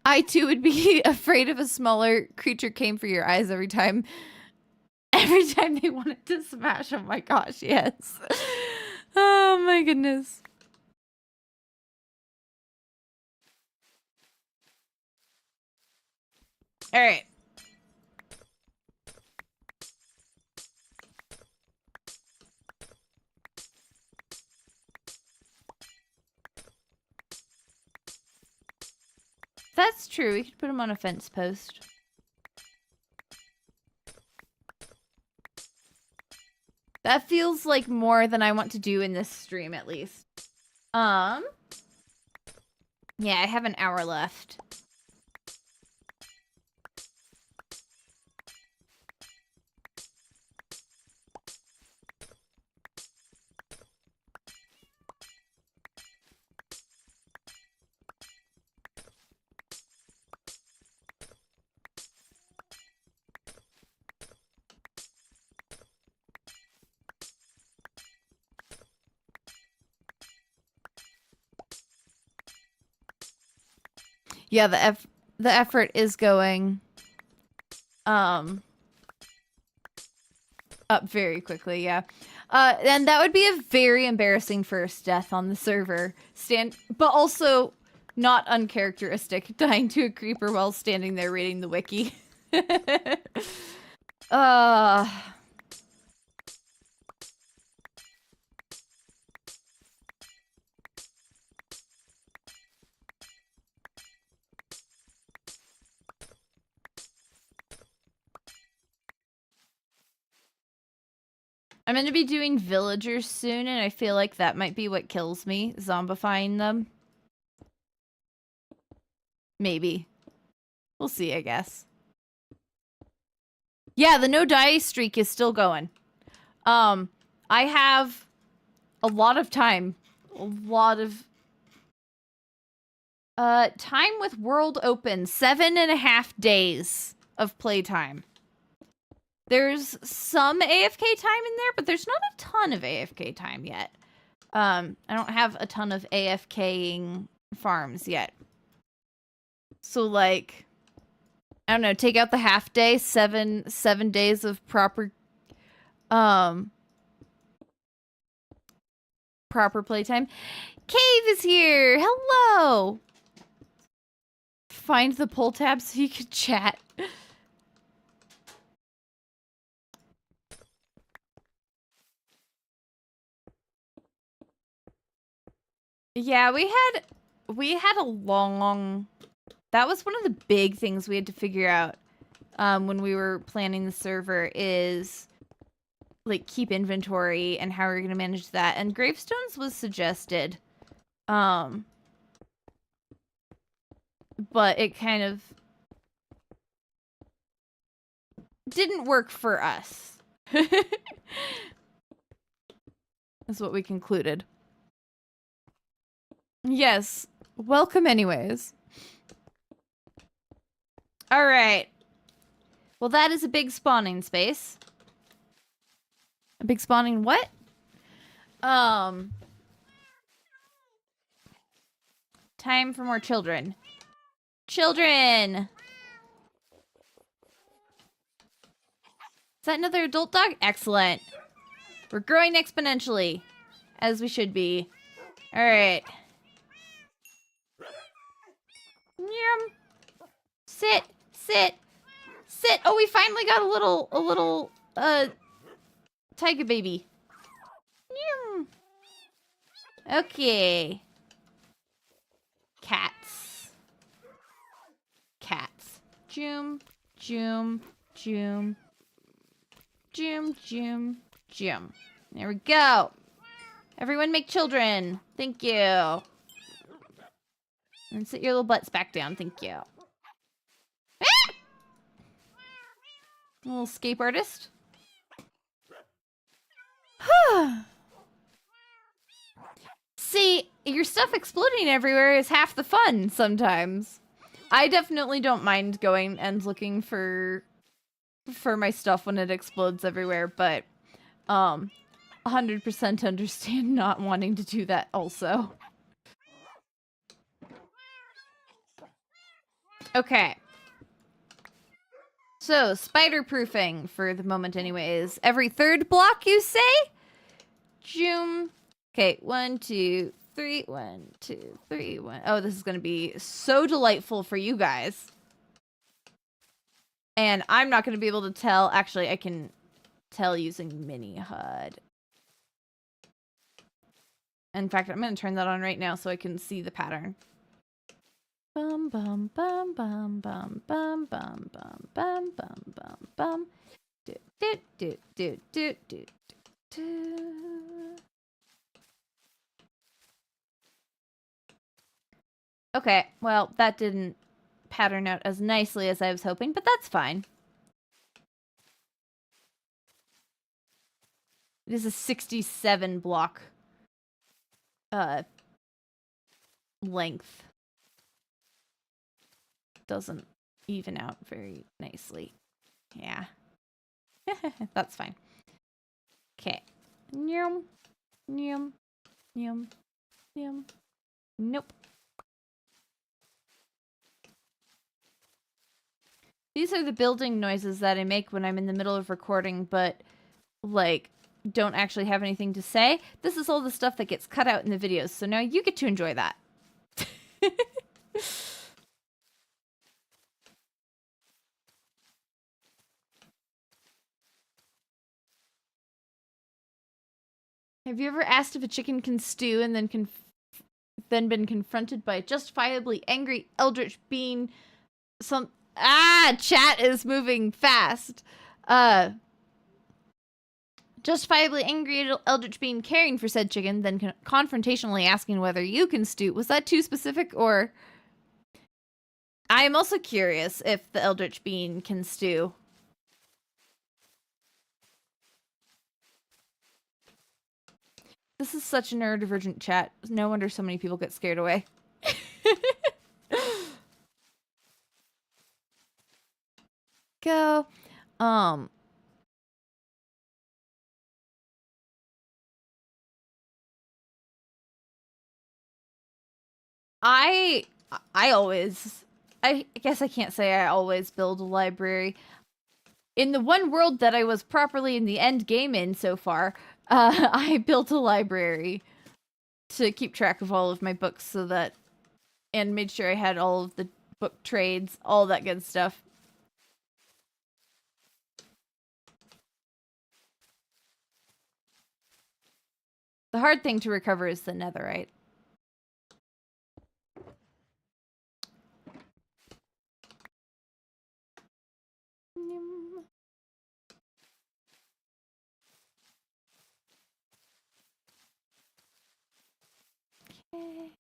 I too would be afraid if a smaller creature came for your eyes every time they wanted to smash. Oh my gosh, yes. Oh my goodness. All right. That's true. We could put him on a fence post. That feels like more than I want to do in this stream, at least. Yeah, I have an hour left. Yeah, the effort is going up very quickly, yeah. And that would be a very embarrassing first death on the server. But also not uncharacteristic, dying to a creeper while standing there reading the wiki. uh I'm going to be doing villagers soon, and I feel like that might be what kills me, zombifying them. Maybe. We'll see, I guess. Yeah, the no die streak is still going. I have a lot of time. A lot of time with world open. 7.5 days of playtime. There's some AFK time in there, but there's not a ton of AFK time yet. I don't have a ton of AFKing farms yet. So like, I don't know, take out the half day, seven days of proper playtime. Cave is here. Hello. Find the poll tab so you can chat. Yeah, we had a long. That was one of the big things we had to figure out when we were planning the server is like keep inventory and how we're going to manage that. And gravestones was suggested. But it kind of didn't work for us. That's what we concluded. Yes. Welcome anyways. All right. Well, that is a big spawning space. A big spawning what? Time for more children. Children! Is that another adult dog? Excellent. We're growing exponentially. As we should be. Alright. Sit! Sit! Sit! Oh, we finally got a little, tiger baby. Okay. Cats. Cats. Joom, joom, joom. Joom, joom, joom. There we go. Everyone make children. Thank you. And sit your little butts back down. Thank you. Ah! A little escape artist. See, your stuff exploding everywhere is half the fun sometimes. I definitely don't mind going and looking for my stuff when it explodes everywhere, but 100% understand not wanting to do that also. Okay. So, spider proofing for the moment anyways. Every third block, you say? Joom. Okay, 1, 2, 3. 1, 2, 3. 1. Oh, this is going to be so delightful for you guys. And I'm not going to be able to tell. Actually, I can tell using mini HUD. In fact, I'm going to turn that on right now so I can see the pattern. Bum bum bum bum bum bum bum bum bum bum bum bum. Do do do do do do do. Okay, well, that didn't pattern out as nicely as I was hoping, but that's fine. It is a 67 block length. Doesn't even out very nicely. Yeah. That's fine. Okay. Yum. Yum. Yum. Yum. Nope. These are the building noises that I make when I'm in the middle of recording, but, like, don't actually have anything to say. This is all the stuff that gets cut out in the videos, so now you get to enjoy that. Have you ever asked if a chicken can stew and then been confronted by a justifiably angry eldritch being? Chat is moving fast. Justifiably angry eldritch being caring for said chicken, then confrontationally asking whether you can stew. Was that too specific, or? I am also curious if the eldritch being can stew. This is such a neurodivergent chat. No wonder so many people get scared away. Go. I guess I can't say I always build a library. In the one world that I was properly in the end game in so far, I built a library to keep track of all of my books and made sure I had all of the book trades, all that good stuff. The hard thing to recover is the netherite. Okay.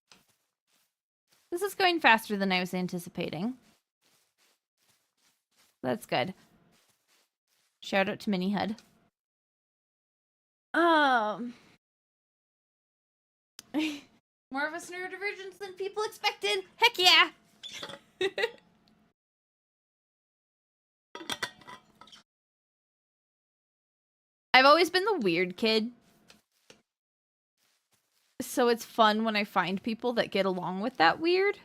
This is going faster than I was anticipating. That's good. Shout out to Mini HUD. More of a neurodivergence than people expected. Heck yeah! I've always been the weird kid. So it's fun when I find people that get along with that weird.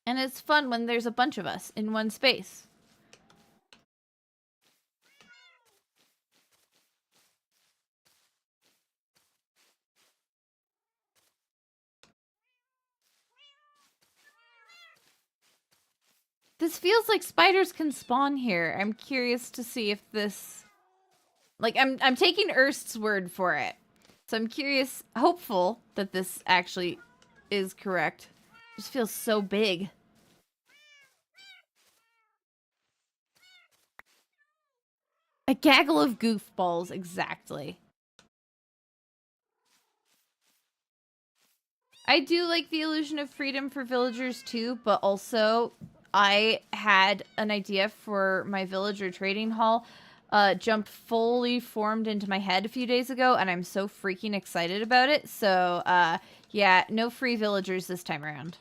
And it's fun when there's a bunch of us in one space. This feels like spiders can spawn here. I'm curious to see if this... Like, I'm taking Erst's word for it. So I'm curious, hopeful that this actually is correct. It just feels so big. A gaggle of goofballs, exactly. I do like the illusion of freedom for villagers too, but also I had an idea for my villager trading hall jump fully formed into my head a few days ago, and I'm so freaking excited about it. So, yeah, no free villagers this time around.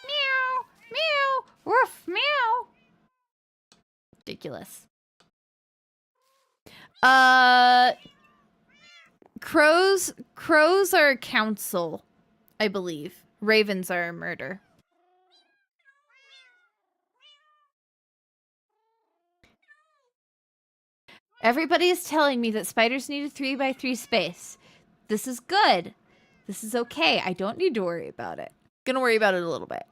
Meow, meow, woof, meow. Ridiculous. Crows are council, I believe. Ravens are murder. Everybody is telling me that spiders need a 3x3 space. This is good. This is okay. I don't need to worry about it. Gonna worry about it a little bit.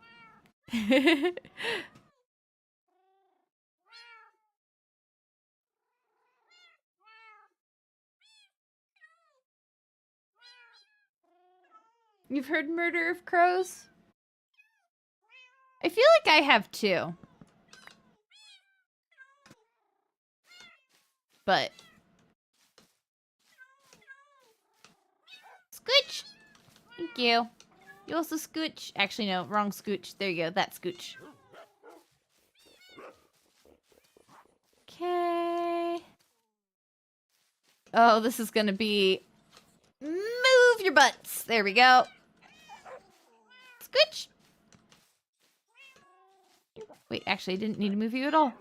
You've heard Murder of Crows? I feel like I have too. But Scooch! Thank you. You also scooch. Actually, no, wrong scooch. There you go. That scooch. Okay. Oh, this is gonna be... Move your butts. There we go. Scooch. Wait, actually, I didn't need to move you at all.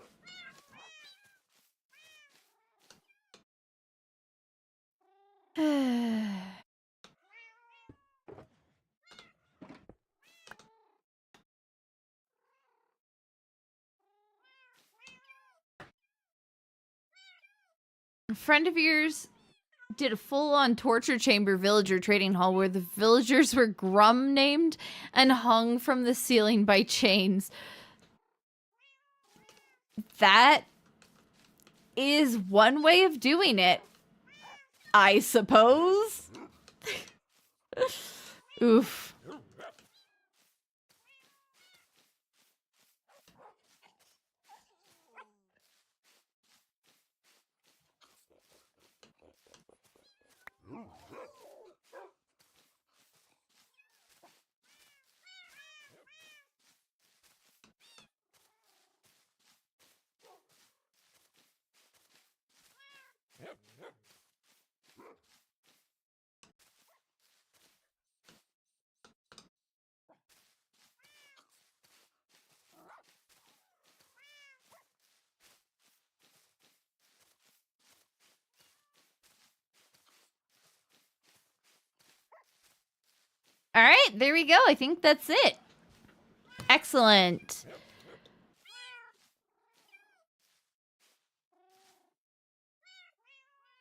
A friend of yours did a full-on torture chamber villager trading hall where the villagers were Grum named and hung from the ceiling by chains. That is one way of doing it, I suppose. Oof. All right, there we go. I think that's it. Excellent.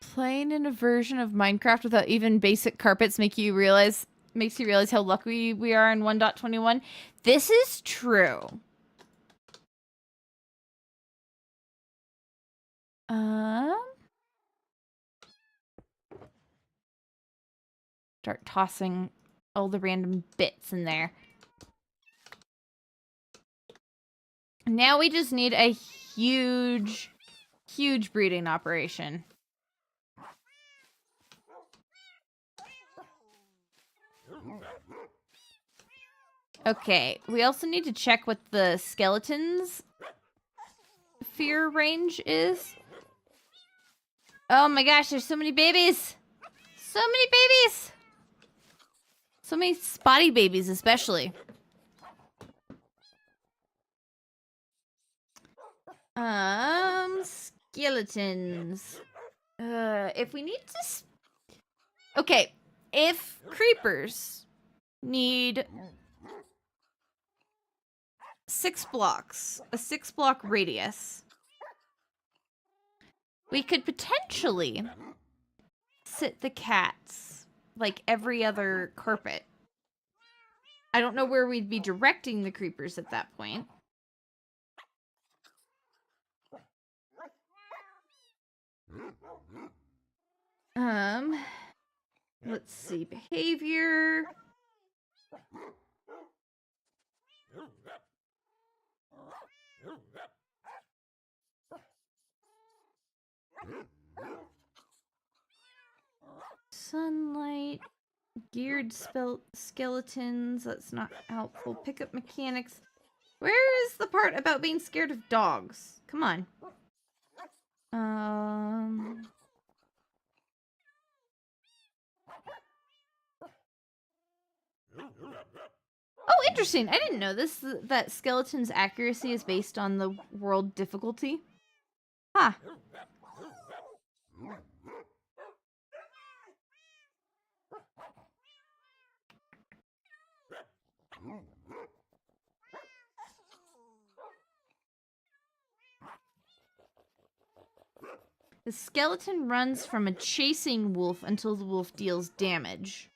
Playing in a version of Minecraft without even basic carpets makes you realize how lucky we are in 1.21. This is true. Start tossing all the random bits in there. Now we just need a huge breeding operation. Okay, we also need to check what the skeleton's fear range is. Oh my gosh, there's so many babies! So many babies! So many spotty babies, especially. Skeletons. If we need to... Okay, if creepers need 6 blocks, a 6-block radius, we could potentially sit the cats like every other carpet. I don't know where we'd be directing the creepers at that point. Let's see, behavior. Sunlight, geared skeletons, that's not helpful. Pickup mechanics. Where is the part about being scared of dogs? Come on. Oh, interesting. I didn't know this, that skeleton's accuracy is based on the world difficulty. Huh. The skeleton runs from a chasing wolf until the wolf deals damage.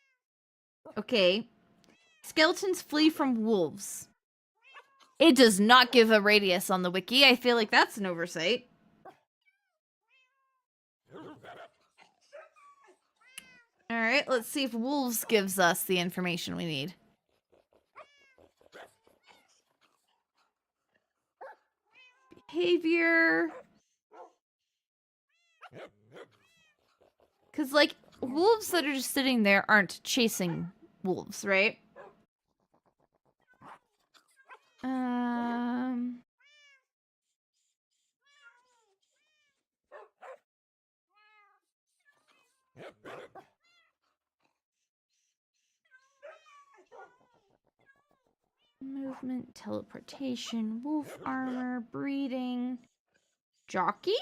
Okay. Skeletons flee from wolves. It does not give a radius on the wiki. I feel like that's an oversight. All Alright, let's see if wolves gives us the information we need. Behavior. Because, like, wolves that are just sitting there aren't chasing wolves, right? Movement, teleportation, wolf armor, breeding, jockey?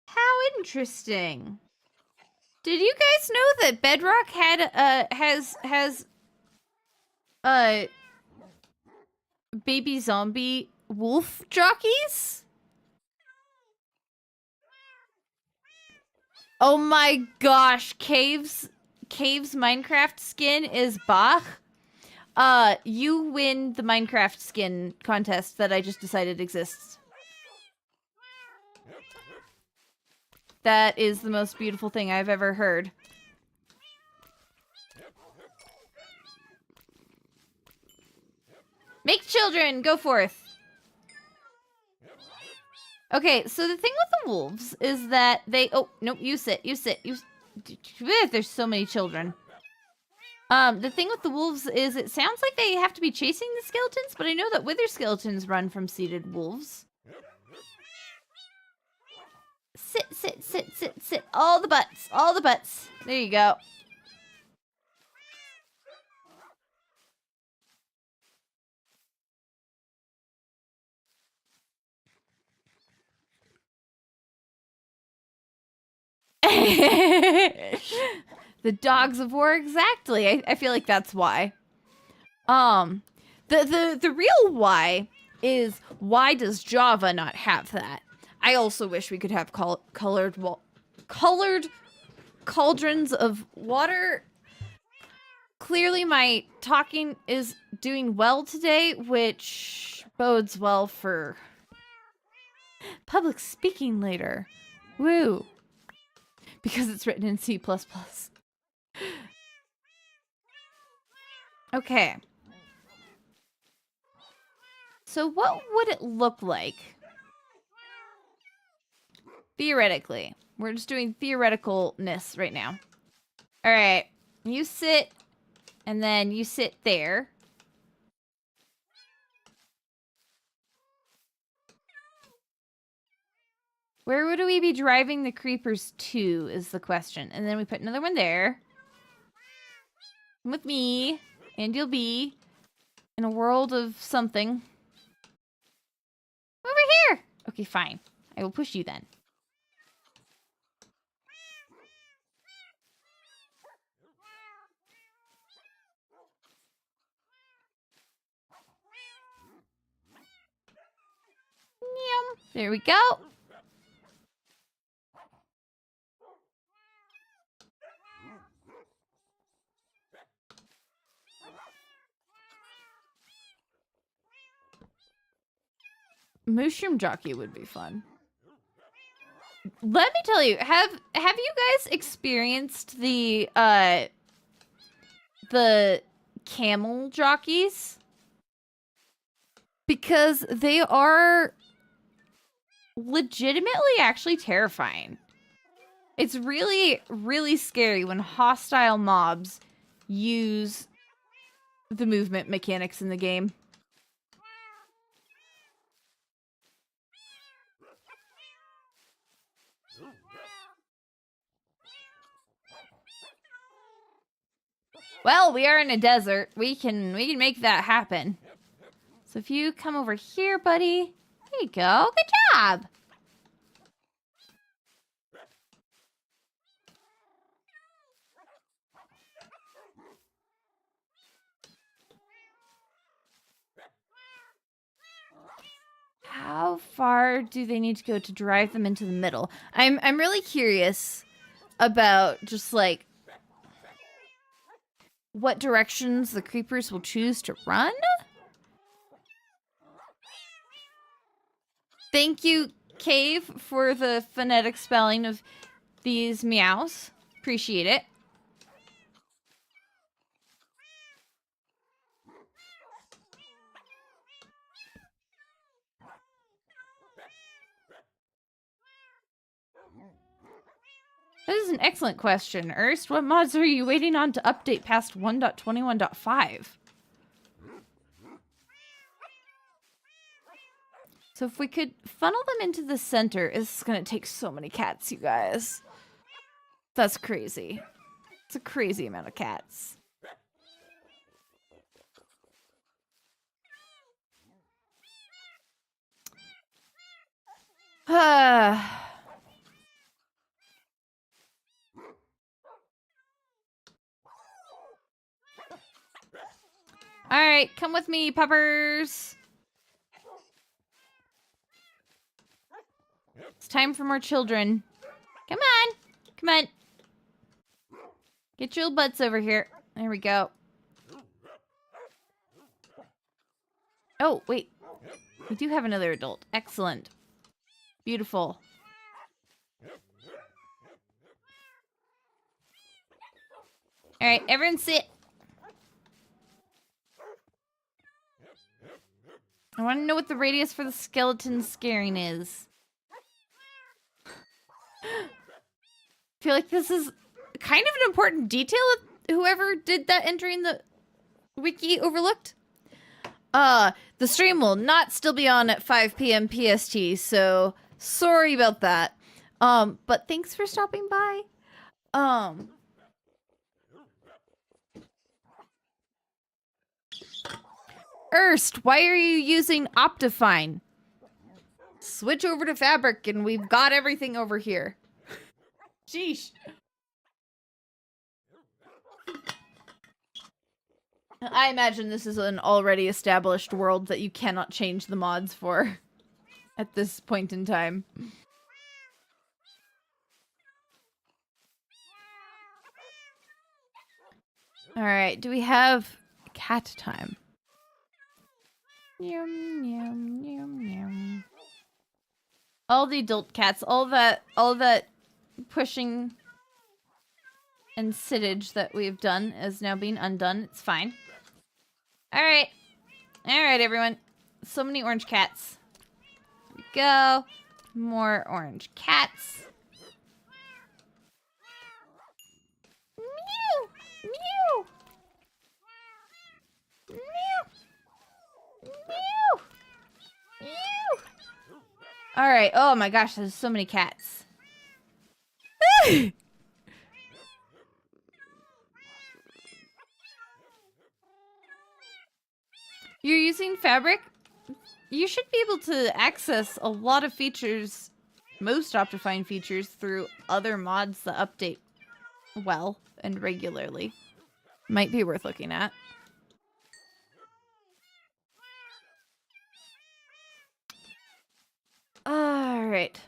How interesting. Did you guys know that Bedrock had has baby zombie wolf jockeys? Oh my gosh, Cave's Minecraft skin is Bach. You win the Minecraft skin contest that I just decided exists. That is the most beautiful thing I've ever heard. Make children, go forth. Okay, so the thing with the wolves is that they... Oh, nope, you sit. There's so many children. The thing with the wolves is it sounds like they have to be chasing the skeletons, but I know that wither skeletons run from seated wolves. Sit. All the butts. There you go. The dogs of war, exactly. I feel like that's why. The real why is, why does Java not have that? I also wish we could have colored cauldrons of water. Clearly my talking is doing well today, which bodes well for public speaking later. Woo. Because it's written in C++. Okay. So what would it look like? Theoretically. We're just doing theoreticalness right now. Alright. You sit, and then you sit there. Where would we be driving the creepers to is the question. And then we put another one there. Come with me, and you'll be in a world of something. Over here! Okay, fine. I will push you then. There we go. Mushroom jockey would be fun. Let me tell you, have you guys experienced the camel jockeys? Because they are legitimately actually terrifying. It's really, really scary when hostile mobs use the movement mechanics in the game. Well, we are in a desert. We can make that happen. So if you come over here, buddy. There you go. Good job. How far do they need to go to drive them into the middle? I'm really curious about just like what directions the creepers will choose to run. Thank you, Cave, for the phonetic spelling of these meows. Appreciate it. This is an excellent question, Erst. What mods are you waiting on to update past 1.21.5? So if we could funnel them into the center, it's gonna take so many cats, you guys. That's crazy. It's a crazy amount of cats. Alright, come with me, puppers. It's time for more children. Come on. Come on. Get your little butts over here. There we go. Oh, wait. We do have another adult. Excellent. Beautiful. Alright, everyone sit. I want to know what the radius for the skeleton scaring is. I feel like this is kind of an important detail that whoever did that entry in the wiki overlooked. The stream will not still be on at 5 p.m. PST, so sorry about that. But thanks for stopping by. Erst, why are you using Optifine? Switch over to Fabric and we've got everything over here. Sheesh. I imagine this is an already established world that you cannot change the mods for at this point in time. Alright, do we have cat time? Yum, yum, yum, yum. All the adult cats, all that pushing and sittage that we've done is now being undone. It's fine. Alright. Alright, everyone. So many orange cats. Here we go. More orange cats. Meow! Meow! Meow! Meow! Meow! Alright. Oh my gosh, there's so many cats. You're using Fabric? You should be able to access a lot of features, most Optifine features, through other mods that update well and regularly. Might be worth looking at. Alright.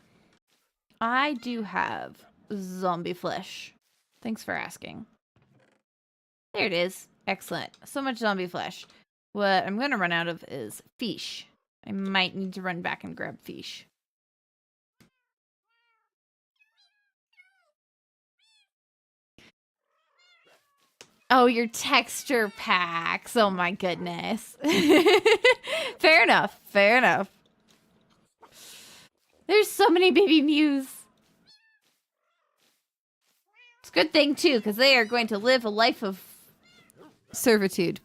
I do have zombie flesh. Thanks for asking. There it is. Excellent. So much zombie flesh. What I'm going to run out of is fish. I might need to run back and grab fish. Oh, your texture packs. Oh my goodness. Fair enough. Fair enough. There's so many baby Mews. It's a good thing too, because they are going to live a life of servitude.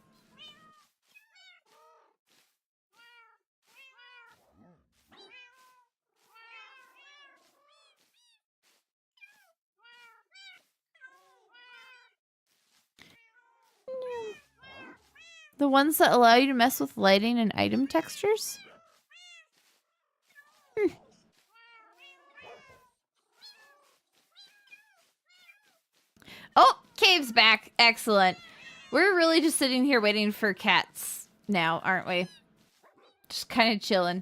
The ones that allow you to mess with lighting and item textures? Oh, Cave's back. Excellent. We're really just sitting here waiting for cats now, aren't we? Just kind of chilling.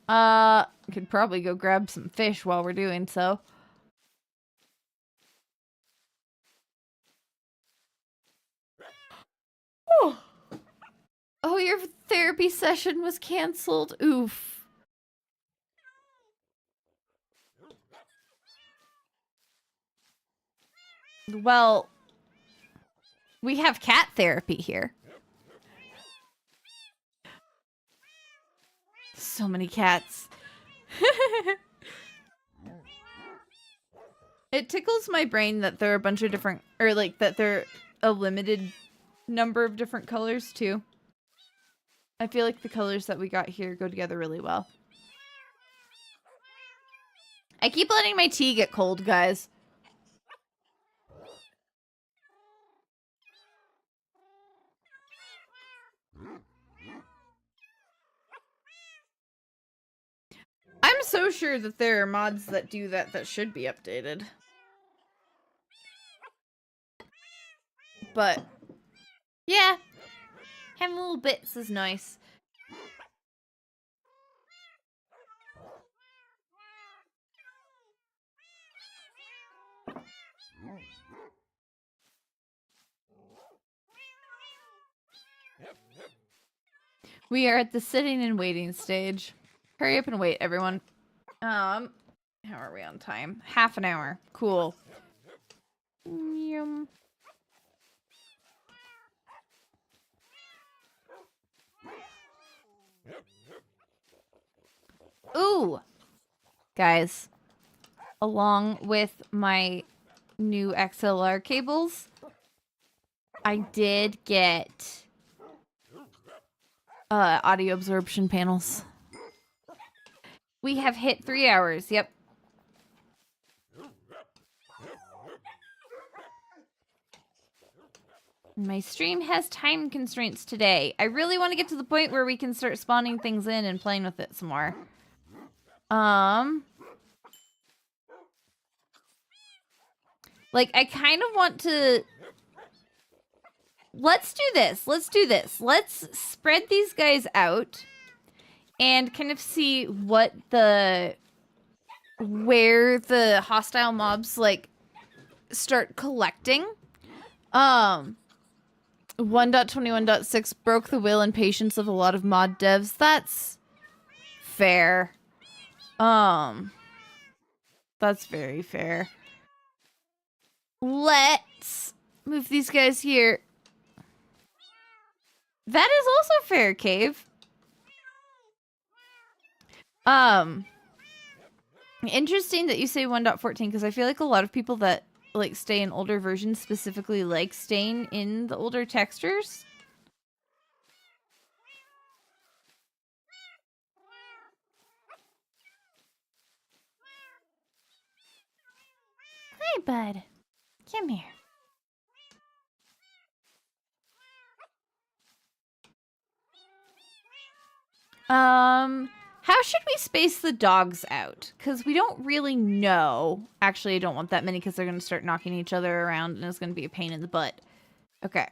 Could probably go grab some fish while we're doing so. Oh. Oh, your therapy session was canceled. Oof. Well, we have cat therapy here. So many cats. It tickles my brain that there are a bunch of different, or like that there are a limited number of different colors too. I feel like the colors that we got here go together really well. I keep letting my tea get cold, guys. I'm so sure that there are mods that do that that should be updated. But, yeah. Having little bits is nice. We are at the sitting and waiting stage. Hurry up and wait, everyone. How are we on time? Half an hour. Cool. Yum. Ooh! Guys, along with my new XLR cables, I did get audio absorption panels. We have hit 3 hours, yep. My stream has time constraints today. I really want to get to the point where we can start spawning things in and playing with it some more. Like, I kind of want to... Let's do this. Let's do this. Let's spread these guys out and kind of see what the... where the hostile mobs, like, start collecting. 1.21.6 broke the will and patience of a lot of mod devs. That's fair. That's very fair. Let's move these guys here. That is also fair, Cave. Interesting that you say 1.14 because I feel like a lot of people that like stay in older versions specifically like staying in the older textures. Hi, bud. Come here. How should we space the dogs out? Because we don't really know. Actually, I don't want that many because they're going to start knocking each other around and it's going to be a pain in the butt. Okay.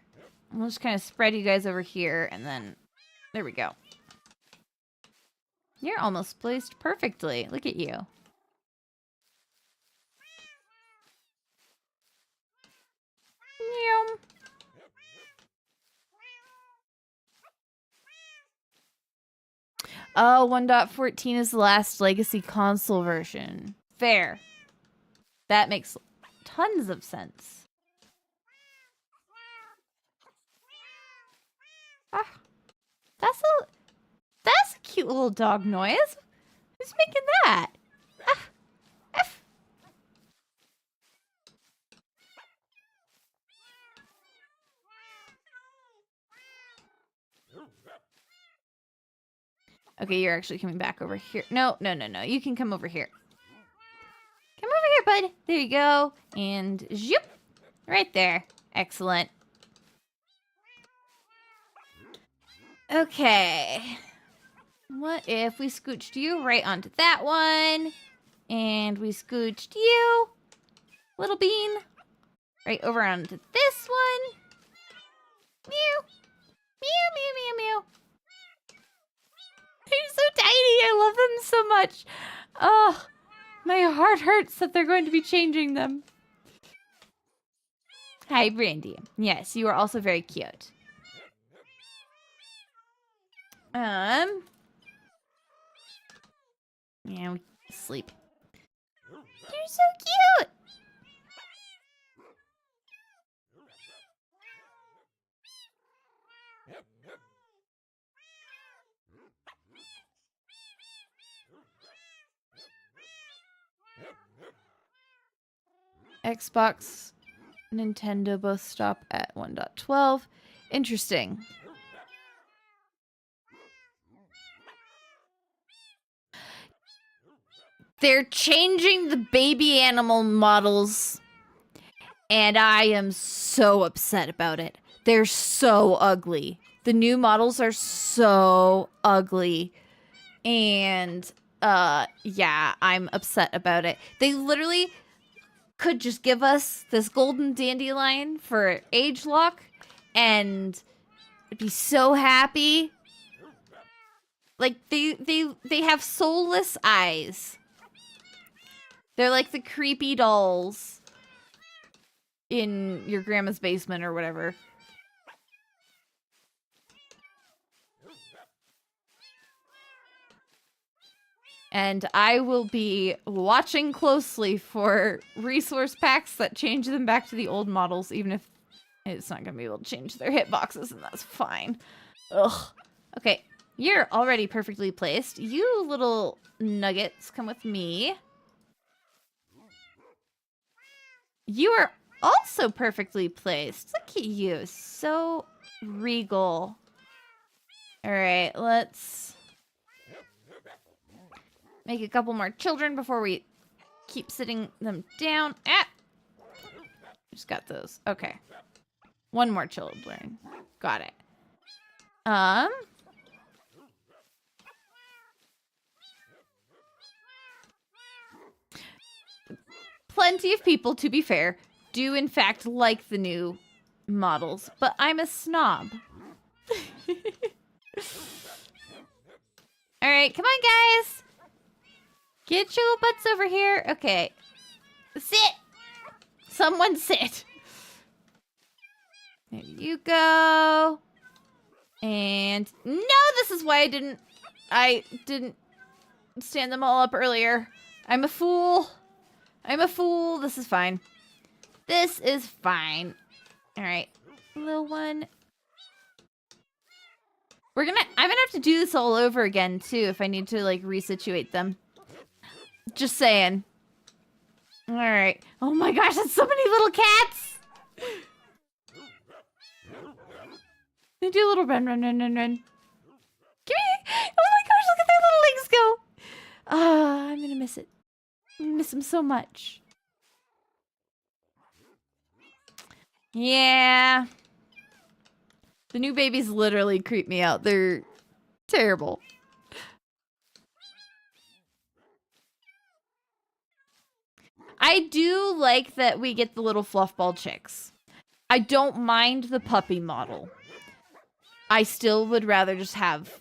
We'll just kind of spread you guys over here and then... There we go. You're almost placed perfectly. Look at you. Meow. Oh, 1.14 is the last legacy console version. Fair. That makes tons of sense. Ah, that's a cute little dog noise. Who's making that? Ah, F. Okay, you're actually coming back over here. No. You can come over here. Come over here, bud. There you go. And zoop. Right there. Excellent. Okay. What if we scooched you right onto that one? And we scooched you, little bean, right over onto this one. Meow. Meow, meow, meow, meow. They're so tiny. I love them so much. Oh, my heart hurts that they're going to be changing them. Hi, Brandy. Yes, you are also very cute. Yeah, we sleep. You're so cute. Xbox, Nintendo both stop at 1.12. Interesting. They're changing the baby animal models, and I am so upset about it. They're so ugly. The new models are so ugly. And, yeah, I'm upset about it. They literally could just give us this golden dandelion for age lock, and I'd be so happy. Like, they have soulless eyes. They're like the creepy dolls in your grandma's basement or whatever. And I will be watching closely for resource packs that change them back to the old models, even if it's not going to be able to change their hitboxes, and that's fine. Ugh. Okay, you're already perfectly placed. You little nuggets, come with me. You are also perfectly placed. Look at you. So regal. All right, let's make a couple more children before we keep sitting them down. Ah! Just got those. Okay. One more children. Got it. Plenty of people, to be fair, do in fact like the new models, but I'm a snob. All right, come on, guys. Get your little butts over here. Okay. Sit. Someone sit. There you go. And no, this is why I didn't stand them all up earlier. I'm a fool. I'm a fool. This is fine. This is fine. All right. Little one. I'm gonna have to do this all over again, too, if I need to, like, resituate them. Just saying. All right. Oh my gosh, that's so many little cats! They do a little run. Give me! Oh my gosh, look at their little legs go! Ah, I'm gonna miss it. I'm gonna miss them so much. Yeah. The new babies literally creep me out. They're terrible. I do like that we get the little fluffball chicks. I don't mind the puppy model. I still would rather just have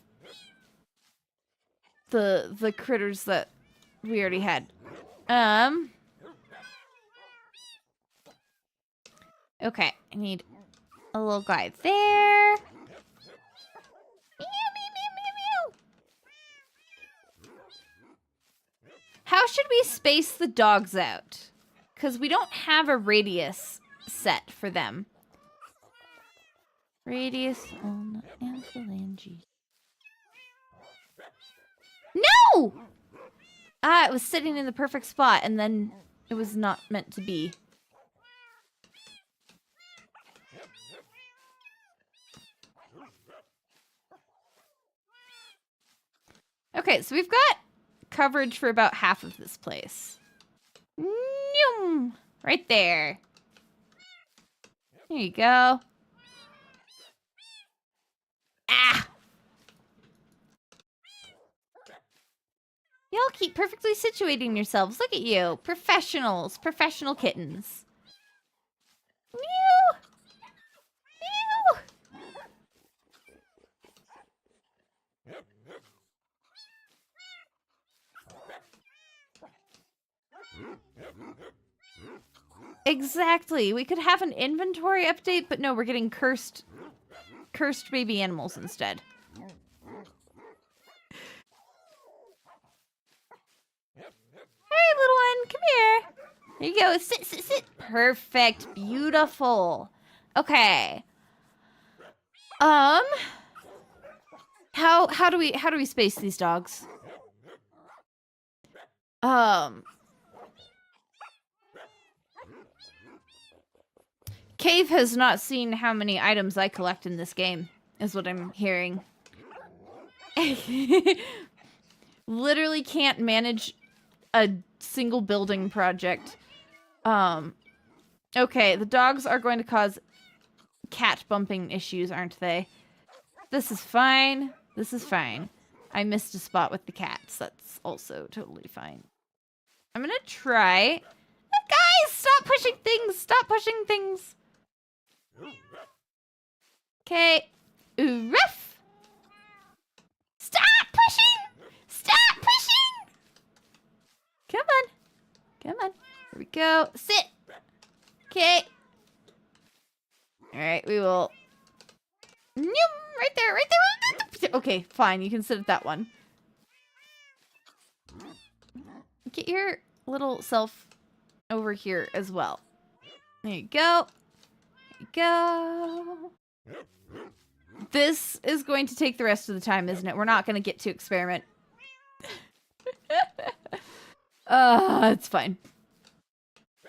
the critters that we already had. Okay, I need a little guy there. How should we space the dogs out? Because we don't have a radius set for them. Radius on phalanges. No! Ah, it was sitting in the perfect spot, and then it was not meant to be. Okay, so we've got coverage for about half of this place. Noom! Right there. There you go. Ah! Y'all keep perfectly situating yourselves. Look at you. Professionals. Professional kittens. Mew! Mew! Exactly. We could have an inventory update, but no, we're getting cursed baby animals instead. Hey, little one, come here. There you go. Sit, sit, sit. Perfect. Beautiful. Okay. How do we space these dogs? Cave has not seen how many items I collect in this game, is what I'm hearing. Literally can't manage a single building project. Okay, the dogs are going to cause cat bumping issues, aren't they? This is fine. This is fine. I missed a spot with the cats. That's also totally fine. I'm gonna try... Guys, stop pushing things! Stop pushing things! Okay. Ooh, rough! Stop pushing! Stop pushing! Come on. Come on. Here we go. Sit! Okay. Alright, we will... Right there, right there, right there! Okay, fine. You can sit at that one. Get your little self over here as well. There you go. There you go. This is going to take the rest of the time, isn't it? We're not going to get to experiment. It's fine.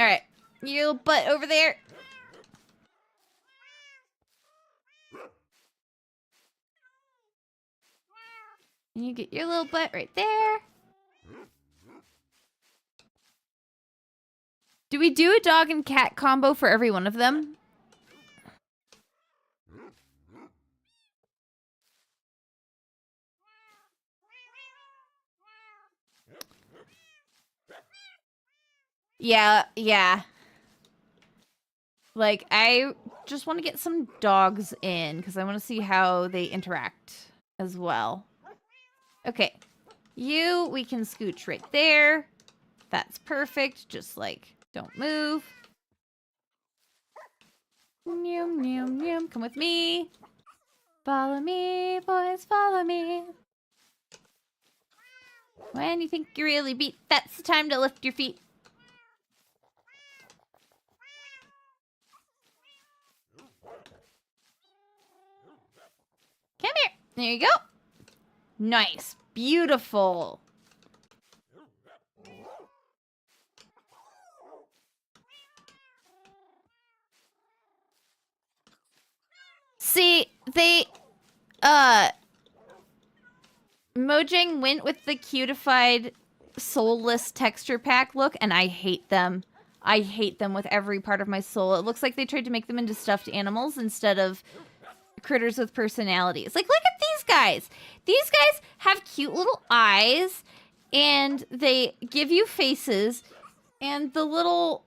Alright. You little butt over there. And you get your little butt right there. Do we do a dog and cat combo for every one of them? Yeah. Like, I just want to get some dogs in because I want to see how they interact as well. Okay. We can scooch right there. That's perfect. Just like, don't move. Noom, noom, noom. Come with me. Follow me, boys, follow me. When you think you're really beat, that's the time to lift your feet. Come here. There you go. Nice. Beautiful. See, Mojang went with the cutified soulless texture pack look, and I hate them. I hate them with every part of my soul. It looks like they tried to make them into stuffed animals instead of critters with personalities. Like, look at these guys. These guys have cute little eyes, and they give you faces, and the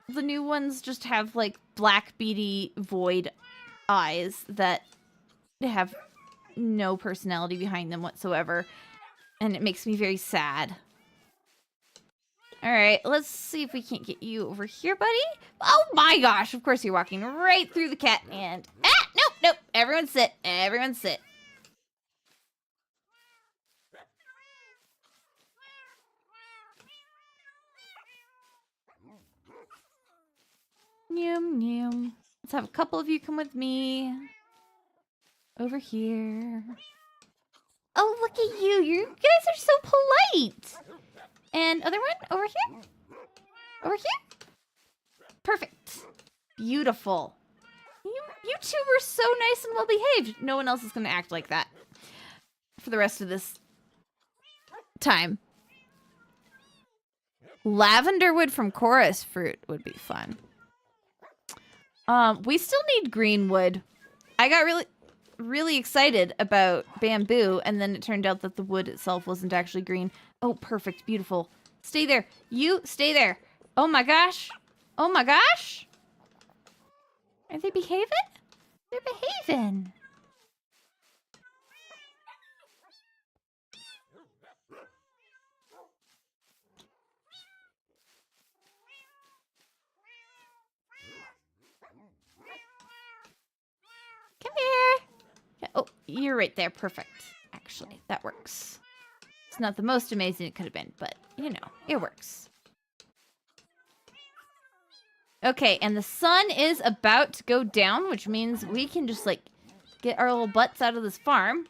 new ones just have, like, black, beady, void eyes that have no personality behind them whatsoever. And it makes me very sad. Alright, let's see if we can't get you over here, buddy. Oh my gosh, of course you're walking right through the cat and... Nope. Everyone sit. Everyone sit. Noom. Let's have a couple of you come with me. Over here. Oh, look at you. You guys are so polite. And other one over here. Over here. Perfect. Beautiful. You two were so nice and well behaved. No one else is going to act like that for the rest of this time. Lavender wood from chorus fruit would be fun. We still need green wood. I got really excited about bamboo, and then it turned out that the wood itself wasn't actually green. Oh, perfect. Beautiful. Stay there. You stay there. Oh my gosh. Oh my gosh. Are they behaving? They're behaving. Come here. Oh, you're right there. Perfect. Actually, that works. It's not the most amazing it could have been, but, you know, it works. Okay, and the sun is about to go down, which means we can just, like, get our little butts out of this farm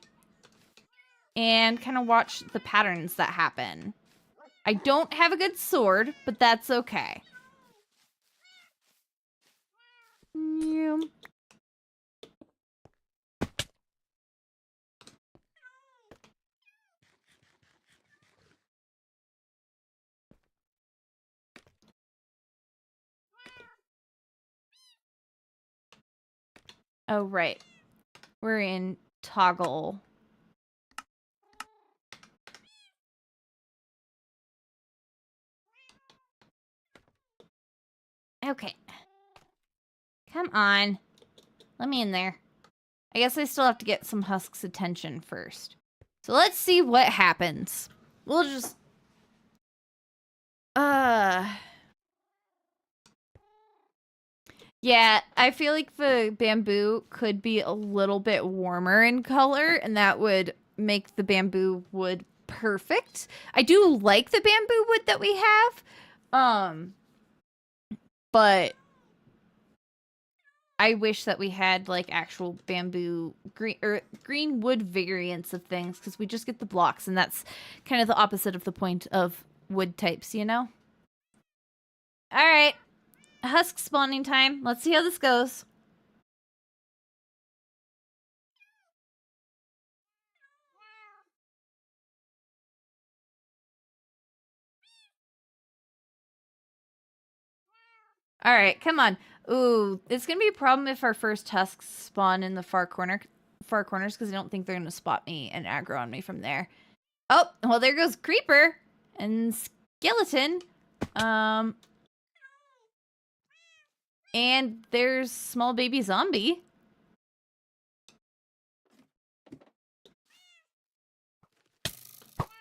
and kind of watch the patterns that happen. I don't have a good sword, but that's okay. Yeah. Oh, right. We're in toggle. Okay. Come on. Let me in there. I guess I still have to get some Husk's attention first. So let's see what happens. We'll just... Yeah, I feel like the bamboo could be a little bit warmer in color, and that would make the bamboo wood perfect. I do like the bamboo wood that we have, but I wish that we had like actual bamboo green wood variants of things, because we just get the blocks, and that's kind of the opposite of the point of wood types, you know? All right. Husk spawning time. Let's see how this goes. All right, come on. Ooh, it's gonna be a problem if our first husks spawn in the far corners, because I don't think they're gonna spot me and aggro on me from there. Oh, well, there goes Creeper and Skeleton. And there's small baby zombie.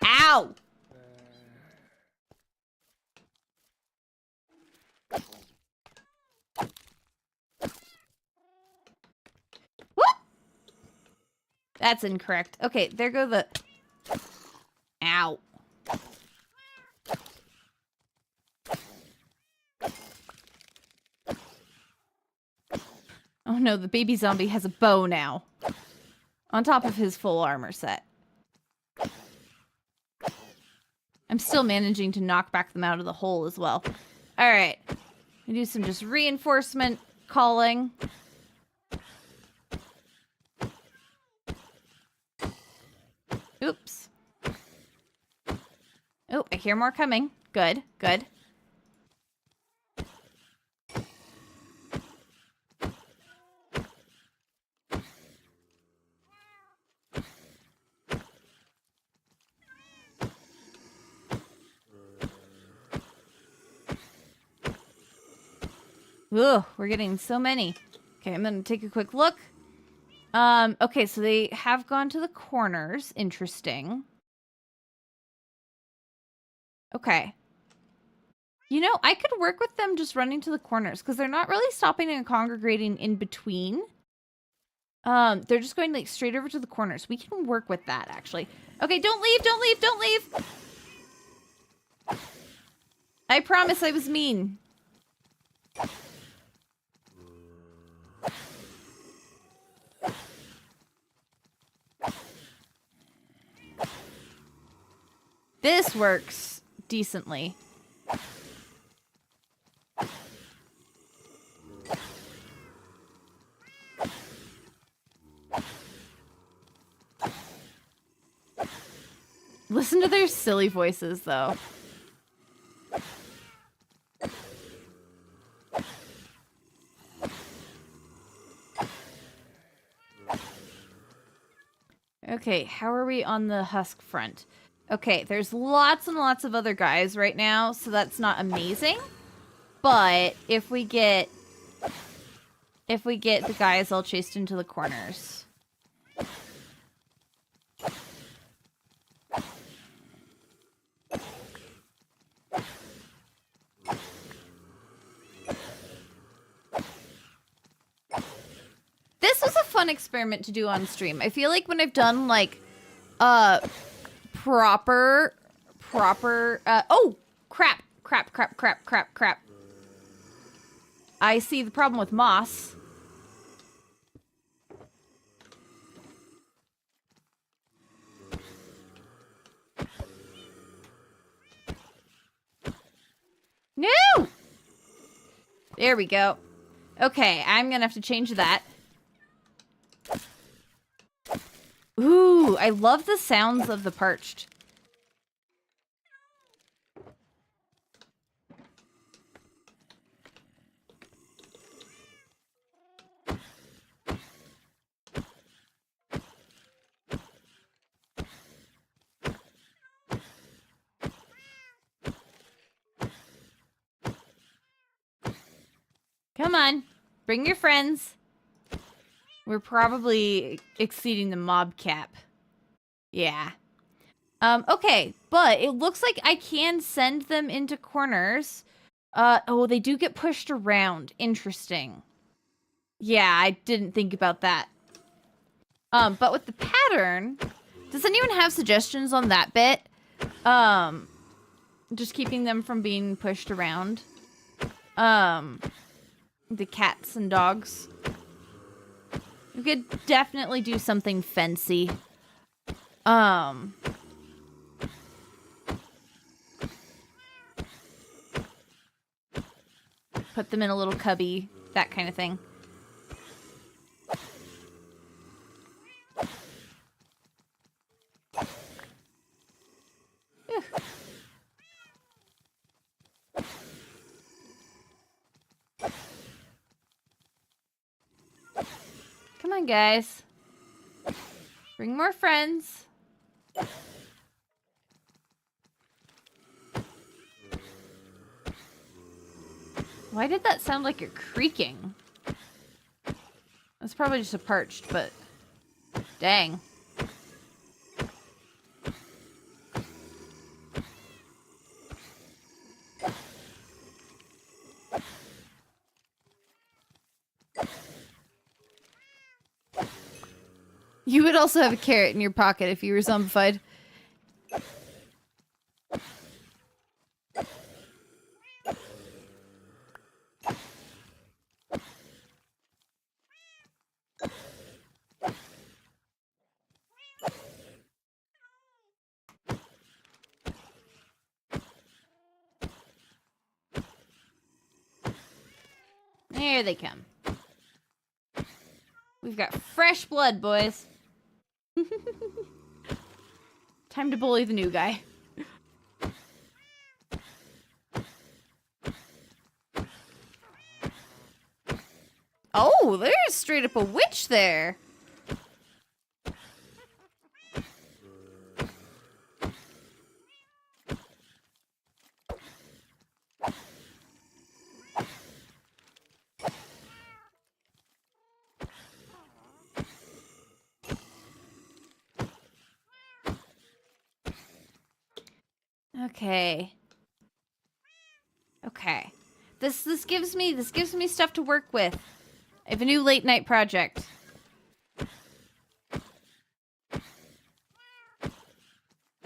Ow! Whoop! That's incorrect. Okay, there go the... Ow. Oh no, the baby zombie has a bow now. On top of his full armor set. I'm still managing to knock back them out of the hole as well. Alright. We do some just reinforcement calling. Oops. Oh, I hear more coming. Good, good. Ugh, we're getting so many. Okay, I'm gonna take a quick look. Okay, so they have gone to the corners. Interesting. Okay. You know, I could work with them just running to the corners, because they're not really stopping and congregating in between. They're just going like straight over to the corners. We can work with that, actually. Okay, don't leave, don't leave, don't leave! I promise I was mean. This works decently. Listen to their silly voices, though. Okay, how are we on the Husk front? Okay, there's lots and lots of other guys right now, so that's not amazing. But if we get the guys all chased into the corners. This was a fun experiment to do on stream. I feel like when I've done like proper oh, crap. I see the problem with moss. No! There we go. Okay, I'm gonna have to change that. Ooh, I love the sounds of the parched. Come on, bring your friends. We're probably exceeding the mob cap. Yeah. Okay, but it looks like I can send them into corners. Oh, they do get pushed around. Interesting. Yeah, I didn't think about that. But with the pattern, does anyone have suggestions on that bit? Just keeping them from being pushed around. The cats and dogs. We could definitely do something fancy. Put them in a little cubby, that kind of thing. Whew. Come on, guys. Bring more friends. Why did that sound like you're creaking? That's probably just a parched, but dang. You would also have a carrot in your pocket if you were zombified. There they come. We've got fresh blood, boys. Time to bully the new guy. Oh, there's straight up a witch there. Okay. Okay. This gives me stuff to work with. I have a new late night project.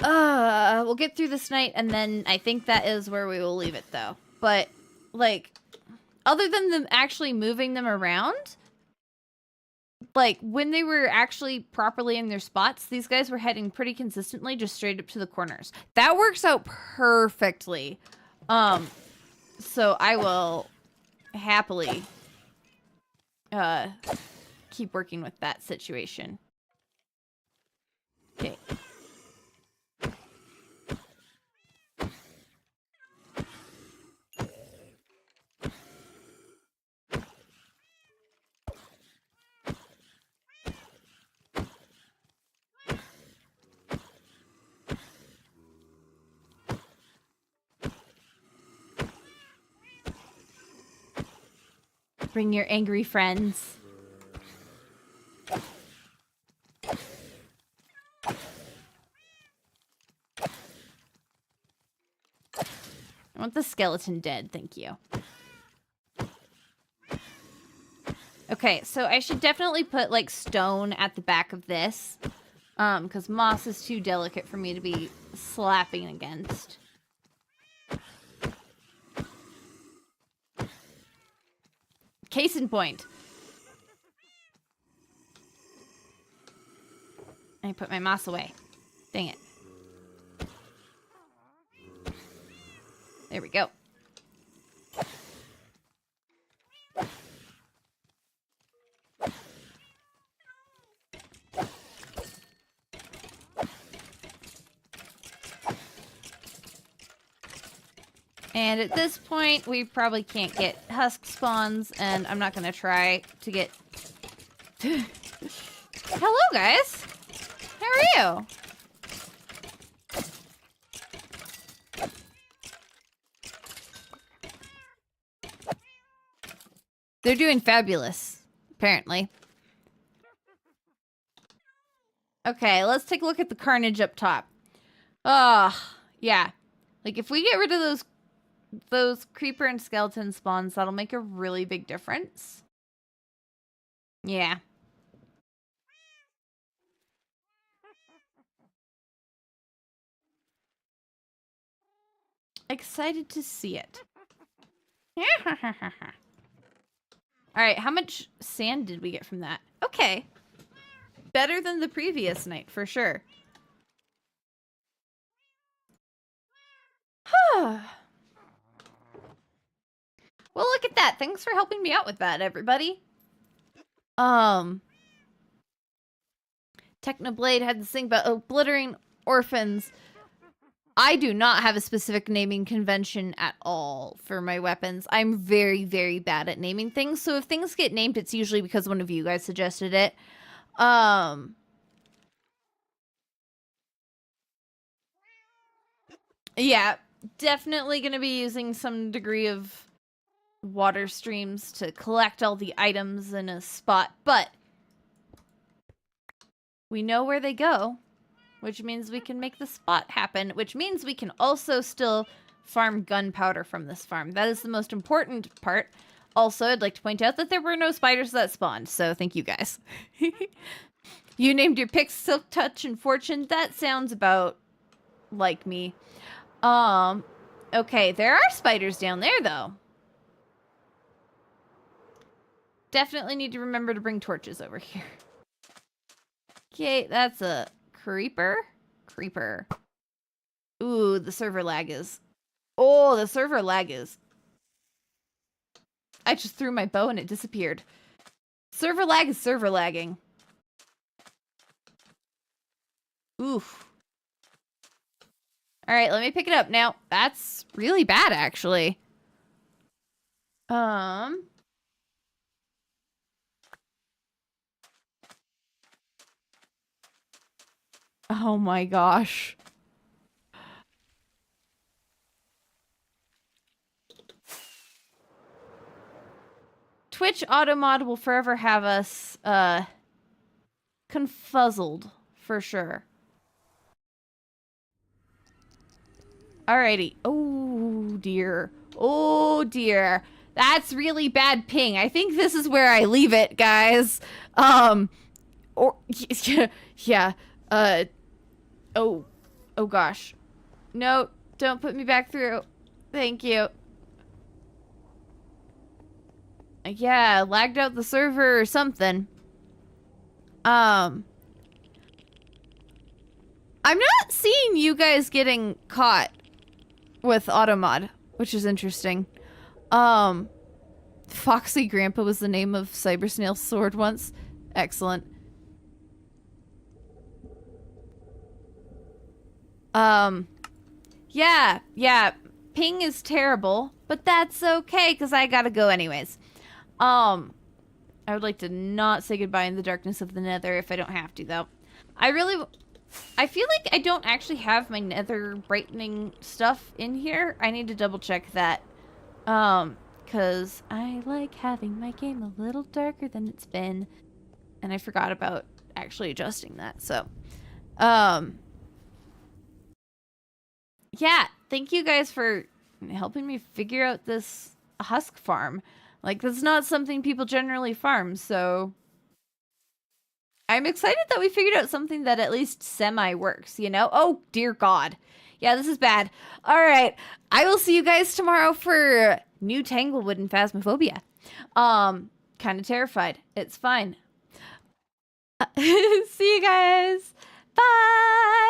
We'll get through this night and then I think that is where we will leave it though. But like other than them actually moving them around, like when they were actually properly in their spots, these guys were heading pretty consistently just straight up to the corners. That works out perfectly. So I will happily keep working with that situation. Okay. Bring your angry friends. I want the skeleton dead, thank you. Okay, so I should definitely put, like, stone at the back of this. Because moss is too delicate for me to be slapping against. Case in point. I put my moss away. Dang it. There we go. And at this point, we probably can't get husk spawns, and I'm not gonna try to get... Hello, guys! How are you? They're doing fabulous, apparently. Okay, let's take a look at the carnage up top. Yeah. Like, if we get rid of those creeper and skeleton spawns, that'll make a really big difference. Yeah. Excited to see it. Alright, how much sand did we get from that? Okay. Better than the previous night, for sure. Well, look at that. Thanks for helping me out with that, everybody. Technoblade had this thing about obliterating orphans. I do not have a specific naming convention at all for my weapons. I'm very, very bad at naming things. So if things get named, it's usually because one of you guys suggested it. Yeah, definitely going to be using some degree of water streams to collect all the items in a spot, but we know where they go, which means we can make the spot happen, which means we can also still farm gunpowder from this farm. That is the most important part. Also, I'd like to point out that there were no spiders that spawned, so thank you guys. You named your picks Silk Touch and Fortune. That sounds about like me. Okay, there are spiders down there, though. Definitely need to remember to bring torches over here. Okay, that's a creeper. Creeper. Ooh, the server lag is... Oh, the server lag is... I just threw my bow and it disappeared. Server lag is server lagging. Oof. Alright, let me pick it up. Now, that's really bad, actually. Oh my gosh. Twitch Automod will forever have us, confuzzled, for sure. Alrighty. Oh, dear. Oh, dear. That's really bad ping. I think this is where I leave it, guys. Or, yeah, oh gosh. No, don't put me back through. Thank you. Yeah, lagged out the server or something. I'm not seeing you guys getting caught with Automod, which is interesting. Foxy Grandpa was the name of Cybersnail's sword once. Excellent. Yeah, ping is terrible, but that's okay, because I gotta go anyways. I would like to not say goodbye in the darkness of the nether if I don't have to, though. I feel like I don't actually have my nether brightening stuff in here. I need to double check that. Because I like having my game a little darker than it's been. And I forgot about actually adjusting that, so. Yeah, thank you guys for helping me figure out this Husk Farm. Like, that's not something people generally farm, so... I'm excited that we figured out something that at least semi-works, you know? Oh, dear God. Yeah, this is bad. Alright, I will see you guys tomorrow for New Tanglewood and Phasmophobia. Kind of terrified. It's fine. See you guys. Bye!